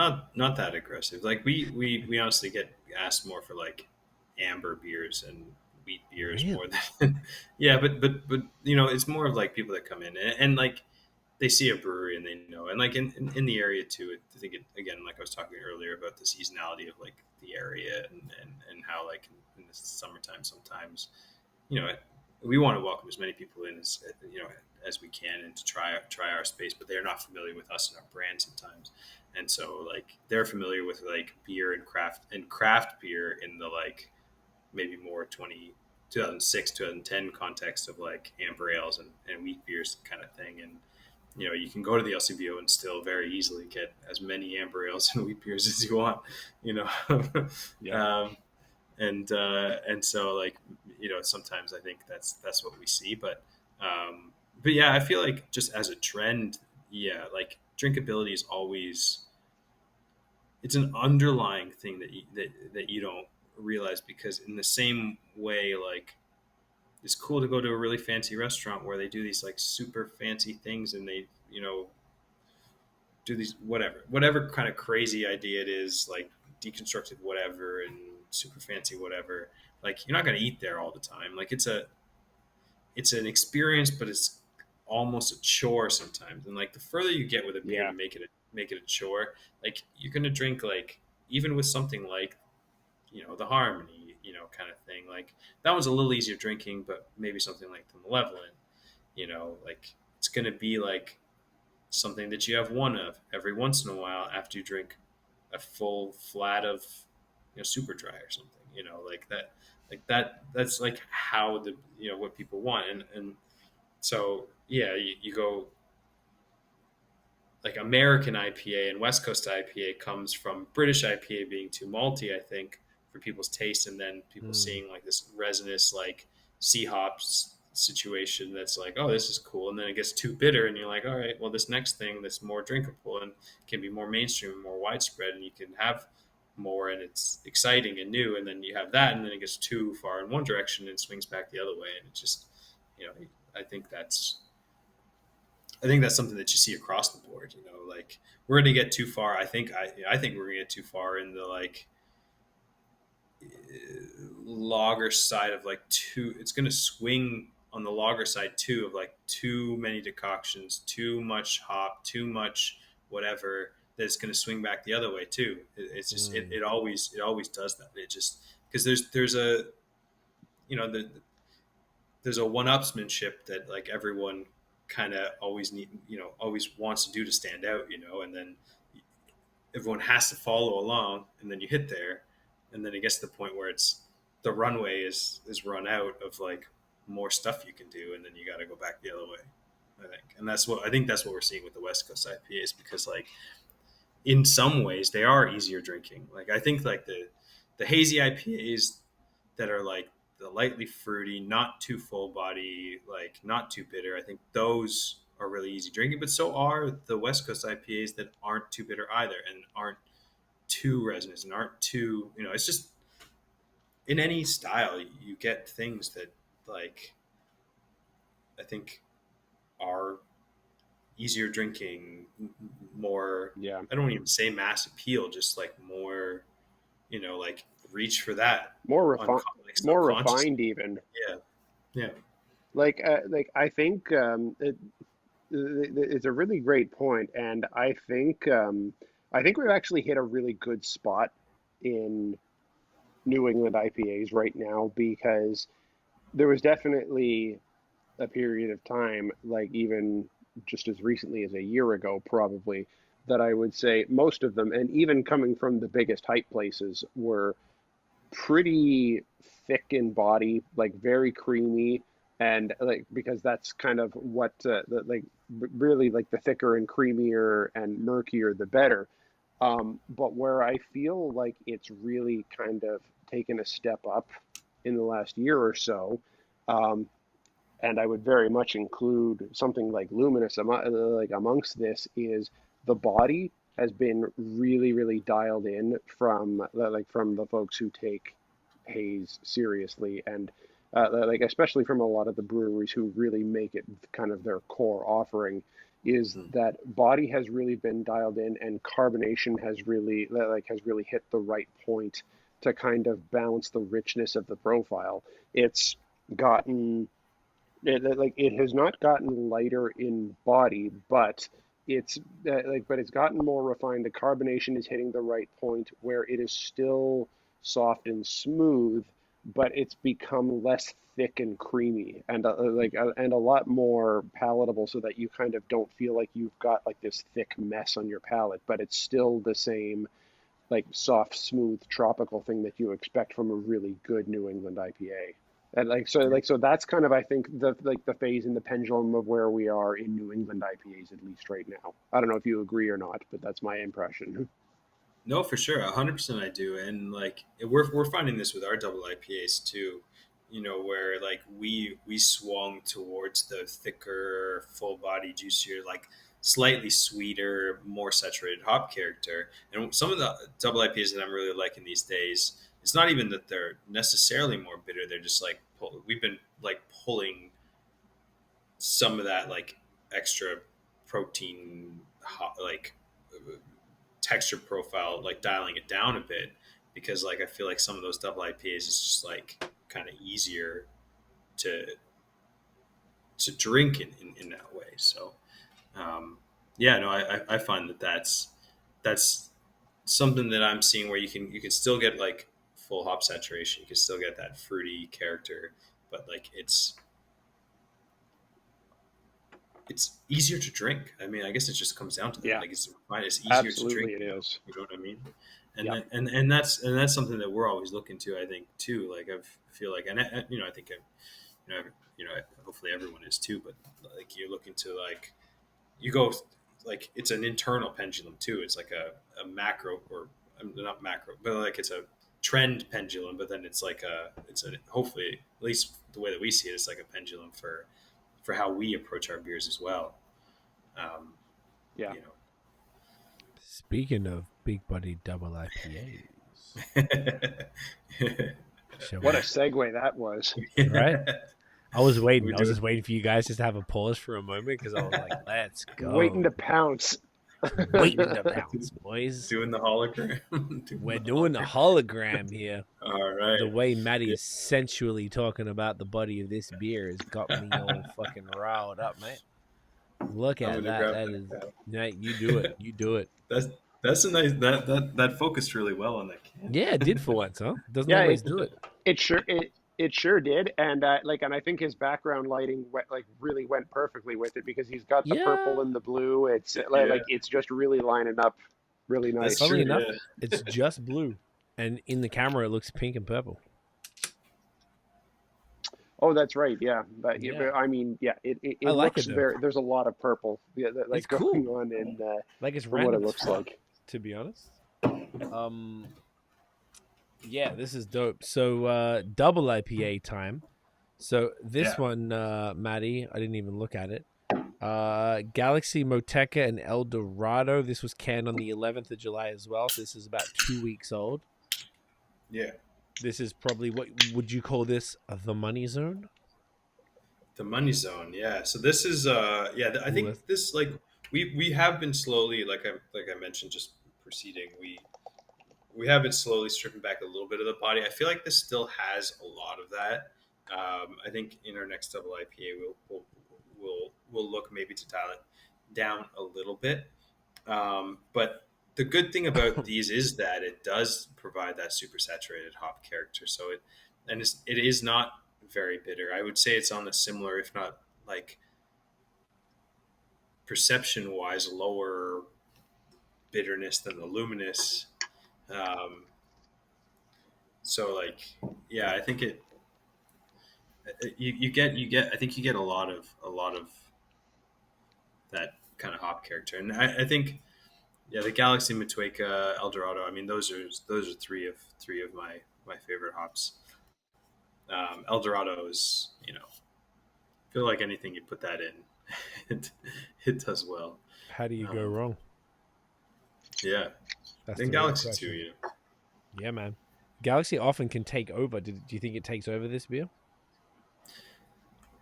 that aggressive. Like we honestly get asked more for like amber beers and wheat beers more Really? than yeah, but it's more of like people that come in, and like they see a brewery and they know, and like in the area too. I think again, like I was talking earlier about the seasonality of like the area, and how like in the summertime sometimes, you know, we want to welcome as many people in as we can, and to try our space, but they're not familiar with us and our brand sometimes, and so like they're familiar with like beer and craft beer in the like maybe more 2006 2010 context of like amber ales and wheat beers kind of thing, and you can go to the LCBO and still very easily get as many amber ales and wheat beers as you want, you know. Yeah. um, and so like sometimes I think that's what we see, but yeah, I feel like just as a trend, yeah, like drinkability is always, it's an underlying thing that you don't realize, because in the same way, like it's cool to go to a really fancy restaurant where they do these like super fancy things, and they do these whatever kind of crazy idea it is, like deconstructed whatever and super fancy whatever. Like you're not going to eat there all the time. Like it's an experience, but it's almost a chore sometimes. And like the further you get with a beer Yeah. to make it a chore, like you're going to drink like, even with something like the Harmony, kind of thing. Like that one's a little easier drinking, but maybe something like the Malevolent, like it's going to be like something that you have one of every once in a while after you drink a full flat of super dry or something, that's like how the what people want, and so yeah, you go like American IPA and West Coast IPA comes from British IPA being too malty, I think, for people's taste, and then people Mm. seeing like this resinous like sea hops situation that's like, oh, this is cool, and then it gets too bitter, and you're like, all right, well, this next thing that's more drinkable and can be more mainstream, more widespread, and you can have more and it's exciting and new, and then you have that, and then it gets too far in one direction and swings back the other way, and it just, I think that's something that you see across the board. Like we're gonna get too far. I think we're gonna get too far in the like lager side of like too. It's gonna swing on the lager side too of like too many decoctions, too much hop, too much whatever. That it's gonna swing back the other way too. It's just it always does that. It just because there's a there's a one-upsmanship that like everyone kind of always wants to do to stand out, and then everyone has to follow along, and then you hit there, and then it gets to the point where it's the runway is run out of like more stuff you can do, and then you got to go back the other way. I think that's what we're seeing with the West Coast IPAs, because like in some ways they are easier drinking. Like I think like the hazy IPAs that are like the lightly fruity, not too full body, like not too bitter. I think those are really easy drinking, but so are the West Coast IPAs that aren't too bitter either, and aren't too resinous, and aren't too, it's just in any style you get things that like I think are easier drinking, more. Yeah. I don't even say mass appeal, just like more, like reach for that More subconscious. refined even. Yeah. Like I think it's a really great point, and I think we've actually hit a really good spot in New England IPAs right now, because there was definitely a period of time, like even just as recently as a year ago, probably, that I would say most of them, and even coming from the biggest hype places, were pretty thick in body, like very creamy, and like because that's kind of what really like the thicker and creamier and murkier the better. But where I feel like it's really kind of taken a step up in the last year or so, um, and I would very much include something like Luminous like amongst this, is the body has been really, really dialed in from the folks who take haze seriously, and like especially from a lot of the breweries who really make it kind of their core offering, is that body has really been dialed in, and carbonation has really hit the right point to kind of balance the richness of the profile. It's gotten it has not gotten lighter in body, but it's but it's gotten more refined. The carbonation is hitting the right point where it is still soft and smooth, but it's become less thick and creamy, and and a lot more palatable, so that you kind of don't feel like you've got like this thick mess on your palate, but it's still the same like soft, smooth, tropical thing that you expect from a really good New England IPA. And so that's kind of, I think, the phase in the pendulum of where we are in New England IPAs, at least right now. I don't know if you agree or not, but that's my impression. No, for sure, 100% I do, and like we're finding this with our double IPAs too. Where like we swung towards the thicker, full body, juicier, like slightly sweeter, more saturated hop character. And some of the double IPAs that I'm really liking these days, it's not even that they're necessarily more bitter. They're just like we've been like pulling some of that like extra protein, like texture profile, like dialing it down a bit, because like I feel like some of those double IPAs is just like kind of easier to drink in that way. So yeah, no, I find that that's something that I'm seeing where you can still get like full hop saturation, you can still get that fruity character, but like it's easier to drink. I mean, I guess it just comes down to that. Yeah, Like it's easier to absolutely drink. it is. You know what I mean? And Yeah, and that's something that we're always looking to. I think too. Like I feel like, and I think hopefully everyone is too. But like you're looking to like you go like it's an internal pendulum too. It's like a macro or not macro, but like it's a trend pendulum. But then it's like it's a hopefully at least the way that we see it, it's like a pendulum for how we approach our beers as well. Um, yeah. you know, Speaking of big body double IPAs, What a segue that was. Right? I was waiting. We I was do just waiting for you guys just to have a pause for a moment because I was like, let's Waiting go. to pounce. Waiting to pounce, boys. doing the hologram. We're doing the hologram here. All right. The way Maddie is sensually talking about the body of this beer has got me all fucking riled up, mate. Look I'm at gonna that. grab That that is, now. mate, you do it. You do it. That's a nice that focused really well on that can. Yeah, it did for once, huh? Doesn't Yeah, always do it. it sure did, and and I think his background lighting really went perfectly with it because he's got the Yeah. purple and the blue. It's Yeah. it's just really lining up really nice. That's Funnily true. enough, Yeah. it's just blue, and in the camera it looks pink and purple. Oh, that's right. Yeah, Yeah. but I mean, yeah, I it like looks it though. very. There's a lot of purple, It's going cool. on in Like it's from what it random as looks fuck, like. to be honest. Yeah, this is dope. So double IPA time. So this Yeah. one, Maddie, I didn't even look at it. Galaxy Moteca and El Dorado. This was canned on the 11th of July as well. So this is about 2 weeks old. Yeah. This is probably, what would you call this? The money zone? The money zone. Yeah. So this is I think Let's- this like we have been slowly like I mentioned just preceding we have been slowly stripping back a little bit of the body. I feel like this still has a lot of that. I think in our next double IPA we'll look maybe to dial it down a little bit. But the good thing about these is that it does provide that super saturated hop character. So it is not very bitter. I would say it's on the similar, if not like perception wise, lower bitterness than the Luminous. So like, yeah, I think you get I think you get a lot of that kind of hop character, and I think the Galaxy, Matueka, El Dorado. I mean, those are three of my favorite hops. El Dorado is, I feel like anything you put that in, it does well. How do you go wrong? Yeah, That's and the real Galaxy question. too. Yeah, man. Galaxy often can take over. Do you think it takes over this beer?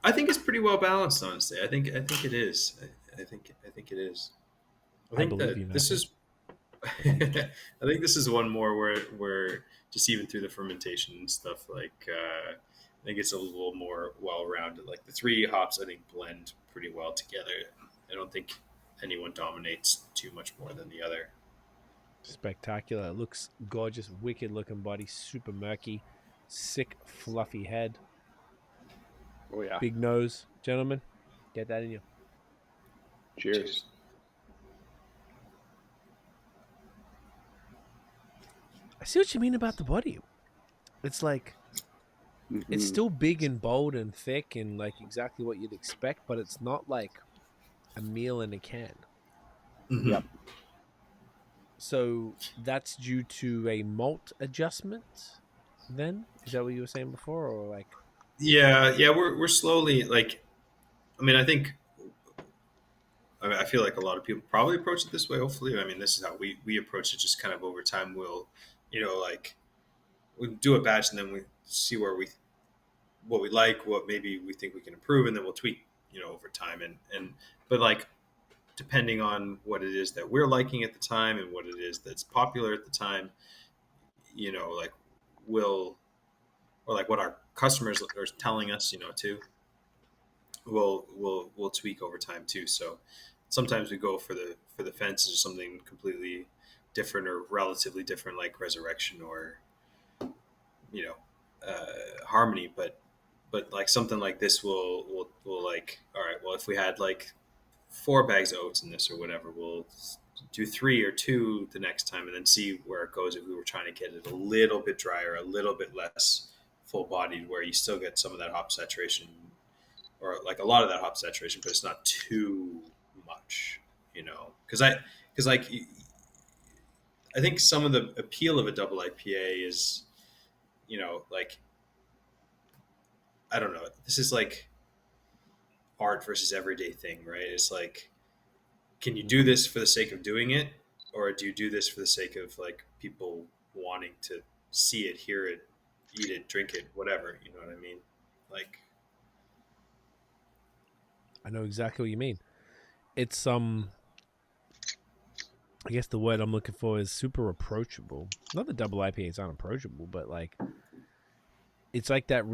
I think it's pretty well balanced, honestly. I think it is. I think it is. I think believe you, that this Nathan. is. I think this is one more where just even through the fermentation and stuff, like I think it's a little more well rounded. Like the three hops, I think blend pretty well together. I don't think anyone dominates too much more than the other. Spectacular. It looks gorgeous, wicked looking body, super murky, sick, fluffy head, Oh yeah. big nose. Gentlemen, get that in you. Cheers. I see what you mean about the body. It's like, it's Mhm. still big and bold and thick and like exactly what you'd expect, but it's not like a meal in a can. Mm-hmm. Yep. So that's due to a malt adjustment then? Is that what you were saying before? Or like, Yeah, we're slowly like. I mean, I feel like a lot of people probably approach it this way. Hopefully, I mean, this is how we approach it. Just kind of over time, we'll like we do a batch and then we see what we like, what maybe we think we can improve, and then we'll tweak over time. But like depending on what it is that we're liking at the time and what it is that's popular at the time, like we'll or like what our customers are telling us, too. We'll tweak over time too. So sometimes we go for the fence or something completely different or relatively different, like Resurrection or Harmony. But like something like this will like, all right, well, if we had like 4 bags of oats in this or whatever, we'll do 3 or 2 the next time and then see where it goes. If we were trying to get it a little bit drier, a little bit less full bodied, where you still get some of that hop saturation or like a lot of that hop saturation, but it's not too much, because like I think some of the appeal of a double IPA is, like, I don't know, this is like art versus everyday thing, right? It's like, can you do this for the sake of doing it, or do you do this for the sake of like people wanting to see it, hear it, eat it, drink it, whatever. You know what I mean? Like, I know exactly what you mean. It's I guess the word I'm looking for is super approachable. Not that double IPAs aren't approachable, but like it's like that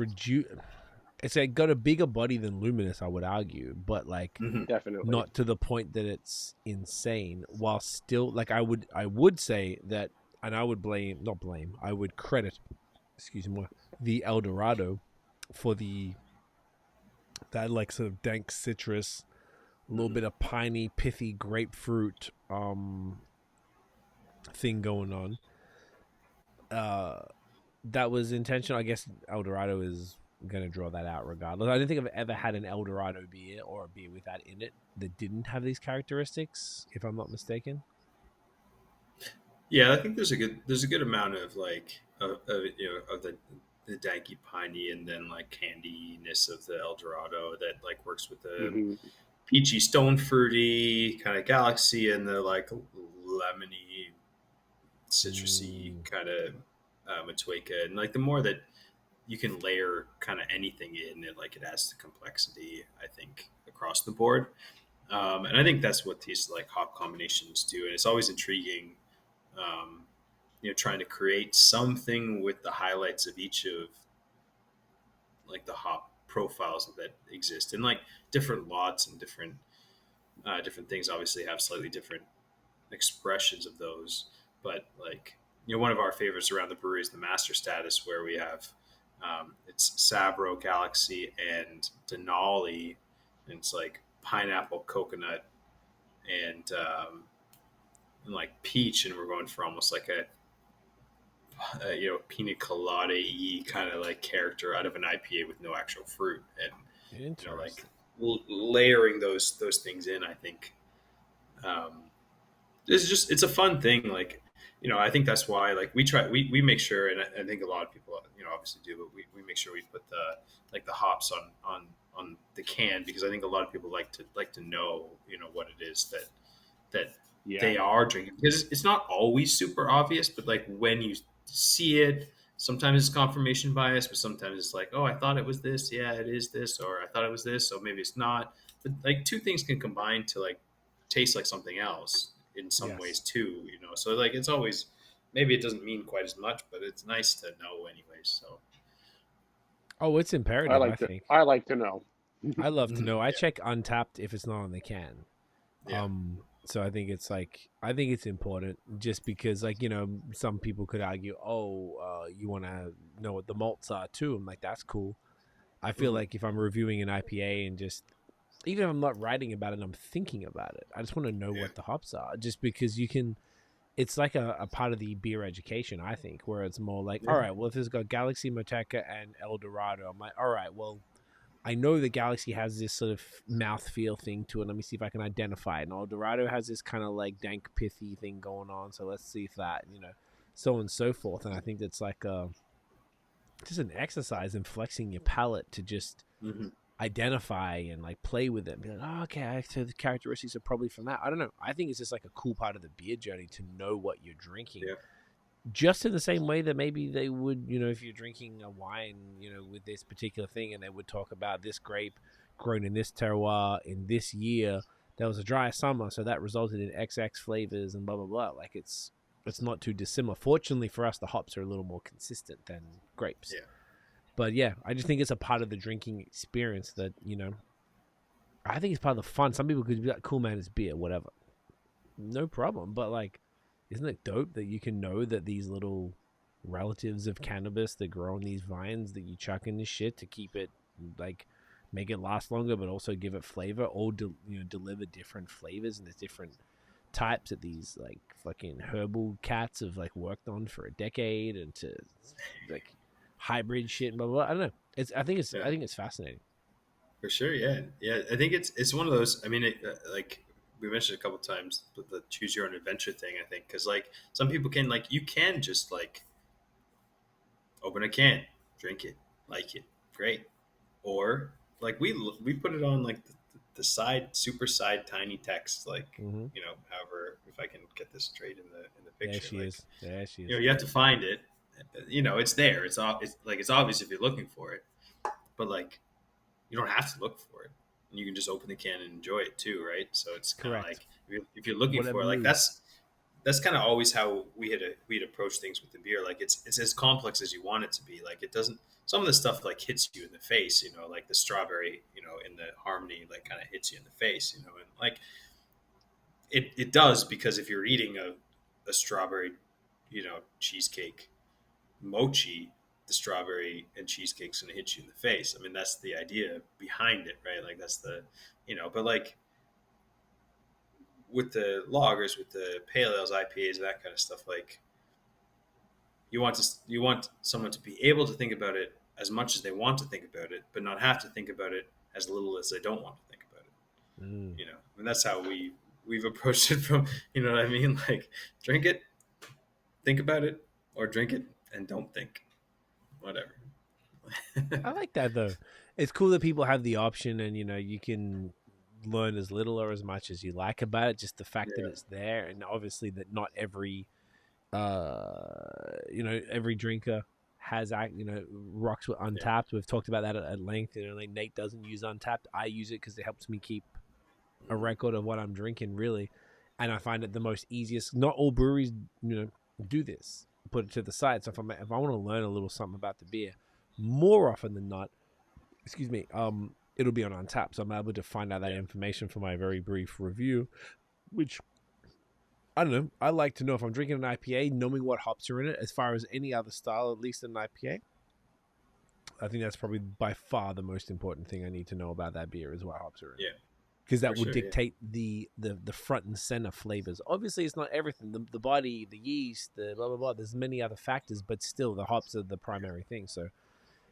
it's like got a bigger body than Luminous, I would argue, but like Definitely. not to the point that it's insane. While still, like I would say that, and I would I would credit, excuse me, the El Dorado for that like sort of dank citrus, a little bit of piney, pithy grapefruit thing going on. That was intentional. I guess El Dorado is going to draw that out regardless. I don't think I've ever had an El Dorado beer or a beer with that in it that didn't have these characteristics, if I'm not mistaken. yeah, I think there's a good amount of like of the danky piney and then like candiness of the El Dorado that like works with the Hmm. peachy stone fruity kind of galaxy and the like lemony citrusy kind of Matueka. And like the more that you can layer kind of anything in it, like it adds to complexity, I think, across the board. And I think that's what these like hop combinations do. And it's always intriguing, um, trying to create something with the highlights of each of like the hop profiles that exist. And like different lots and different things obviously have slightly different expressions of those. But like, one of our favorites around the brewery is the master status, where we have it's Sabro, Galaxy, and Denali, and it's like pineapple, coconut, and like peach, and we're going for almost like a pina colada y kind of like character out of an IPA with no actual fruit, and like layering those things in. I think it's a fun thing. Like, I think that's why like we make sure, and I think a lot of people obviously do, but we make sure we put the hops on the can, because I think a lot of people like to know what it is that Yeah. they are drinking, because it's not always super obvious, but like when you see it, sometimes it's confirmation bias, but sometimes it's like, oh, I thought it was this, yeah, it is this, or I thought it was this, so maybe it's not. But like two things can combine to like taste like something else in some ways too, so like it's always, maybe it doesn't mean quite as much, but it's nice to know anyways. So It's imperative. I think I like to know. I love to know. I check Untapped if it's not on the can. Yeah. So I think it's important, just because like, some people could argue, you want to know what the malts are too. I'm like, that's cool. I feel like if I'm reviewing an IPA and just, even if I'm not writing about it, I'm thinking about it, I just want to know what the hops are, just because it's like a part of the beer education, I think, where it's more like, all right, well, if it's got Galaxy, Moteca, and El Dorado, I'm like, all right, well, I know the Galaxy has this sort of mouthfeel thing to it. Let me see if I can identify it. And El Dorado has this kind of like dank, pithy thing going on. So let's see if that, so on and so forth. And I think that's like just an exercise in flexing your palate to just identify and like play with it and be like, oh, okay, so the characteristics are probably from that. I don't know. I think it's just like a cool part of the beer journey to know what you're drinking. Yeah. Just in the same way that maybe they would, if you're drinking a wine, with this particular thing, and they would talk about this grape grown in this terroir in this year, there was a dry summer, so that resulted in XX flavors and blah, blah, blah. Like it's not too dissimilar. Fortunately for us, the hops are a little more consistent than grapes. Yeah. But yeah, I just think it's a part of the drinking experience that, I think it's part of the fun. Some people could be like, cool, man, it's beer, whatever. No problem. But like, isn't it dope that you can know that these little relatives of cannabis that grow on these vines that you chuck in this shit to keep it, like, make it last longer, but also give it flavor, all deliver different flavors, and there's different types that these like fucking herbal cats have like worked on for a decade, and to like hybrid shit and blah blah, blah. I don't know. I think it's fascinating. For sure, yeah. I think it's one of those. I mean, like we mentioned a couple of times, the choose your own adventure thing. I think because like some people can like, you can just like open a can, drink it, like it, great, or like we put it on like super side tiny text, like Mm-hmm. however, if I can get this straight in the There picture, she like is. There she is. you have to find it. It's there. It's obvious if you're looking for it, but like you don't have to look for it. You can just open the can and enjoy it too, right? So it's kind of Correct. like if you're looking Whatever for it, like mood. that's kind of always how we'd approach things with the beer. Like it's as complex as you want it to be. Like it doesn't. Some of the stuff like hits you in the face, like the strawberry, in the harmony, like kind of hits you in the face, and like it does, because if you're eating a strawberry, cheesecake, mochi, the strawberry and cheesecake's going to hit you in the face. I mean, that's the idea behind it, right? Like that's but like with the lagers, with the pale ales, IPAs, that kind of stuff, like you want someone to be able to think about it as much as they want to think about it, but not have to think about it as little as they don't want to think about it. Mm. And that's how we've approached it from, you know what I mean? Like drink it, think about it, or drink it and don't think. Whatever. I like that though. It's cool that people have the option, and you can learn as little or as much as you like about it. Just the fact that it's there, and obviously that not every, every drinker has rocks with Untapped. We've talked about that at length. Like Nate doesn't use Untapped. I use it because it helps me keep a record of what I'm drinking, really. And I find it the most easiest. Not all breweries, do this. Put it to the side. So if I want to learn a little something about the beer, more often than not, it'll be on Untapped. So I'm able to find out that information for my very brief review, which I don't know. I like to know if I'm drinking an IPA, knowing what hops are in it. As far as any other style, at least an IPA, I think that's probably by far the most important thing I need to know about that beer is what hops are in it. Yeah. Because that will dictate the front and center flavors. Obviously, it's not everything. The body, the yeast, the blah, blah, blah. There's many other factors, but still the hops are the primary thing. So,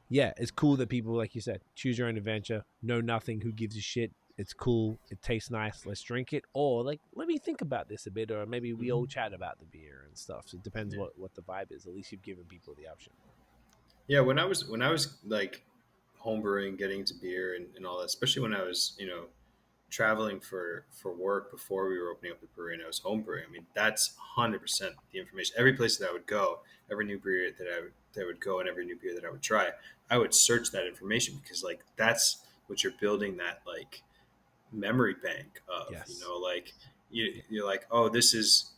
yeah, it's cool that people, like you said, choose your own adventure, know nothing, who gives a shit. It's cool. It tastes nice. Let's drink it. Or, like, let me think about this a bit. Or maybe we all chat about the beer and stuff. So it depends what the vibe is. At least you've given people the option. Yeah, when I was like homebrewing, getting into beer and all that, especially when I was, traveling for work before we were opening up the brewery and I was homebrewing. I mean, that's 100% the information. Every place that I would go, every new brewery that I would go, and every new beer that I would try, I would search that information, because like that's what you're building that like memory bank of. Yes. Like you're like, oh, this is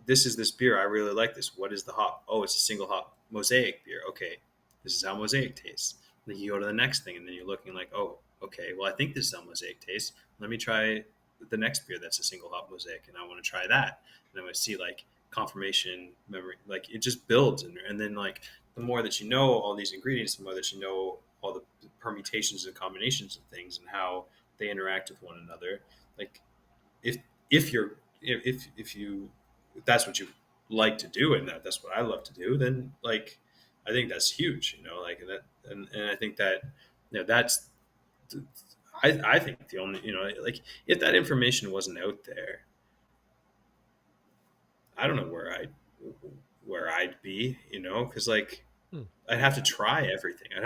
this beer. I really like this. What is the hop? Oh, it's a single hop Mosaic beer. Okay, this is how Mosaic tastes. Then you go to the next thing, and then you're looking like, oh, okay, well, I think this is how Mosaic tastes. Let me try the next beer that's a single hop Mosaic, and I want to try that. And I'm going to see like confirmation, memory, like it just builds. And then like the more that you know all these ingredients, the more that you know all the permutations and combinations of things and how they interact with one another. Like if that's what you like to do, and that's what I love to do, then like I think that's huge, like that, and I think that that's I think the only like if that information wasn't out there, I don't know where I'd be, because like I'd have to try everything. I would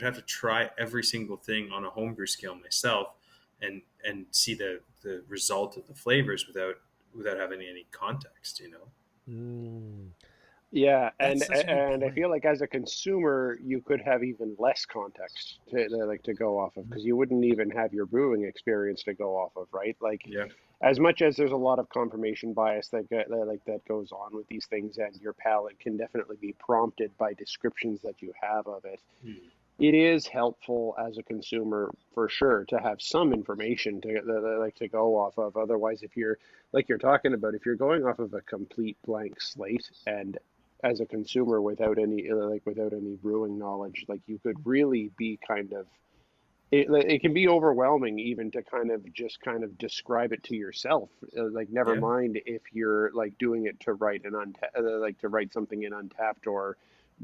have to try every single thing on a homebrew scale myself, and see the result of the flavors without having any context. Yeah, That's such a good and I point. feel like as a consumer, you could have even less context to go off of, because you wouldn't even have your brewing experience to go off of, right? Like, Yeah. as much as there's a lot of confirmation bias that goes on with these things, and your palate can definitely be prompted by descriptions that you have of it. It is helpful as a consumer for sure to have some information to go off of. Otherwise, if you're like you're talking about, if you're going off of a complete blank slate, and as a consumer without any brewing knowledge, like you could really be kind of it can be overwhelming even to kind of describe it to yourself. Like never Yeah. mind if you're like doing it to write to write something in Untapped, or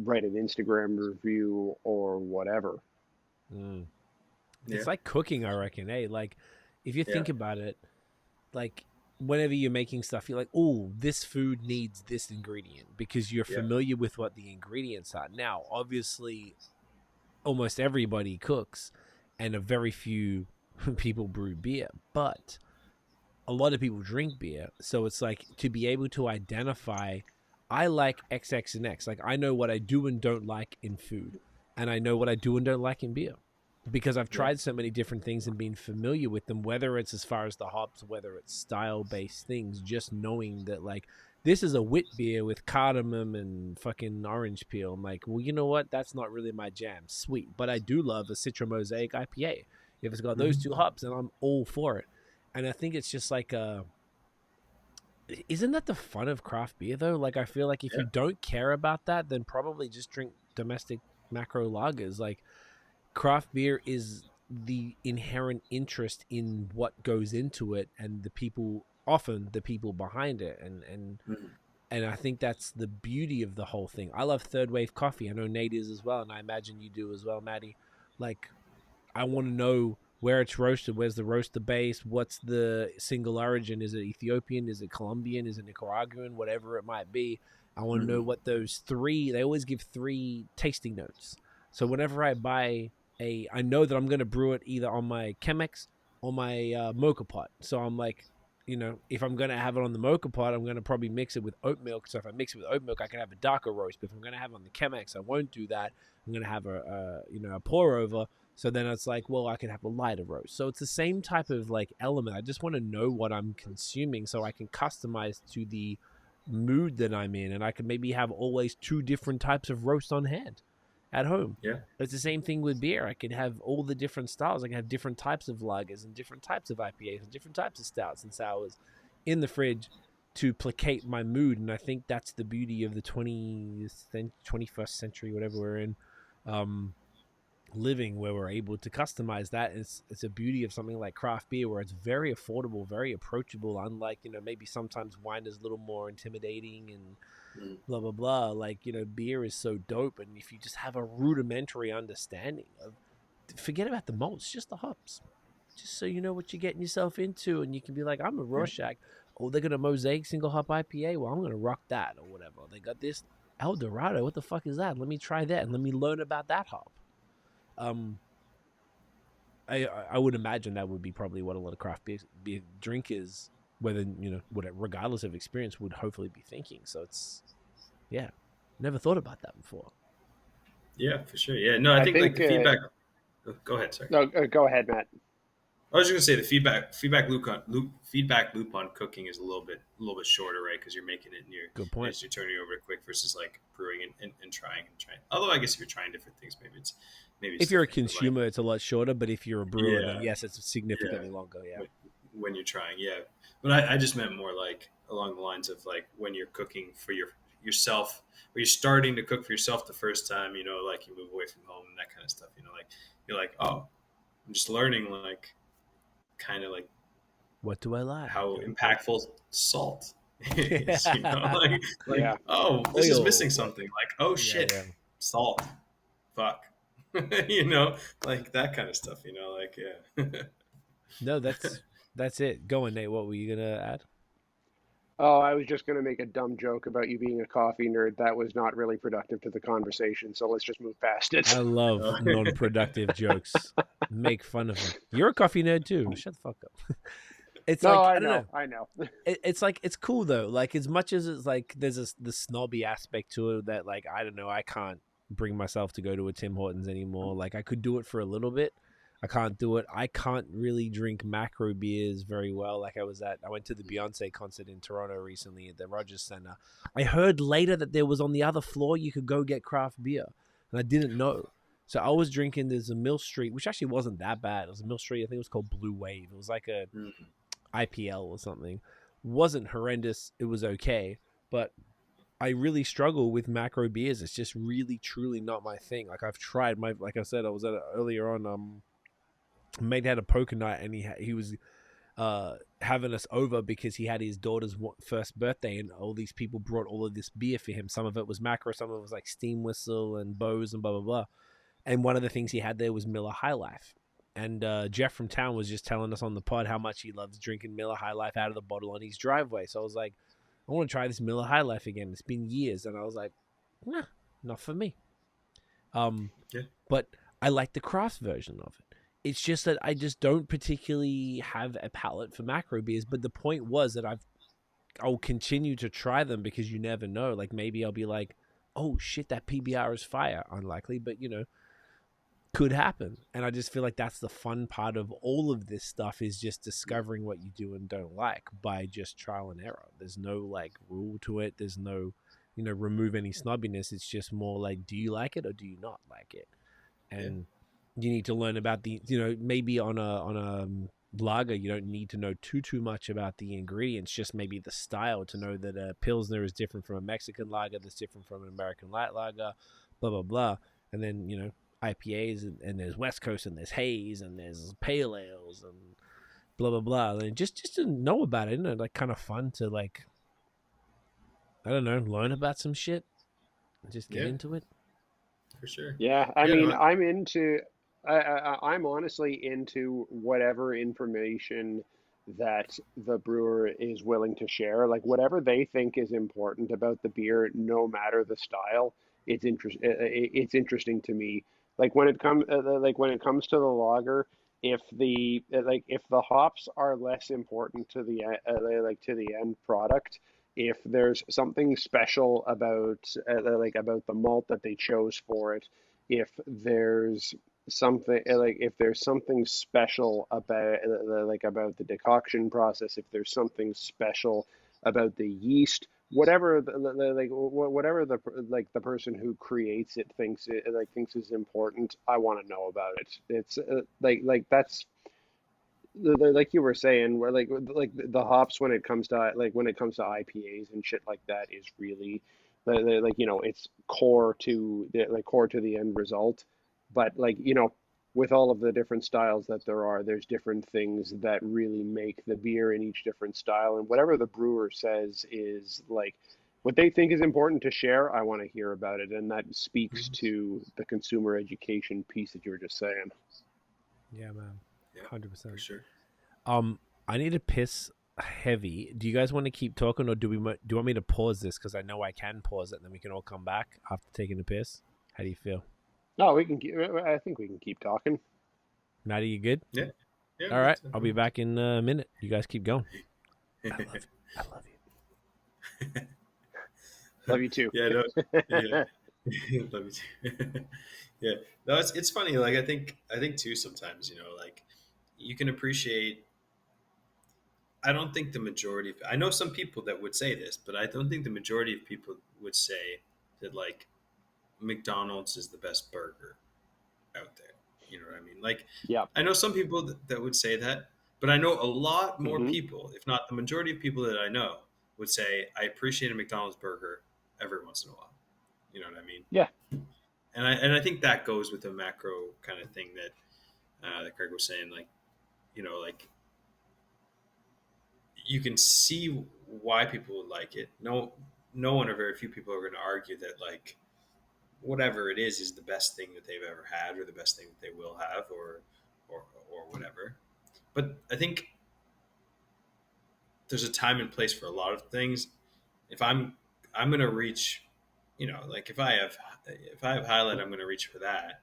write an Instagram review or whatever. It's Yeah. like cooking, I reckon. Like if you Yeah. think about it, like whenever you're making stuff, you're like, oh, this food needs this ingredient, because you're Yeah. familiar with what the ingredients are. Now, obviously, almost everybody cooks, and a very few people brew beer, but a lot of people drink beer. So it's like to be able to identify, I like XX and X. Like I know what I do and don't like in food, and I know what I do and don't like in beer, because I've tried so many different things and been familiar with them, whether it's as far as the hops, whether it's style-based things, just knowing that, like, this is a wit beer with cardamom and fucking orange peel. I'm like, well, you know what? That's not really my jam. Sweet. But I do love a Citra Mosaic IPA. If it's got those two hops, then I'm all for it. And I think it's just like, isn't that the fun of craft beer, though? Like, I feel like if you don't care about that, then probably just drink domestic macro lagers. Like, craft beer is the inherent interest in what goes into it and the people, often the people behind it, and I think that's the beauty of the whole thing. I love third wave coffee. I know Nate is as well, and I imagine you do as well, Maddie. Like, I want to know where it's roasted, where's the roaster base, what's the single origin, is it Ethiopian, is it Colombian, is it Nicaraguan, whatever it might be. I want to know what those three, they always give 3 tasting notes. So whenever I buy I know that I'm going to brew it either on my Chemex or my mocha pot. So I'm like, you know, if I'm going to have it on the mocha pot, I'm going to probably mix it with oat milk. So if I mix it with oat milk, I can have a darker roast. But if I'm going to have it on the Chemex, I won't do that. I'm going to have a pour over. So then it's like, well, I can have a lighter roast. So it's the same type of like element. I just want to know what I'm consuming so I can customize to the mood that I'm in. And I can maybe have always 2 different types of roast on hand at home. Yeah. It's the same thing with beer. I can have all the different styles. I can have different types of lagers and different types of IPAs and different types of stouts and sours in the fridge to placate my mood. And I think that's the beauty of the 21st century, whatever we're in, living, where we're able to customize that. It's a beauty of something like craft beer, where it's very affordable, very approachable, unlike, you know, maybe sometimes wine is a little more intimidating and blah blah blah. Like, you know, beer is so dope, and if you just have a rudimentary understanding of, forget about the malts, just the hops, just so you know what you're getting yourself into, and you can be like, I'm a Rorschach. Oh, they got a Mosaic single hop IPA, well, I'm gonna rock that, or whatever. They got this El Dorado, what the fuck is that? Let me try that and let me learn about that hop. I would imagine that would be probably what a lot of craft beer drinkers, whether, you know, whatever, regardless of experience, would hopefully be thinking. So it's, yeah, never thought about that before. Yeah, for sure. Yeah, no, I think like the feedback. Go ahead, sorry. No, go ahead, Matt. I was just gonna say the feedback loop on cooking is a little bit shorter, right? Because you're making it, and good point. You're turning it over quick versus like brewing and trying. Although I guess if you're trying different things, maybe if you're a consumer, it's a lot shorter. But if you're a brewer, then yes, it's significantly longer. Yeah, when you're trying, But I just meant more like along the lines of like when you're cooking for yourself, or you're starting to cook for yourself the first time. You know, like you move away from home and that kind of stuff. You know, like you're like, oh, I'm just learning like. Kind of like, what do I like? How impactful salt is, you know? like oh, this is missing something. Like, oh shit, salt, fuck, you know, like that kind of stuff. You know, like No, that's it. Go on, Nate. What were you gonna add? Oh, I was just going to make a dumb joke about you being a coffee nerd. That was not really productive to the conversation, so let's just move past it. I love non-productive jokes. Make fun of them. You're a coffee nerd too. Shut the fuck up. It's no, like, I know. It's like, it's cool though. Like, as much as it's like there's the snobby aspect to it that, like, I don't know, I can't bring myself to go to a Tim Hortons anymore. Like, I could do it for a little bit. I can't do it. I can't really drink macro beers very well. Like, I went to the Beyonce concert in Toronto recently at the Rogers Centre. I heard later that there was on the other floor you could go get craft beer, and I didn't know. So I was drinking, there's a Mill Street, which actually wasn't that bad. It was a Mill Street, I think it was called Blue Wave. It was like a IPL or something. Wasn't horrendous. It was okay, but I really struggle with macro beers. It's just really, truly not my thing. Like, I've tried like I said, I was at it earlier on, mate had a poker night, and he was having us over because he had his daughter's first birthday, and all these people brought all of this beer for him. Some of it was macro, some of it was like Steam Whistle and BAOS and blah blah blah. And one of the things he had there was Miller High Life. And Jeff from town was just telling us on the pod how much he loves drinking Miller High Life out of the bottle on his driveway. So I was like, I want to try this Miller High Life again. It's been years, and I was like, nah, not for me. But I like the craft version of it. it's just that I just don't particularly have a palate for macro beers. But the point was that I'll continue to try them because you never know. Like maybe I'll be like, oh shit, that PBR is fire. Unlikely, but could happen. And I just feel like that's the fun part of all of this stuff, is just discovering what you do and don't like by just trial and error. There's no like rule to it. There's no, remove any snobbiness. It's just more like, do you like it or do you not like it? And you need to learn about the, maybe on a lager, you don't need to know too much about the ingredients, just maybe the style, to know that a Pilsner is different from a Mexican lager, that's different from an American light lager, blah, blah, blah. And then, IPAs, and there's West Coast, and there's haze, and there's pale ales, and blah blah blah. And just to know about it, like kind of fun to like, I don't know, learn about some shit and just get into it. For sure. Yeah, I mean, I'm honestly into whatever information that the brewer is willing to share. Like whatever they think is important about the beer, no matter the style, it's interesting to me. Like when it comes to the lager, if the hops are less important to the to the end product, if there's something special about about the malt that they chose for it, if there's something special about about the decoction process, if there's something special about the yeast, whatever the person who creates it thinks is important, I want to know about it. It's that's like you were saying, where like the hops, when it comes to IPAs and shit like that, is really it's core to the end result. But with all of the different styles that there's different things that really make the beer in each different style. And whatever the brewer says is like what they think is important to share, I want to hear about it. And that speaks to the consumer education piece that you were just saying. Yeah, man. 100%. For sure. I need to piss heavy. Do you guys want to keep talking, or do you want me to pause this? Because I know I can pause it, and then we can all come back after taking a piss. How do you feel? No, I think we can keep talking. Maddie, you good? Yeah. All right. I'll be back in a minute. You guys keep going. I love you. Love you too. Yeah. No, yeah. Love you too. Yeah. No, it's funny. Like I think too sometimes, like you can appreciate. I don't think the majority of, I know some people that would say this, but I don't think the majority of people would say that like McDonald's is the best burger out there. You know what I mean? Like, yeah, I know some people that would say that, but I know a lot more people, if not the majority of people that I know, would say, I appreciate a McDonald's burger every once in a while. You know what I mean? Yeah. And I think that goes with the macro kind of thing that Craig was saying, like, like you can see why people would like it. No one or very few people are going to argue that like whatever it is the best thing that they've ever had, or the best thing that they will have, or whatever. But I think there's a time and place for a lot of things. If I'm going to reach, like if I have Highlight, I'm going to reach for that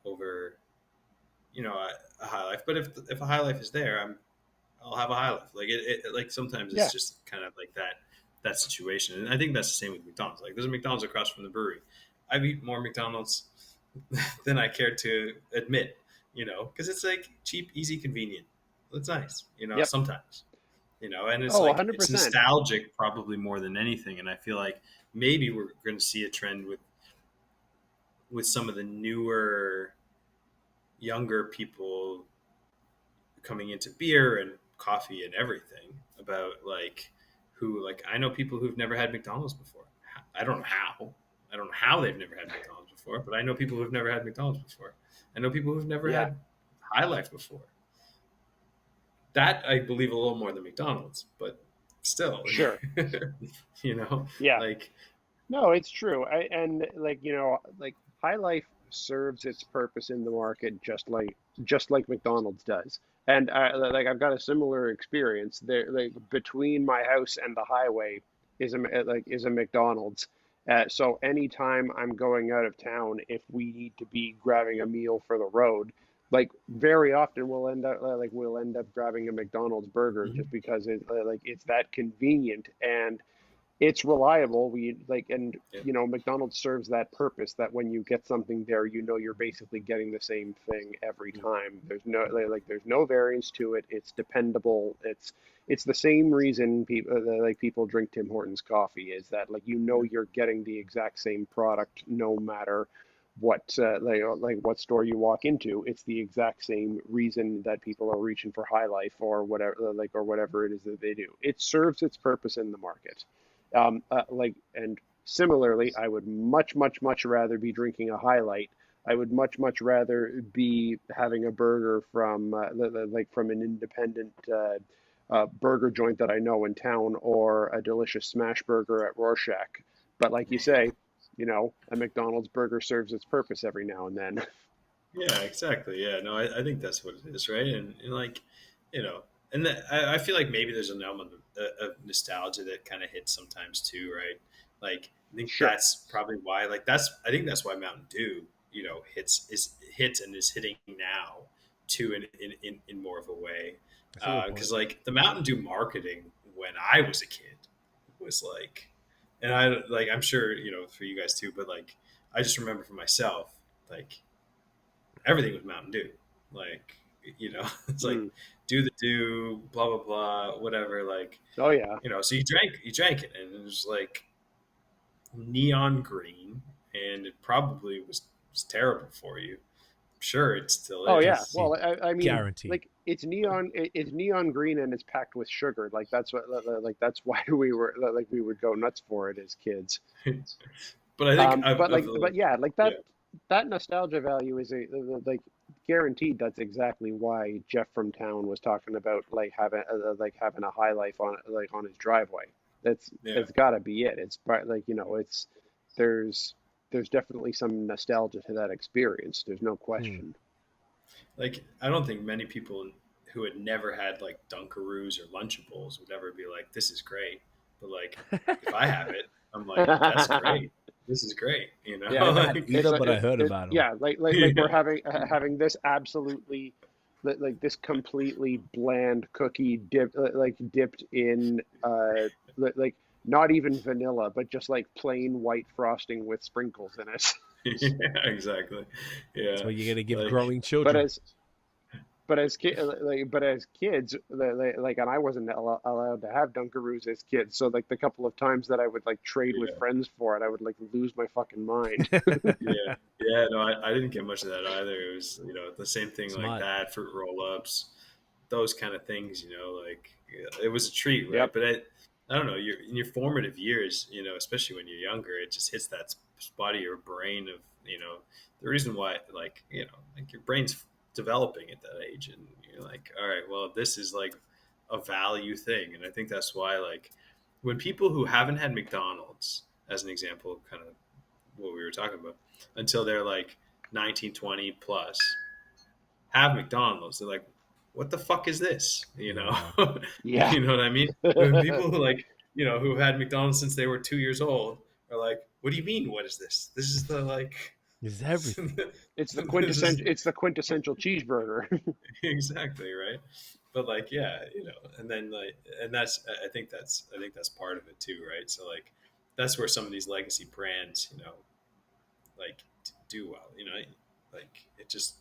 over, a High Life. But if a High Life is there, I'll have a High Life. Like it like sometimes it's just kind of like that situation. And I think that's the same with McDonald's. Like there's a McDonald's across from the brewery. I've eaten more McDonald's than I care to admit, because it's like cheap, easy, convenient. It's nice, sometimes, and it's 100%. It's nostalgic probably more than anything. And I feel like maybe we're going to see a trend with some of the newer, younger people coming into beer and coffee and everything about I know people who've never had McDonald's before. I don't know how they've never had McDonald's before, but I know people who've never had McDonald's before. I know people who've never had High Life before. That I believe a little more than McDonald's, but still, sure, yeah, like no, it's true. And High Life serves its purpose in the market just like McDonald's does. And I've got a similar experience there. Like between my house and the highway is a McDonald's. So anytime I'm going out of town, if we need to be grabbing a meal for the road, like very often we'll end up grabbing a McDonald's burger Mhm. just because it's that convenient and it's reliable. We like, and Yeah. McDonald's serves that purpose that when you get something there, you're basically getting the same thing every time. There's no there's no variance to it. It's dependable. It's the same reason people drink Tim Hortons coffee is that you're getting the exact same product no matter what what store you walk into. It's the exact same reason that people are reaching for High Life or whatever or whatever it is that they do. It serves its purpose in the market. And similarly, I would much, much, much rather be drinking a highlight. I would much, much rather be having a burger from from an independent burger joint that I know in town, or a delicious smash burger at Rorschach. But like you say, a McDonald's burger serves its purpose every now and then. Yeah, exactly. Yeah, no, I think that's what it is, right? And like, you know, and I feel like maybe there's an element of nostalgia that kind of hits sometimes too, right? Like, I think Sure. that's probably why, I think that's why Mountain Dew, hits and is hitting now too in more of a way. That's a good Because point. like the Mountain Dew marketing when I was a kid was like, and I'm sure, for you guys too, but like, I just remember for myself, like, everything was Mountain Dew. Like, it's like Mm. do the do, blah blah blah, whatever. Like, Oh yeah. so you drank it, and it was like neon green, and it probably was terrible for you. I'm sure it still Oh yeah. is. Well, I mean, Guaranteed. it's neon green and it's packed with sugar. Like that's why we would go nuts for it as kids. But I think But yeah, yeah, that nostalgia value is like guaranteed. That's exactly why Jeff from town was talking about having a high life on his driveway. yeah. That's got to be it. It's it's there's there's definitely some nostalgia to that experience. There's no Hmm. question. Like, I don't think many people who had never had like Dunkaroos or Lunchables would ever be like, "This is great." But like, if I have it, I'm like, "That's great. This is great." Yeah, Never had Like, it's either, a, but I it, heard it about them. yeah, like we're having this absolutely this completely bland cookie dipped in not even vanilla, but just like plain white frosting with sprinkles in it. yeah, exactly. That's Yeah, what you're gonna give like, growing But children. as kids, and I wasn't allowed to have Dunkaroos as kids, so like the couple of times that I would like trade with yeah, friends for it, I would like lose my fucking mind. yeah, yeah. No, I didn't get much of that either. It was, the same thing like Smart. that, fruit roll ups, those kind of things. Like, yeah, it was a treat, right? Yep. But I don't know. In your formative years, especially when you're younger, it just hits that spot of your brain of, the reason why, like your brain's developing at that age, and you're like, all right, well, this is like a value thing, and I think that's why, like, when people who haven't had McDonald's, as an example, kind of what we were talking about, until they're like 19, 20 plus, have McDonald's, they're like, what the fuck is this? Yeah. Yeah. You know what I mean? When people who like, who had McDonald's since they were 2 years old are like, what do you mean? What is this? This is the like, It's everything. this is It's the quintessential cheeseburger. exactly right. But like, yeah, and then like, and that's, I think that's part of it too, right? So like, that's where some of these legacy brands, like do well, like it just,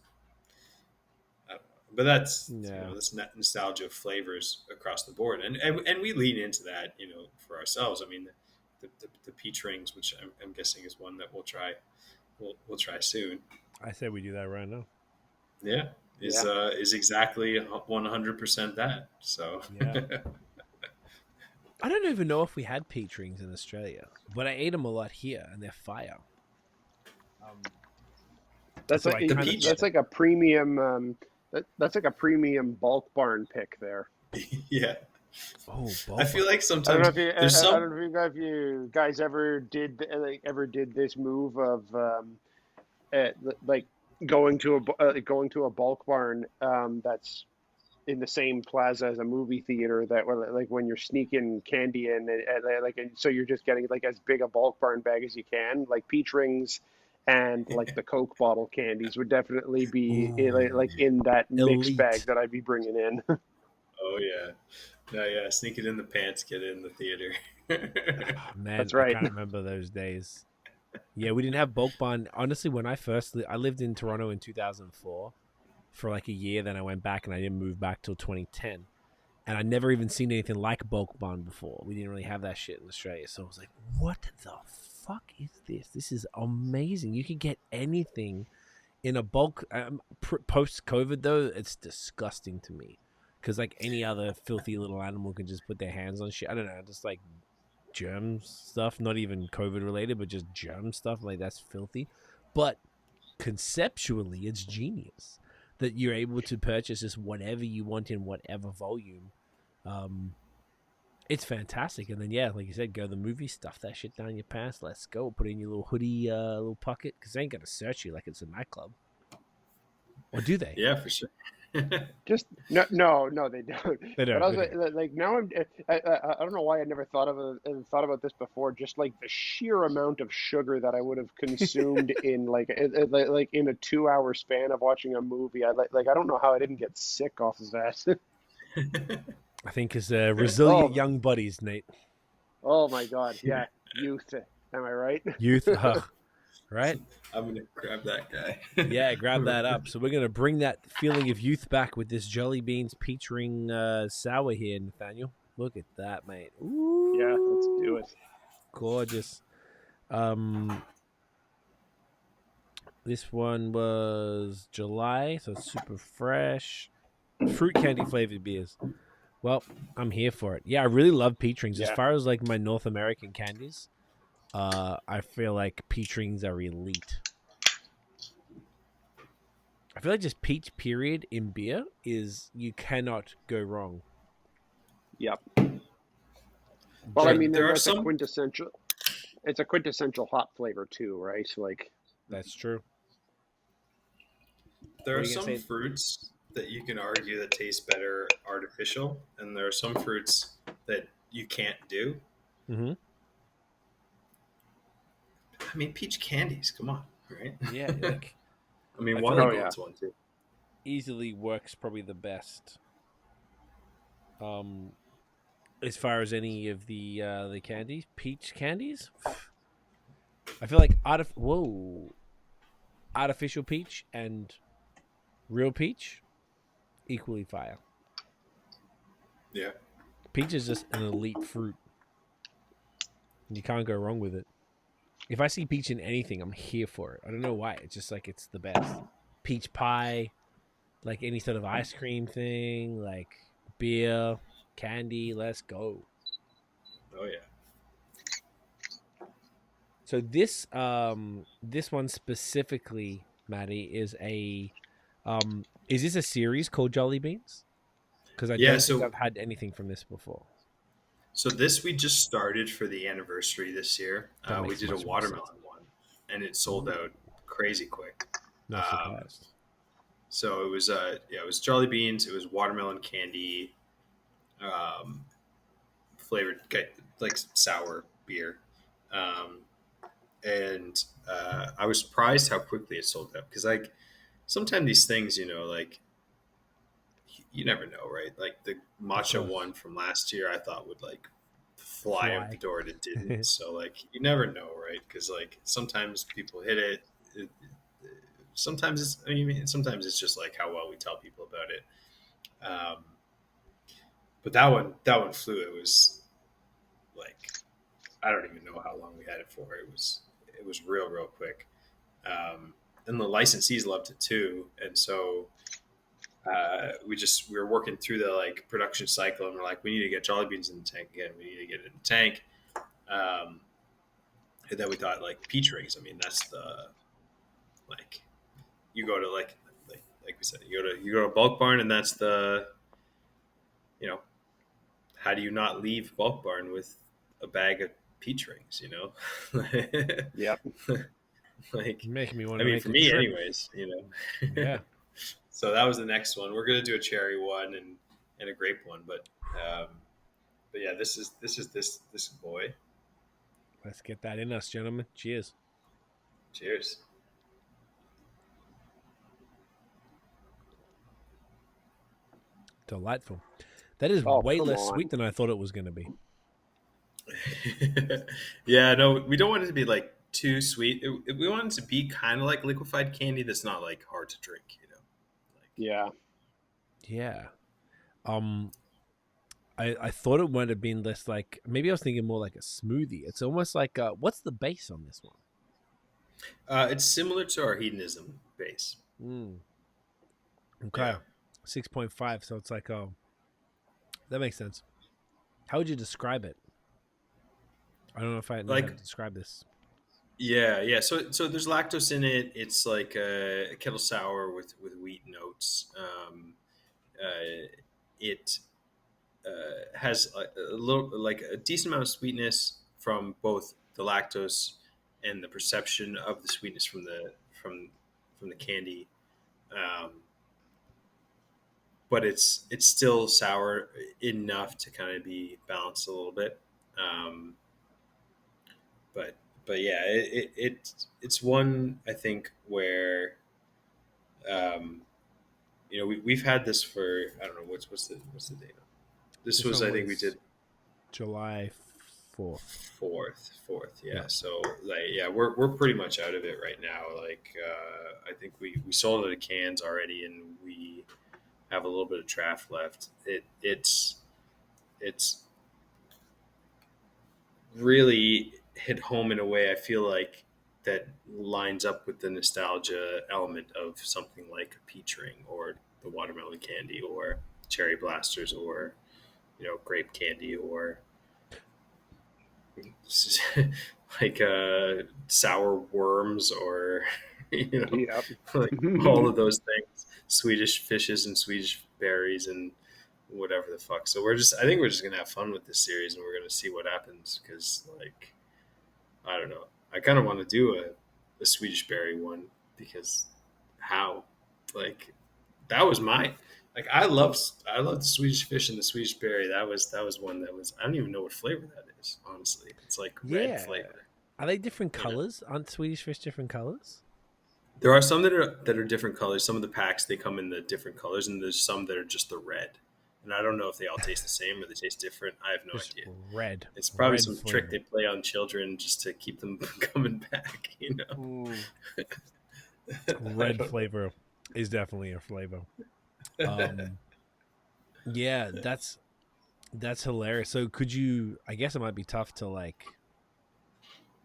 I don't know. But that's, Yeah. this nostalgia of flavors across the board, and we lean into that, for ourselves. I mean, the peach rings, which I'm guessing is one that we'll try. We'll try soon. I say we do that right now. Yeah, Yeah. is exactly 100% that. So Yeah. I don't even know if we had peach rings in Australia, but I ate them a lot here, and they're fire. That's So I like the kind of peach, that's like a premium that's like a premium bulk barn pick there. yeah. oh, I feel boba. like I don't know sometimes if you there's I some. don't know if you guys ever did this move of uh, like going to a bulk barn that's in the same plaza as a movie theater that like when you're sneaking candy in and so you're just getting like as big a bulk barn bag as you can, like peach rings and like the Coke bottle candies would definitely be Ooh, like in that mixed bag elite. that I'd be bringing in. Oh yeah, no, yeah. Sneak it in the pants, get it in the theater. Oh, man, That's I right. can't remember those days. Yeah, we didn't have bulk barn. Honestly, when I first I lived in Toronto in 2004 for like a year. Then I went back and I didn't move back till 2010. And I never even seen anything like bulk barn before. We didn't really have that shit in Australia. So I was like, what the fuck is this? This is amazing. You can get anything in a bulk. Post COVID though, it's disgusting to me because like any other filthy little animal can just put their hands on shit. I don't know, just like germ stuff, not even COVID related, but just germ stuff. Like that's filthy. But conceptually, it's genius that you're able to purchase just whatever you want in whatever volume. It's fantastic. And then yeah, like you said, go to the movie, stuff that shit down your pants. Let's go. Put it in your little hoodie, little pocket, because they ain't gonna search you like it's a nightclub. Or do they? Yeah, for sure. Just no, they don't. They But don't. I was Okay. like now I don't know why I never thought about this before. Just like the sheer amount of sugar that I would have consumed in like in a 2 hour span of watching a movie. I don't know how I didn't get sick off of that. I think as resilient Oh, young buddies, Nate. oh my God, yeah, youth. Am I right? Youth, right? I'm gonna grab that guy. Yeah, grab that up. So we're gonna bring that feeling of youth back with this Jolly Beans peach ring sour here, Nathaniel. Look at that, mate. Ooh, Yeah, let's do it. gorgeous. This one was July, so it's super fresh. Fruit candy flavored beers. Well, I'm here for it. Yeah, I really love peach rings. As Yeah. far as like my North American candies, I feel like peach rings are elite. I feel like just peach period in beer is you cannot go wrong. Yep. Well, I mean There are that's a some. quintessential. It's a quintessential hot flavor too, right? Like, That's true. There What are are you gonna some say? fruits that you can argue that taste better artificial, and there are some fruits that you can't do. Mm-hmm. I mean, peach candies. Come on, right? Yeah, like I mean, I feel water like oh yeah, gold's one too. easily works probably the best. Um, as far as any of the candies, peach candies, I feel like artificial peach and real peach equally fire. Yeah. Peach is just an elite fruit. You can't go wrong with it. If I see peach in anything, I'm here for it. I don't know why. It's just like it's the best. Peach pie, like any sort of ice cream thing, like beer, candy. Let's go. Oh yeah. So this one specifically, Maddie, is this a series called Jolly Beans? Because I Yeah. don't think So I've had anything from this before. so this we just started for the anniversary this year. That We makes did a much more sense. watermelon one, and it sold out crazy quick. Not Um, surprised. so it was it was Jolly Beans. It was watermelon candy, um, flavored like sour beer. Um, and I was surprised how quickly it sold out because like sometimes these things, like you never know, right? Like the matcha course. one from last year, I thought would like fly out the Fly. door, and it didn't. So like you never know, right? Because like sometimes people hit it. Sometimes sometimes it's just like how well we tell people about it. But that one flew. It was like I don't even know how long we had it for. It was real quick. And the licensees loved it too, and so we were working through the like production cycle, and we're like, we need to get Jolly Beans in the tank again. We need to get it in the tank. And then we thought like peach rings. I mean, that's the like you go to like we said, you go to Bulk Barn, and that's the how do you not leave Bulk Barn with a bag of peach rings? yep. You're Like making me want I to mean, make for a me, trip. anyways. Yeah. So that was the next one. We're gonna do a cherry one and a grape one, but yeah, this is this boy. Let's get that in us, gentlemen. Cheers. Cheers. Delightful. That is Oh, way come less on. sweet than I thought it was going to be. Yeah, no, we don't want it to be like too sweet. We want it to be kind of like liquefied candy that's not like hard to drink, you know. Like, Yeah. Yeah. I thought it might have been less like, maybe I was thinking more like a smoothie. It's almost like what's the base on this one? it's similar to our hedonism base. Okay. Yeah. 6.5. So it's like, oh, that makes sense. How would you describe it? I don't know if I know how to describe this. Yeah. So there's lactose in it. It's like a kettle sour with wheat notes. It has a little, like a decent amount of sweetness from both the lactose and the perception of the sweetness from the candy. But it's still sour enough to kind of be balanced a little bit. But yeah, it's one, I think, where we've had this for, I don't know, what's the date? This was, I think we did July 4th. Fourth, yeah. So we're pretty much out of it right now. Like I think we sold it at cans already, and we have a little bit of draft left. It's really hit home in a way I feel like that lines up with the nostalgia element of something like a peach ring or the watermelon candy or cherry blasters or grape candy or like sour worms or Yep. like all of those things, Swedish fishes and Swedish berries and whatever the fuck. So I think we're just gonna have fun with this series, and we're gonna see what happens, because like, I don't know, I kind of want to do a Swedish berry one, because like that was my, like, I love the Swedish fish and the Swedish berry. That was one that was, I don't even know what flavor that is, honestly. It's like red flavor. Are they different colors? Aren't Swedish fish different colors? There are some that are different colors. Some of the packs, they come in the different colors, and there's some that are just the red. And I don't know if they all taste the same or they taste different. I have no idea. Red. It's probably Red some flavor. trick they play on children just to keep them coming back, Red flavor is definitely a flavor. Yeah, that's hilarious. So could you, I guess it might be tough to like,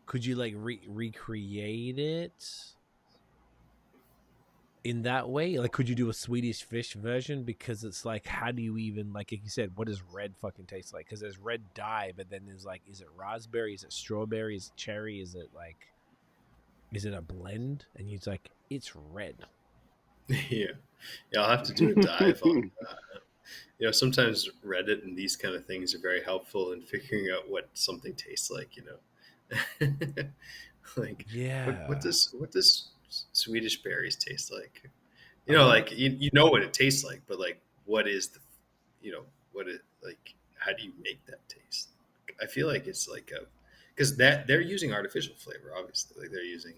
could you like recreate it in that way? Like, could you do a Swedish fish version? Because it's like, how do you even, like you said, what does red fucking taste like? Because there's red dye, but then there's like, is it raspberry? Is it strawberry? Is it cherry? Is it like, is it a blend? And you're like, it's red. Yeah, I'll have to do a dive on sometimes Reddit and these kind of things are very helpful in figuring out what something tastes like, like, yeah, what does Swedish berries taste like? Like you know what it tastes like, but like, what is the, what it, like, how do you make that taste? I feel like it's like because that they're using artificial flavor, obviously, like they're using,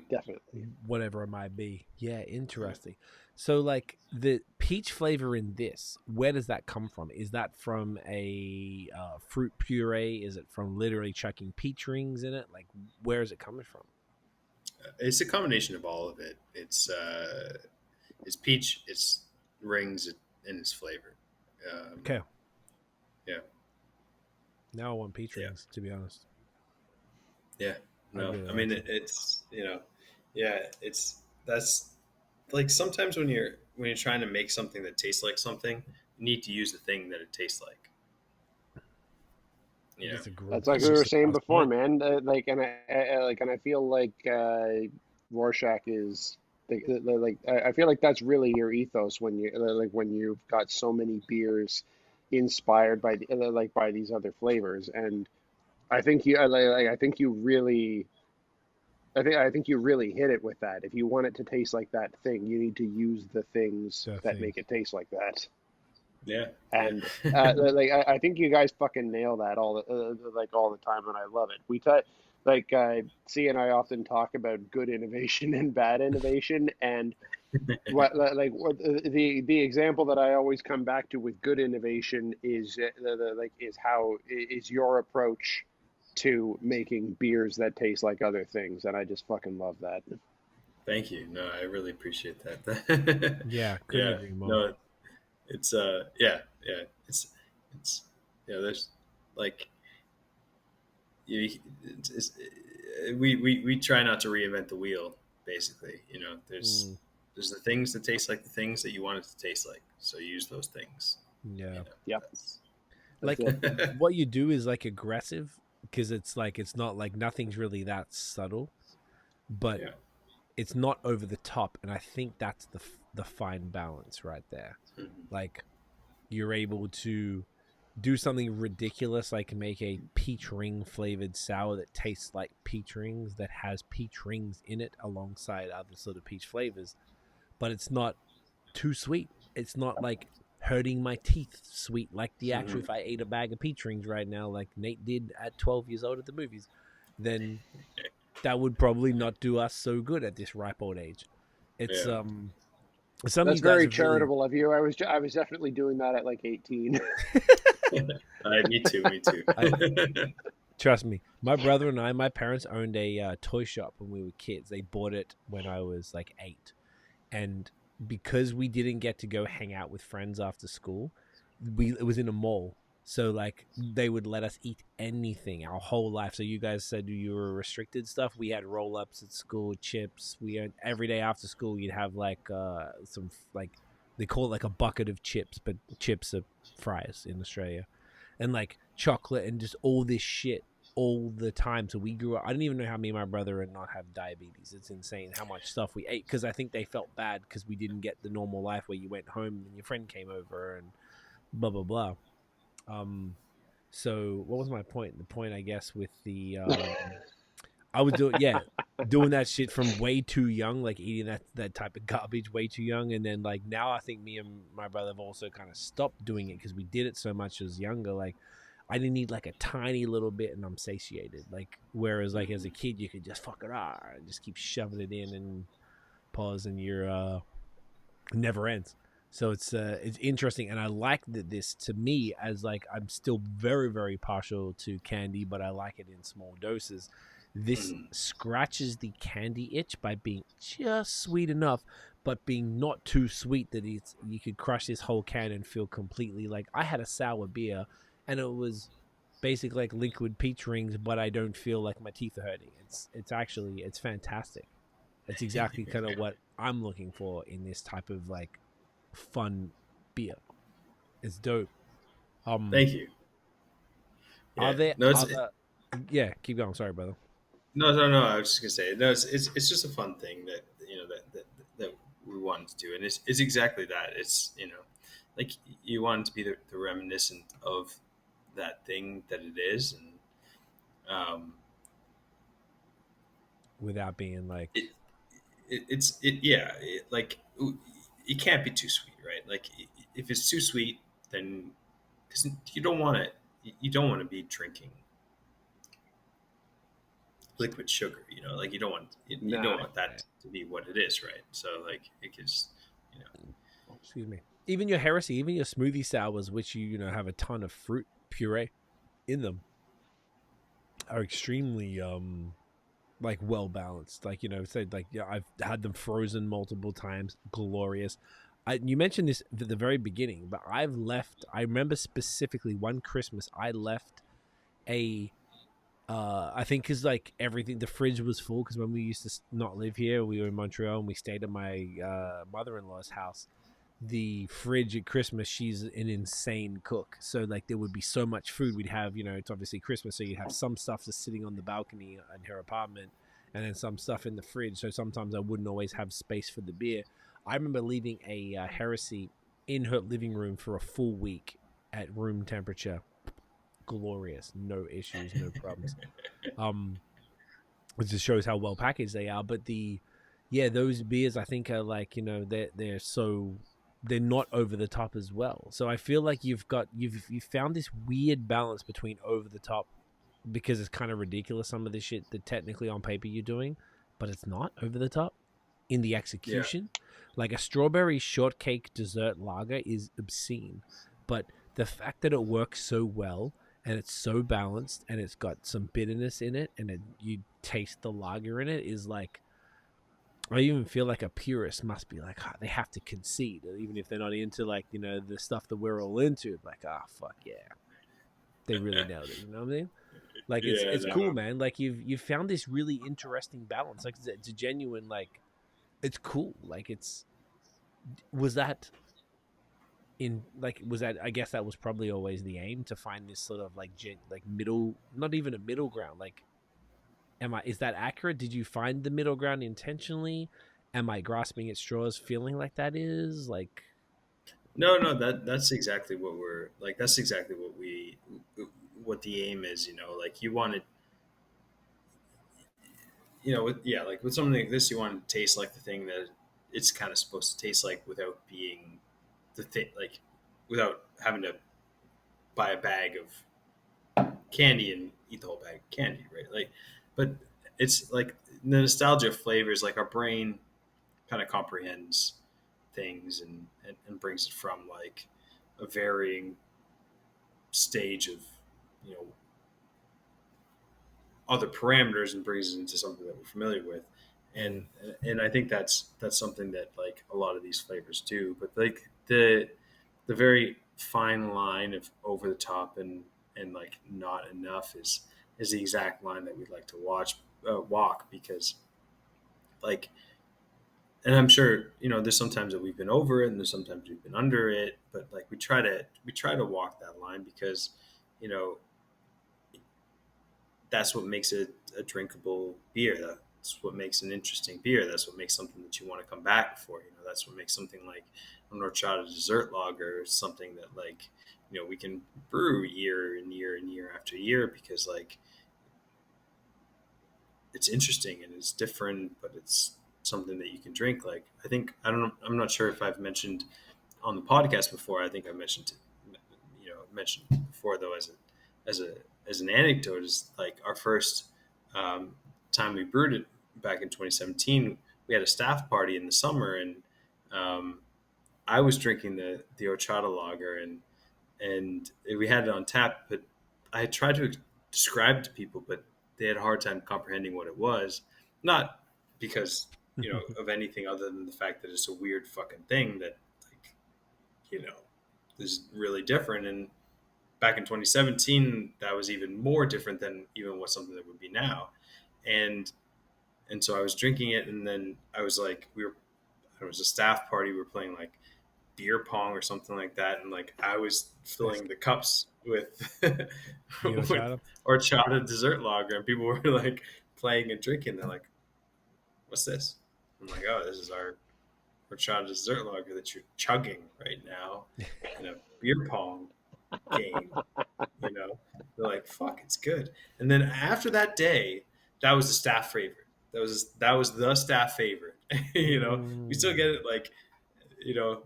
definitely, whatever it might be. Yeah, interesting. So like the peach flavor in this, where does that come from? Is that from a fruit puree? Is it from literally chucking peach rings in it? Like, where is it coming from? It's a combination of all of it. It's peach, it's rings, and it's flavor. Okay. Yeah. Now I want peach rings, to be honest. Yeah. No, really I mean, it's that's like, sometimes when you're trying to make something that tastes like something, you need to use the thing that it tastes like. That's like we were saying before, man. And I feel like Rorschach is like I feel like that's really your ethos when you've got so many beers inspired by by these other flavors. And I think I think you really hit it with that. If you want it to taste like that thing, you need to use the things that make it taste like that. Yeah. And I think you guys fucking nail that all the time, and I love it. like C and I often talk about good innovation and bad innovation, and what the example that I always come back to with good innovation is is how is your approach to making beers that taste like other things, and I just fucking love that. Thank you. No, I really appreciate that. Yeah, couldn't Yeah. agree more. No, it's yeah. It's there's like you it's, we try not to reinvent the wheel, basically. Mm, There's the things that taste like the things that you want it to taste like, so use those things. yeah. Yep, That's that's Like it. what you do is like aggressive because it's like it's not like nothing's really that subtle, but yeah. it's not over the top, and I think that's the fine balance right there. Mhm. Like you're able to do something ridiculous like make a peach ring flavored sour that tastes like peach rings, that has peach rings in it alongside other sort of peach flavors, but it's not too sweet. It's not like hurting my teeth sweet like the actual, Mhm. if I ate a bag of peach rings right now like Nate did at 12 years old at the movies, then that would probably not do us so good at this ripe old age. It's Yeah. some of That's you guys very have really charitable of you. I was definitely doing that at like 18. Me too. Me too. trust me, my brother and my parents owned a toy shop when we were kids. They bought it when I was like 8, and because we didn't get to go hang out with friends after school, it was in a mall, so like they would let us eat anything our whole life. So you guys said you were restricted stuff. We had roll-ups at school, chips. We had every day after school you'd have like some like they call it like a bucket of chips, but chips are fries in Australia, and like chocolate and just all this shit all the time. So we grew up. I didn't even know how me and my brother would not have diabetes. It's insane how much stuff we ate, because I think they felt bad because we didn't get the normal life where you went home and your friend came over and blah blah blah. Um, so what was my point? The point, I guess, with the I was doing that shit from way too young, like eating that type of garbage way too young, and then like now I think me and my brother have also kind of stopped doing it because we did it so much as younger. Like I didn't need like a tiny little bit and I'm satiated. Like whereas like as a kid you could just fuck it and just keep shoving it in and pause and you're never ends. So it's interesting, and I like that this to me as like I'm still very very partial to candy, but I like it in small doses. This Mhm. scratches the candy itch by being just sweet enough, but being not too sweet that you could crush this whole can and feel completely like I had a sour beer, and it was basically like liquid peach rings, but I don't feel like my teeth are hurting. It's fantastic. It's exactly kind of what I'm looking for in this type of like fun beer. It's dope. Thank you. Are Yeah. there No, other? Yeah, keep going. Sorry, brother. no. I was just gonna say, no. It's just a fun thing that that we wanted to do, and it's exactly that. It's like you want it to be the reminiscent of that thing that it is, and um, Without being like, it, yeah, like it can't be too sweet, right? Like if it's too sweet, then because you don't want it, you don't want to be drinking liquid sugar, like you don't Nah. want that to be what it is, right? So like it gives, you know, excuse me, even your heresy, even your smoothie sours, which have a ton of fruit puree in them, are extremely like well balanced. Like said like I've had them frozen multiple times, glorious. You mentioned this at the very beginning, but I remember specifically one Christmas I left a I think because like everything, the fridge was full because when we used to not live here, we were in Montreal and we stayed at my mother-in-law's house. The fridge at Christmas, she's an insane cook, so like there would be so much food we'd have. It's obviously Christmas, so you'd have some stuff just sitting on the balcony in her apartment, and then some stuff in the fridge. So sometimes I wouldn't always have space for the beer. I remember leaving a heresy in her living room for a full week at room temperature. Glorious, no issues, no problems. It just shows how well packaged they are. But those beers I think are like they're not over the top as well. So I feel like you've found this weird balance between over the top because it's kind of ridiculous, some of the shit that technically on paper you're doing, but it's not over the top in the execution. Like a strawberry shortcake dessert lager is obscene, but the fact that it works so well and it's so balanced and it's got some bitterness in it and you taste the lager in it is like, I even feel like a purist must be like, they have to concede, even if they're not into like, you know, the stuff that we're all into. Like, fuck yeah, they really nailed it. You know what I mean? Like it's cool, man. Like you've found this really interesting balance. Like it's a genuine, like, it's cool. Like was that I guess that was probably always the aim, to find this sort of like middle, not even a middle ground. Like, is that accurate? Did you find the middle ground intentionally? Am I grasping at straws feeling like that is like? No, that's exactly what we're like. That's exactly what the aim is, you know, like you want to, you know, with something like this, you want to taste like the thing that it's kind of supposed to taste like without being the thing, like without having to buy a bag of candy and eat the whole bag of candy, right? Like, but it's like the nostalgia of flavors, like our brain kind of comprehends things and brings it from like a varying stage of, you know, other parameters and brings it into something that we're familiar with. And I think that's something that like a lot of these flavors do, but like the very fine line of over the top and like not enough is the exact line that we'd like to walk, because like, and I'm sure, you know, there's sometimes that we've been over it and there's sometimes we've been under it, but like we try to walk that line because, you know, that's what makes it a drinkable beer. That's what makes an interesting beer. That's what makes something that you want to come back for. You know, that's what makes something like a Horchata dessert lager something that, like, you know, we can brew year and year and year after year, because like it's interesting and it's different, but it's something that you can drink. Like, I'm not sure if I've mentioned on the podcast before. I think I mentioned before though, as an anecdote, is like our first time we brewed it back in 2017. We had a staff party in the summer, and I was drinking the Horchata Lager, and we had it on tap. But I tried to describe it to people, but they had a hard time comprehending what it was. Not because, you know, of anything other than the fact that it's a weird fucking thing that, like, you know, is really different. And back in 2017, that was even more different than even what something that would be now. And so I was drinking it, and then I was like, it was a staff party. We were playing like beer pong or something like that. And like, I was filling the cups with, with horchata dessert lager, and people were like playing and drinking. They're like, what's this? I'm like, oh, this is our horchata dessert lager that you're chugging right now in a beer pong game. You know, they're like, fuck, it's good. And then after that day, that was the staff favorite. That was the staff favorite. You know, we still get it, like, you know,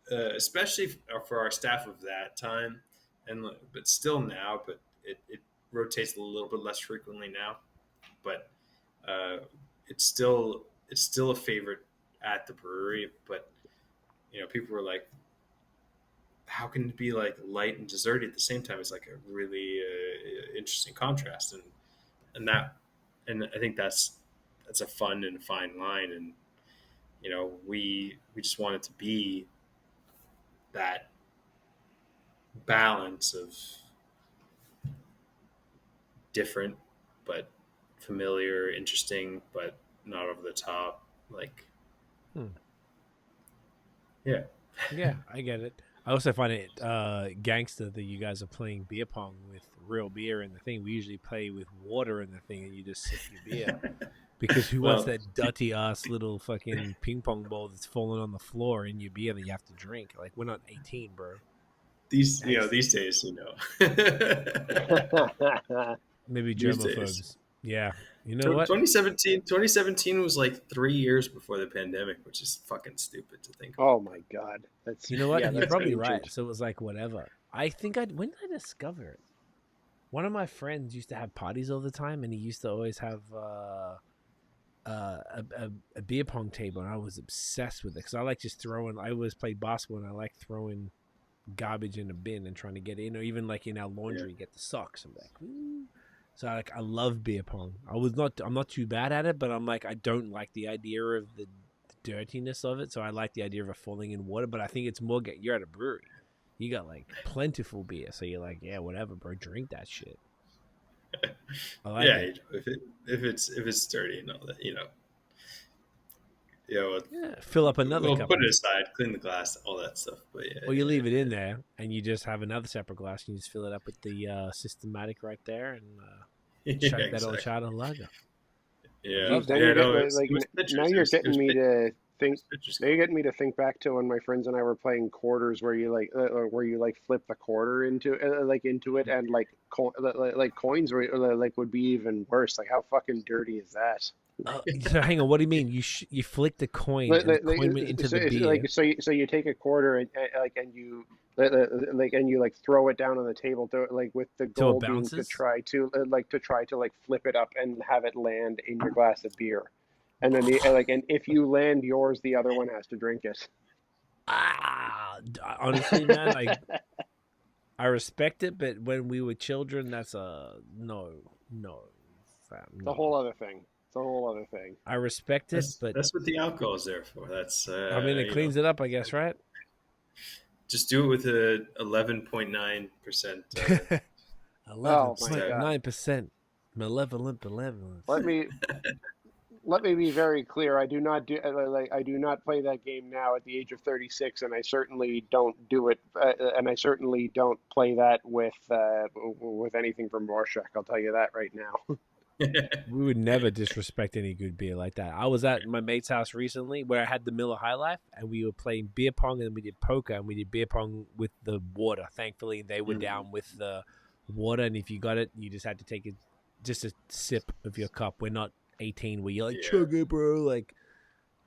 especially for our staff of that time, but still now. But it rotates a little bit less frequently now. But it's still a favorite at the brewery. But, you know, people were like, how can it be like light and desserty at the same time? It's like a really interesting contrast, and I think that's a fun and fine line. And, you know, we just want it to be that balance of different but familiar, interesting but not over the top. Like, yeah, I get it. I also find it gangster that you guys are playing beer pong with real beer in the thing. We usually play with water in the thing, and you just sip your beer. Because who wants that dirty ass little fucking ping pong ball that's falling on the floor in your beer that you have to drink? Like, we're not 18, bro. These days, you know. Maybe germaphobes. Yeah. You know what? 2017 was like 3 years before the pandemic, which is fucking stupid to think about. Oh my God. You know what? You're probably right. So it was like, whatever. I think when did I discover it? One of my friends used to have parties all the time, and he used to always have a beer pong table, and I was obsessed with it because I like just throwing. I always played basketball, and I like throwing garbage in a bin and trying to get in, or even like in our laundry, get the socks. I'm like, ooh. So I love beer pong. I'm not too bad at it, but I'm like, I don't like the idea of the dirtiness of it. So I like the idea of it falling in water, but I think it's more you're at a brewery. You got like plentiful beer, so you're like, yeah, whatever, bro, drink that shit. I like it. If it's dirty and all that, Fill up another we'll cup. put it aside, clean the glass, all that stuff. But Or you leave it in there, and you just have another separate glass, and you just fill it up with the systematic right there, and check that Horchata Lager. Yeah, now you're getting me to think. Now you're getting me to think back to when my friends and I were playing quarters, where you flip the quarter into it, and like coins would be even worse. Like, how fucking dirty is that? So hang on, what do you mean? You flick the coin and the coin went into the beer. So you take a quarter and you throw it down on the table with the goal being to try to flip it up and have it land in your glass of beer, and then and if you land yours, the other one has to drink it. Honestly, man, I respect it, but when we were children, that's no. It's a whole other thing. It's a whole other thing. I respect it, but that's what the alcohol is there for. That's it cleans it up, I guess, right? Just do it with a 11.9%. 11.9% malevolent. Let me be very clear. I do not play that game now at the age of 36, and I certainly don't do it. And I certainly don't play that with anything from Rorschach. I'll tell you that right now. We would never disrespect any good beer like that. I was at my mate's house recently where I had the Miller High Life, and we were playing beer pong, and we did poker, and we did beer pong with the water. Thankfully, they were down with the water, and if you got it, you just had to take just a sip of your cup. We're not 18 where you're like, chug it, bro. Like,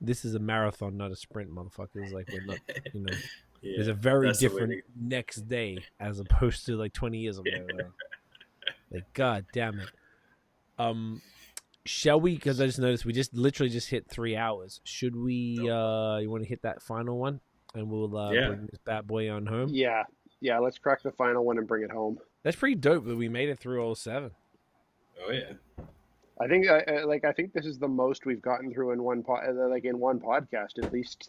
this is a marathon, not a sprint, motherfuckers. Like, we're not, there's a very different next day as opposed to like 20 years ago. Like, god damn it. Shall we? Because I just noticed we literally just hit 3 hours. Should we? You want to hit that final one, and we'll bring this bad boy on home. Yeah. Let's crack the final one and bring it home. That's pretty dope that we made it through all 7. Oh yeah. I think this is the most we've gotten through in one podcast, at least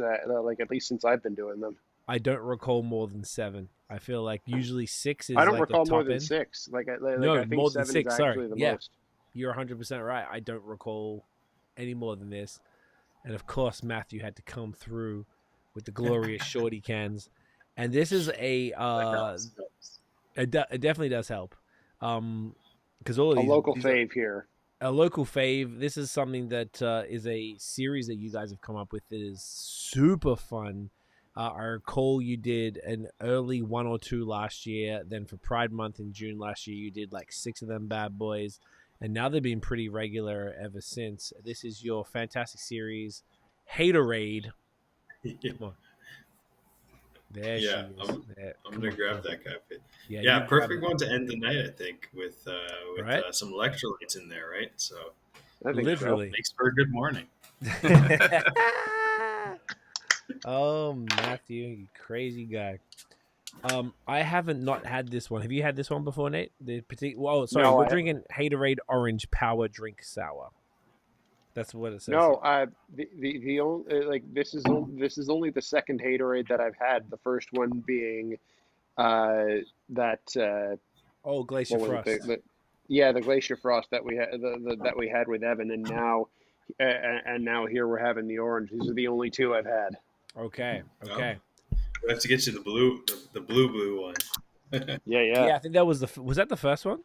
since I've been doing them. I don't recall more than 7. I feel like usually 6 is. I don't like recall the more top than end. 6. I think more than 7 6. is Sorry, actually the most. You're 100% right. I don't recall any more than this. And of course, Matthew had to come through with the glorious shorty cans. And this is it definitely does help. Because all of these, local fave here. A local fave. This is something that is a series that you guys have come up with that is super fun. I recall you did an early 1 or 2 last year. Then for Pride Month in June last year, you did like 6 of them bad boys. And now they've been pretty regular ever since. This is your fantastic series, Haterade. Come on. There she is. I'm going to grab that guy. Yeah, perfect one to end the night, I think, with some electrolytes in there, right? So literally makes for a good morning. Oh, Matthew, you crazy guy. I haven't not had this one. Have you had this one before, Nate? We're drinking Haterade Orange Power Drink Sour. That's what it says. No, the only this is only the second Haterade that I've had. The first one being Glacier Frost. The Glacier Frost that we had that we had with Evan, and now here we're having the orange. These are the only 2 I've had. Okay. We have to get you the blue one. Yeah. I think that was that the first one?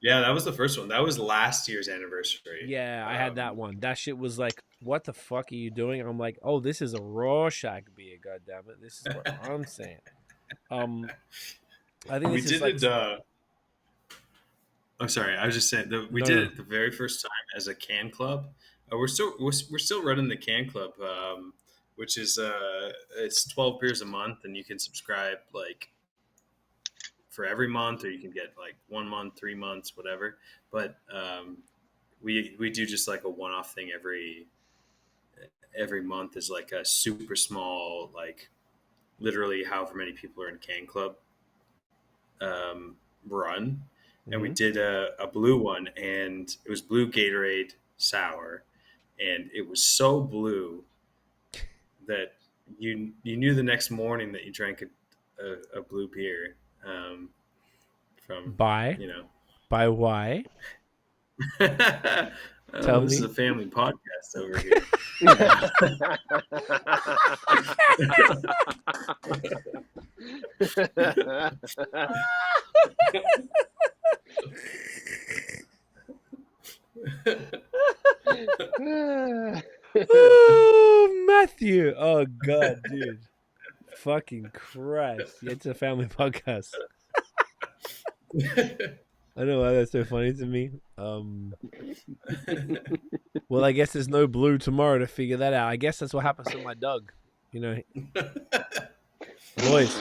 Yeah, that was the first one. That was last year's anniversary. Yeah, I had that one. That shit was like, what the fuck are you doing? I'm like, oh, this is a Rorschach beer. God damn it, this is what I'm saying. I think this is I'm sorry. I was just saying we did it the very first time as a can club. We're still running the can club. Which is it's 12 beers a month, and you can subscribe like for every month, or you can get like 1 month, 3 months, whatever. But we do just like a one-off thing every month is like a super small, like literally however many people are in Can Club run. And we did a blue one, and it was blue Gatorade sour, and it was so blue that you knew the next morning that you drank a blue beer from By why? Tell this me. is a family podcast over here. Oh, Matthew. Oh, God, dude. Fucking Christ. Yeah, it's a family podcast. I don't know why that's so funny to me. Well, I guess there's no blue tomorrow to figure that out. I guess that's what happens to my dog. You know, boys,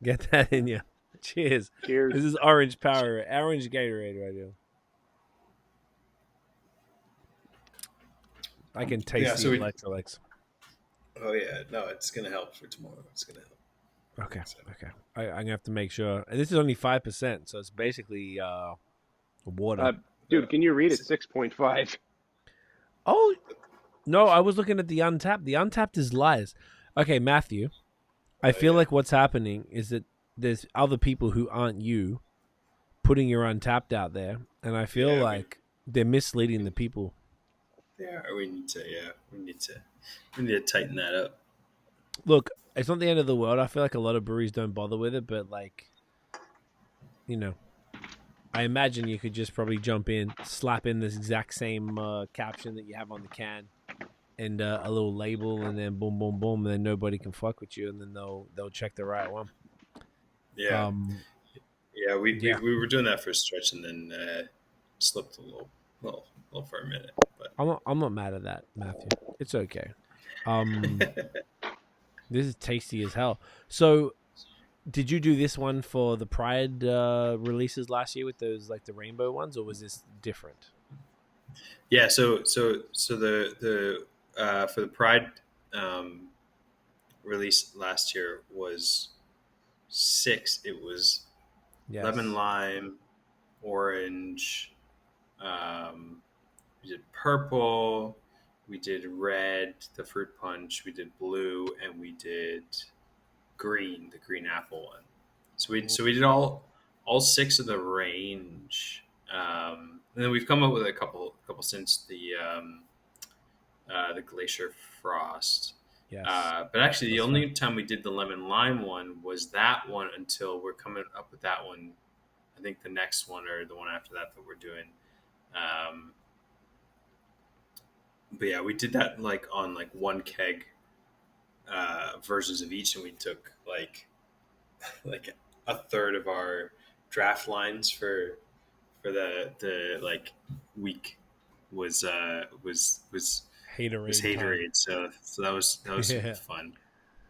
get that in you. Cheers. Cheers. This is orange power, orange Gatorade right here. I can taste the electrolytes. Oh yeah, no, it's gonna help for tomorrow. It's gonna help. Okay, okay. I'm gonna have to make sure. And this is only 5%, so it's basically water. Dude, can you read it? 6.5. Oh no, I was looking at the Untapped. The Untapped is lies. Okay, Matthew. I feel like what's happening is that there's other people who aren't you putting your Untapped out there, and I feel like they're misleading the people. Yeah, we need to tighten that up. Look, it's not the end of the world. I feel like a lot of breweries don't bother with it, but like, you know, I imagine you could just probably jump in, slap in this exact same caption that you have on the can, and a little label, and then boom, boom, boom, and then nobody can fuck with you, and then they'll check the right one. Yeah, we were doing that for a stretch, and then slipped a little for a minute. But I'm not mad at that, Matthew. It's okay. This is tasty as hell. So, did you do this one for the Pride releases last year with those like the rainbow ones, or was this different? Yeah. So the for the Pride release last year was 6. It was lemon, lime, orange. We did purple. We did red, the fruit punch. We did blue, and we did green, the green apple one. So we did all 6 of the range, and then we've come up with a couple since the Glacier Frost. Yes. But actually, the only time we did the lemon lime one was that one until we're coming up with that one. I think the next one or the one after that we're doing. But yeah, we did that like on like 1 keg versions of each, and we took like a third of our draft lines for the like week was Haterade. So that was super fun.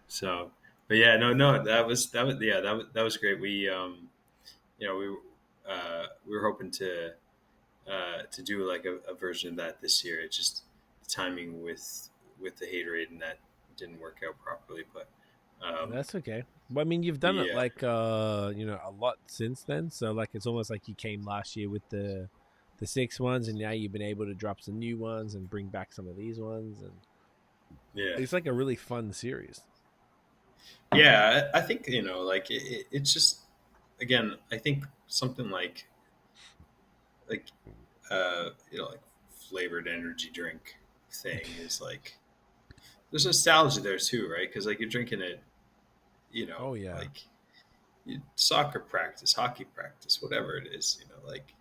So, but yeah, no, that was great. We we were hoping to do like a version of that this year. It just the timing with the Haterade and that didn't work out properly, but that's okay. Well, I mean, you've done it like a lot since then. So like it's almost like you came last year with the 6 ones, and now you've been able to drop some new ones and bring back some of these ones, and it's like a really fun series. Yeah, I think like it's just, again, I think something like like flavored energy drink thing is like there's nostalgia there too, right? Because like you're drinking it, like soccer practice, hockey practice, whatever it is, like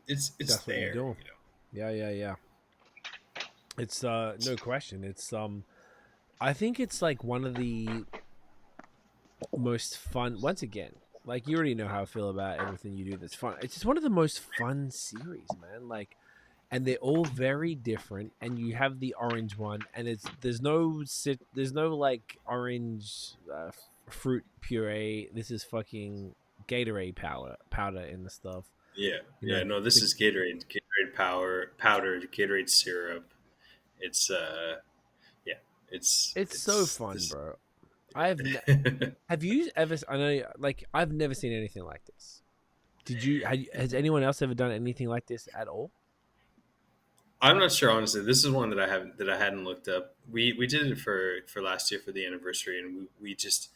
it's there. Yeah. It's no question. It's I think it's like one of the most fun. Once again, like you already know how I feel about everything you do that's fun. It's just one of the most fun series, man. Like, and they're all very different. And you have the orange one, and there's no like orange fruit puree. This is fucking Gatorade powder in the stuff. Yeah, You know, No, this is Gatorade powdered Gatorade syrup. It's yeah, it's so fun, this. bro. Have you ever? I know, like, I've never seen anything like this. Has anyone else ever done anything like this at all? I'm not sure, honestly. This is one that I hadn't looked up. We did it for last year for the anniversary, and we just,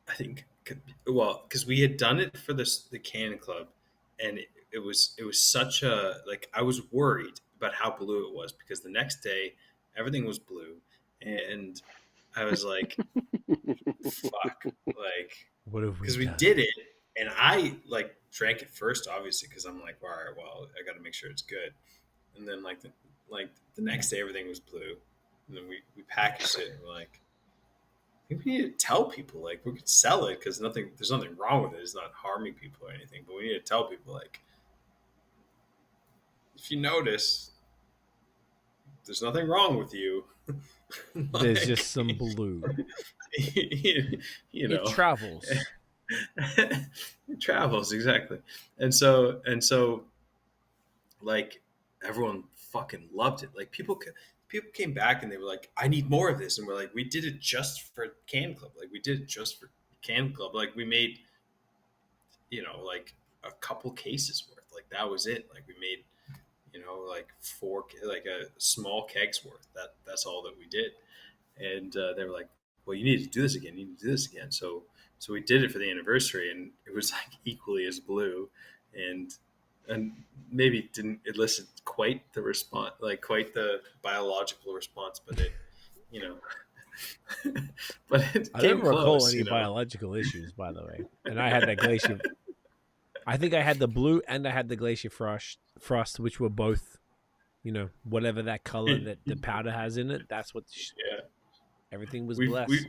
I think, well, because we had done it for the Can Club, and it was such a, like, I was worried about how blue it was because the next day everything was blue, and I was like, fuck, like, What have we because we done? did it, and I like drank it first, obviously, because I'm like, all right, well, I got to make sure it's good. And then the next day everything was blue, and then we packaged it, and we're like, I think we need to tell people, like, we could sell it because there's nothing wrong with it. It's not harming people or anything, but we need to tell people, like, if you notice, there's nothing wrong with you. There's just some blue. you know, It travels. It travels, exactly. And so like, everyone fucking loved it. Like, people came back and they were like, I need more of this, and we're like, we did it just for Can Club. Like, we did it just for Can Club. Like, we made, like, a couple cases worth. Like, that was it. Like, we made, like, like a small kegs worth. That's all that we did. And they were like, well, you need to do this again. You need to do this again. So we did it for the anniversary, and it was like equally as blue, and maybe didn't elicit quite the response, like quite the biological response, but it, you know, but it I came don't recall close. any biological issues, by the way. And I had that glacier. I think I had the blue and I had the glacier frost, which were both, whatever that color that the powder has in it. That's what. Yeah, Everything was we blessed.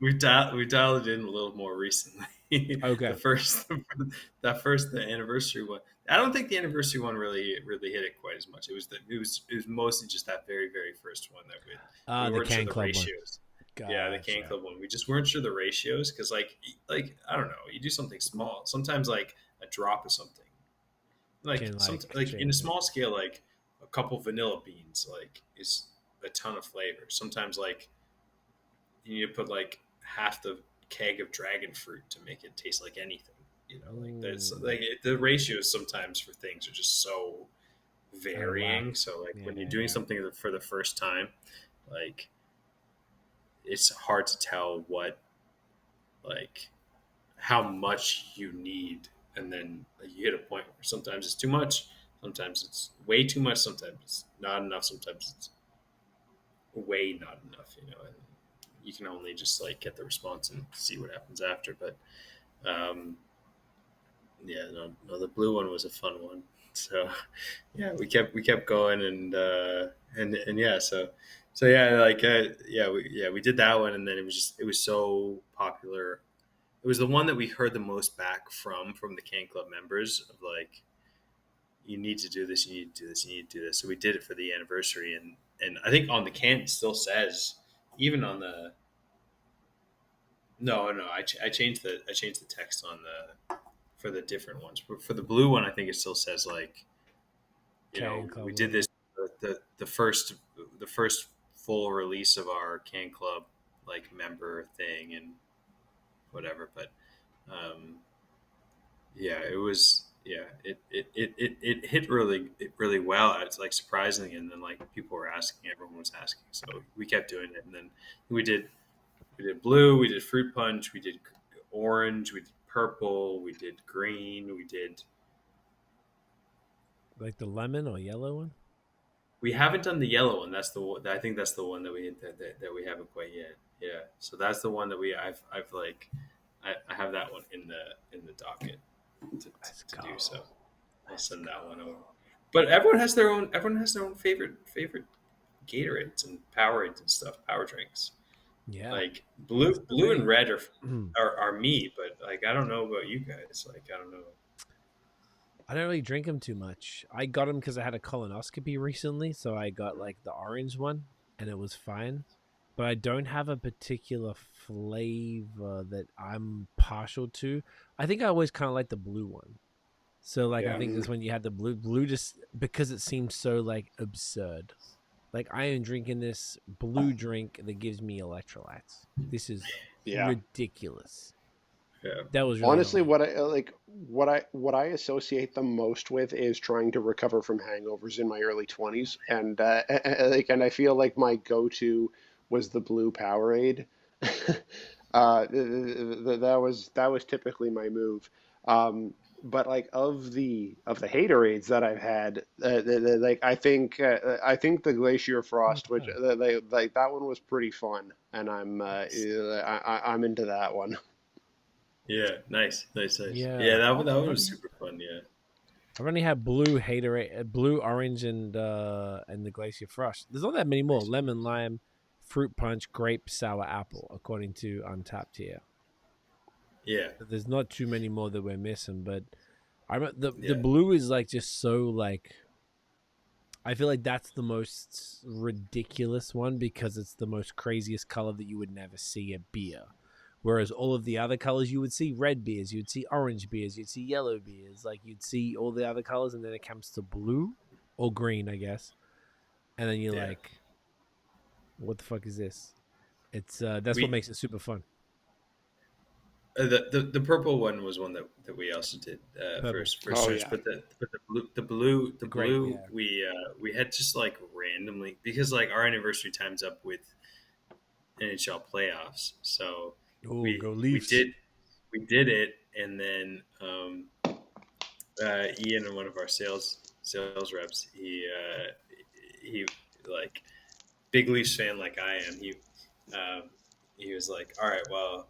we dialed it in a little more recently. Okay. The anniversary one. I don't think the anniversary one really hit it quite as much. It was mostly just that very, very first one that we The weren't sure Can the Club ratios. one. Yeah, the Can Club one. We just weren't sure the ratios because, like, I don't know. You do something small. Sometimes, like, a drop of something, like, in a small scale, like a couple vanilla beans, like, is a ton of flavor. Sometimes, like, you need to put like half the keg of dragon fruit to make it taste like anything. Like, that's like the ratios sometimes for things are just so varying. So, like, when you're doing something for the first time, like, it's hard to tell like, how much you need, and then, like, you hit a point where sometimes it's too much, sometimes it's way too much, sometimes it's not enough, sometimes it's way not enough. And you can only just, like, get the response and see what happens after. But no, the blue one was a fun one. So yeah, we kept going, and yeah, so yeah, like, we did that one, and then it was so popular. It was the one that we heard the most back from the Can Club members of, like, you need to do this, you need to do this, you need to do this. So we did it for the anniversary, and I think on the can it still says, even on the, no, I changed the text on for the different ones. For the blue one, I think it still says, like, we did this, the first full release of our Can Club, like, member thing and whatever. But it was, it hit really well. It's, like, surprisingly, and then, like, people were asking, everyone was asking, so we kept doing it. And then we did blue, we did fruit punch, we did orange, we did purple, we did green, we did, like, the lemon or yellow one. We haven't done the yellow one. That's the one. I think that's the one that we haven't quite yet. Yeah. So that's the one that I've like, I have that one in the docket to do. So I'll send that one over. But everyone has their own favorite Gatorades and Powerades and stuff, power drinks. Yeah. Like, blue and red are me, but, like, I don't know about you guys. Like, I don't know. I don't really drink them too much. I got them because I had a colonoscopy recently, so I got, like, the orange one, and it was fine. but I don't have a particular flavor that I'm partial to. I think I always kind of like the blue one. So like I think that's when you had the blue just because it seems so like absurd. Like I am drinking this blue drink that gives me electrolytes. This is ridiculous. Yeah. That was really Honestly, annoying. what I associate them most with is trying to recover from hangovers in my early 20s, and and I feel like my go-to was the blue Powerade. That was typically my move. But like of the Haterades that I've had, like I think the Glacier Frost, which like that one was pretty fun, and I'm into that one. Yeah, nice. Yeah. That one was super fun. Yeah, I've only had blue Haterade, blue, orange, and the Glacier Frost. There's not that many more. Lemon, lime, fruit punch, grape, sour, apple, according to Untapped here. yeah. There's not too many more that we're missing, but the blue is like just so like. I feel like that's the most ridiculous one because it's the most craziest color that you would never see a beer. Whereas all of the other colors, you would see red beers, you'd see orange beers, you'd see yellow beers, like you'd see all the other colors, and then it comes to blue or green, I guess, and then you're like, "What the fuck is this?" It's that's what makes it super fun. The purple one was one that we also did first search, but the blue we had just like randomly because like our anniversary time's up with NHL playoffs, so we did it, and then Ian and one of our sales reps, he like big Leafs fan like I am. He was like, all right, well,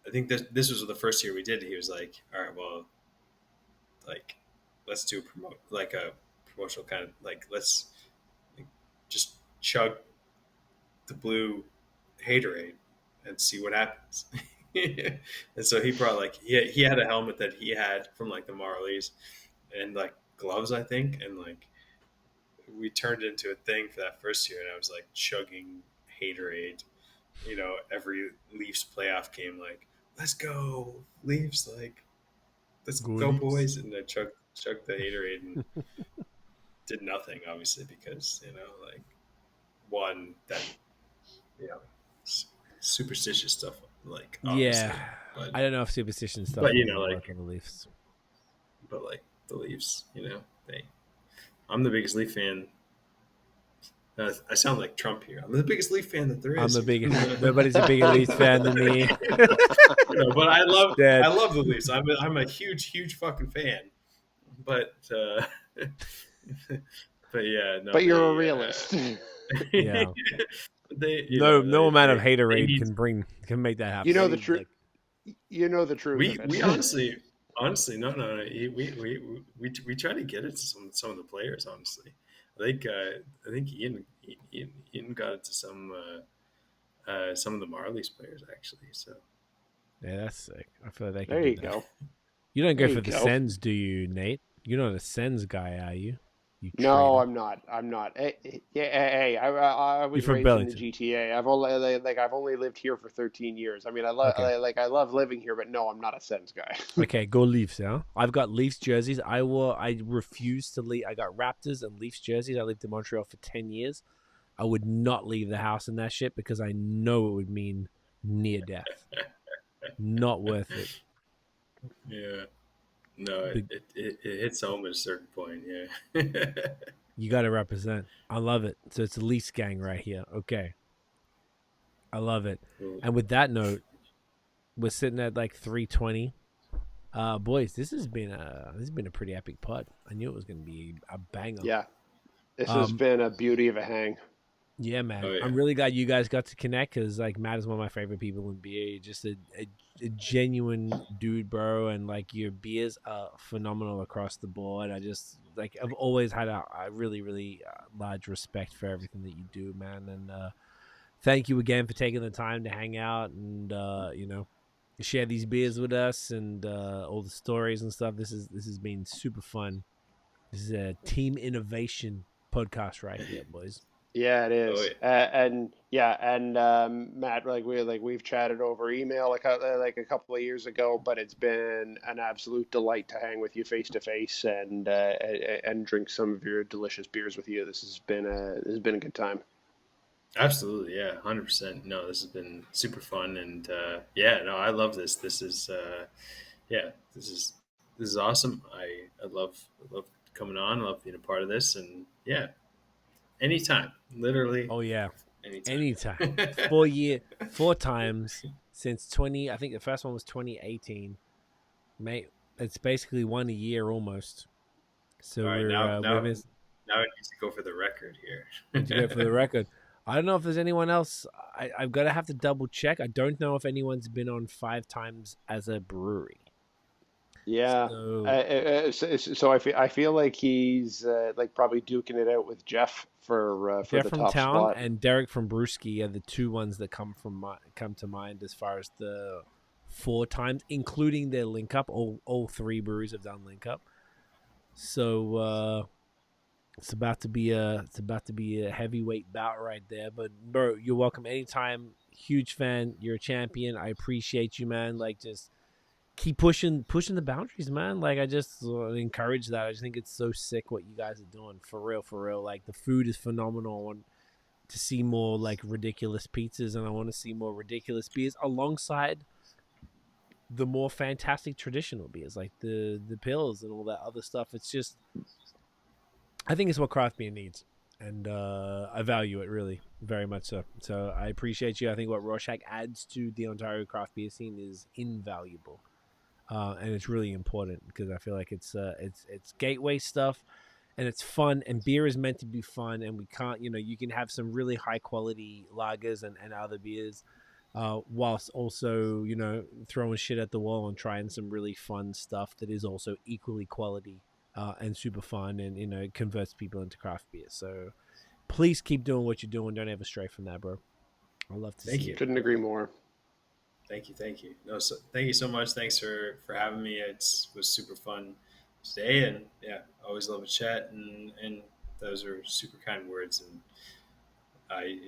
I think this was the first year we did it. He was like, all right, well, like let's do a promotional kind of like let's like, just chug the blue Haterade and see what happens. And so he brought like he had a helmet that he had from like the Marlies and like gloves, I think, and like we turned it into a thing for that first year, and I was like chugging Haterade, every Leafs playoff game, like let's go Leafs, like let's go boys, and I chugged the Haterade and did nothing, obviously, because like one that superstitious stuff, like obviously. But I don't know if superstition stuff, but like on the Leafs, but like the Leafs, I'm the biggest Leaf fan. I sound like Trump here. I'm the biggest Leaf fan that there is. I'm the biggest. Nobody's a bigger Leafs fan than me. But I love the Leafs. I'm a huge fucking fan. But but yeah, no. But you're a realist. Yeah. No amount of Haterade can make that happen. You know the truth. You know the truth. We honestly, no. We try to get it to some of the players. Honestly, I think Ian got it to some of the Marlies players actually. So yeah, that's sick. I feel like there you go. You don't go for the Sens, do you, Nate? You're not a Sens guy, are you? No, I'm not. Hey, I was raised in the GTA. I've only lived here for 13 years. I mean, I love living here, but no, I'm not a Sens guy. Okay, go Leafs, huh? I've got Leafs jerseys. I refuse to leave. I got Raptors and Leafs jerseys. I lived in Montreal for 10 years. I would not leave the house in that shit because I know it would mean near death. Not worth it. Yeah. No, it hits home at a certain point, yeah. You got to represent. I love it. So it's a Leafs gang right here. Okay. I love it. Cool. And with that note, we're sitting at like 3:20. Boys, this has been a pretty epic pod. I knew it was going to be a banger. Yeah. This has been a beauty of a hang. Yeah, man. Oh, yeah. I'm really glad you guys got to connect because like Matt is one of my favorite people in beer. You're just a genuine dude, bro, and like your beers are phenomenal across the board. I've always had a really, really large respect for everything that you do, man. And thank you again for taking the time to hang out and share these beers with us and all the stories and stuff. This has been super fun. This is a team innovation podcast right here, boys. Yeah, it Oh is. yeah. And Matt, we've chatted over email like a couple of years ago, but it's been an absolute delight to hang with you face to face and drink some of your delicious beers with you. This has been a good time. Absolutely, yeah, 100%. No, this has been super fun, and yeah, no, I love this. This is, yeah, this is awesome. I love coming on. I love being a part of this, and yeah, anytime, literally Oh yeah, anytime. anytime. 4 times since 20. I think the first one was 2018. Mate, it's basically one a year almost. So All right, we're missing. now it needs to go for the record Need to go for the here. record. I don't know if there's anyone else. I've got to have to double check. I don't know if anyone's been on 5 times as a brewery. Yeah. So So I feel like he's like probably duking it out with Jeff for Jeff the from top Town spot. and Derek from Brewski are the two ones that come to mind as far as the 4 times, including their link up. All 3 breweries have done link up. So it's about to be a heavyweight bout right there. But bro, you're welcome anytime. Huge fan. You're a champion. I appreciate you, man. Like just keep pushing the boundaries, man. Like I just encourage that. I just think it's so sick what you guys are doing, for real. Like the food is phenomenal. I want to see more like ridiculous pizzas, and I want to see more ridiculous beers alongside the more fantastic traditional beers like the pills and all that other stuff. It's just, I think it's what craft beer needs, and I value it really very much so. So I appreciate you. I think what Rorschach adds to the Ontario craft beer scene is invaluable. And it's really important because I feel like it's gateway stuff, and it's fun. And beer is meant to be fun, and we can't, you can have some really high quality lagers and other beers, whilst also throwing shit at the wall and trying some really fun stuff that is also equally quality and super fun, and converts people into craft beer. So please keep doing what you're doing. Don't ever stray from that, bro. I love to Thank see you. it. Couldn't agree more. Thank you. No, so thank you so much. Thanks for having me. It was super fun today, and yeah, always love a chat, and those are super kind words, and I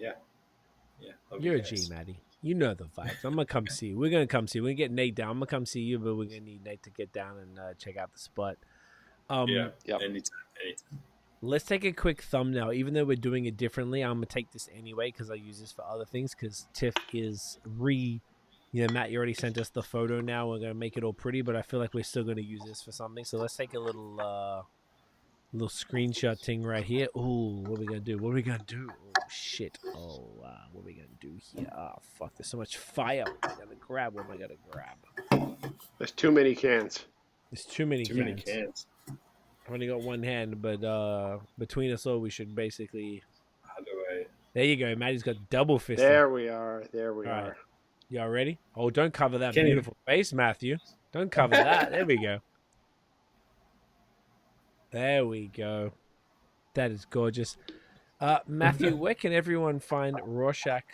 love You're you a G, guys. Maddie. You know the vibes. I'm gonna come see you. We're gonna come see you. We're gonna get Nate down. I'm gonna come see you, but we're gonna need Nate to get down and check out the spot. Yeah, Yep. anytime. Let's take a quick thumbnail. Even though we're doing it differently, I'm gonna take this anyway because I use this for other things. Because Tiff is Matt, you already sent us the photo. Now we're gonna make it all pretty, but I feel like we're still gonna use this for something. So let's take a little screenshot thing right here. Ooh, what are we gonna do? Oh shit. Oh, what are we gonna do here? Oh fuck, there's so much fire. I gotta grab. What am I gonna grab? There's too many cans. There's too many Too cans. many cans. I've only got one hand, but between us all, we should basically. How do I? There you go. Maddie's got double fisting. There we are. There we All are. right. Y'all ready? Oh, don't cover that Can't even- beautiful face, Matthew. Don't cover that. There we go. There we go. That is gorgeous. Matthew, where can everyone find Rorschach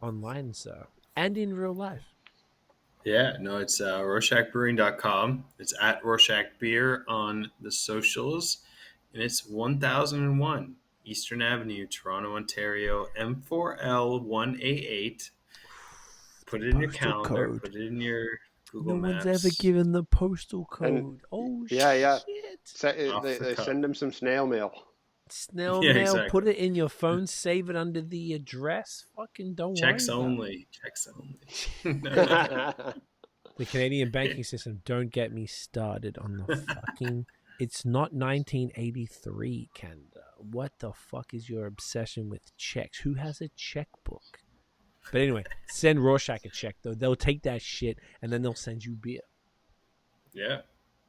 online, sir? And in real life? Yeah, no, it's RorschachBrewing.com. It's at Rorschach Beer on the socials, and it's 1001 Eastern Avenue, Toronto, Ontario, M4L1A8. Put it in your Postal calendar. code. Put it in your Google No Maps. one's ever given the postal code. And- Oh, Yeah. shit. Off the They cuff. send him some snail mail. Snail Yeah, mail, exactly. put it in your phone, save it under the address. Fucking don't Checks worry about it. only. Checks only. The Canadian banking system, don't get me started on the fucking... It's not 1983, Canada. What the fuck is your obsession with checks? Who has a checkbook? But anyway, send Rorschach a check, though. They'll take that shit, and then they'll send you beer. Yeah.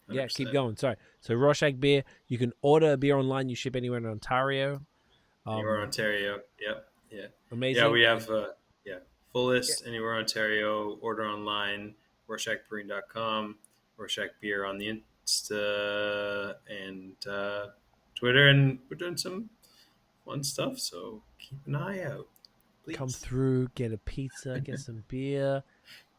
Yeah, keep 100%. going. Sorry. So Rorschach Beer, you can order a beer online. You ship anywhere in Ontario. Anywhere in Ontario. Yep. Yeah. Amazing. Yeah, we have full list anywhere in Ontario. Order online. RorschachBrewing.com. Rorschach Beer on the Insta and Twitter, and we're doing some fun stuff. So keep an eye out. Please. Come through, get a pizza, get some beer,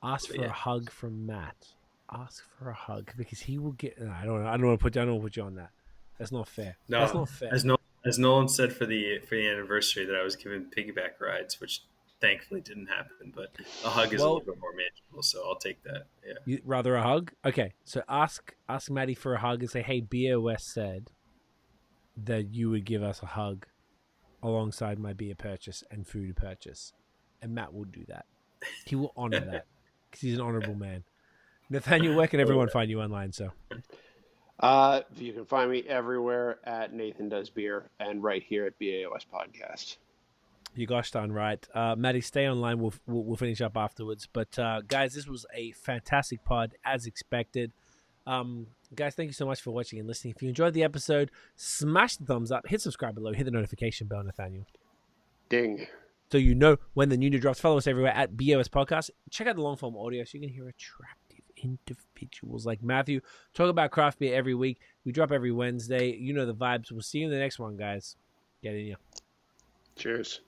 ask But for yeah. a hug from Matt. Ask for a hug because he will get. No, I don't want to put you on that. That's not fair. No, That's not fair. There's no As Nolan said for the anniversary, that I was given piggyback rides, which thankfully didn't happen. But a hug is a little bit more manageable, so I'll take that. Yeah. You rather a hug? Okay, so ask Maddie for a hug and say, "Hey, BAOS said that you would give us a hug alongside my beer purchase and food purchase," and Matt will do that. He will honor that because he's an honorable man. Nathaniel, where can everyone find you online? So, You can find me everywhere at NathanDoesBeer and right here at BAOS Podcast. you gosh darn right. Maddie, stay online. We'll finish up afterwards. But guys, this was a fantastic pod as expected. Guys, thank you so much for watching and listening. If you enjoyed the episode, smash the thumbs up, hit subscribe below, hit the notification bell, Nathaniel. Ding. So you know when the new drops. Follow us everywhere at BOS Podcast. Check out the long form audio so you can hear attractive individuals like Matthew talk about craft beer every week. We drop every Wednesday. You know the vibes. We'll see you in the next one, guys. Get in here. Cheers.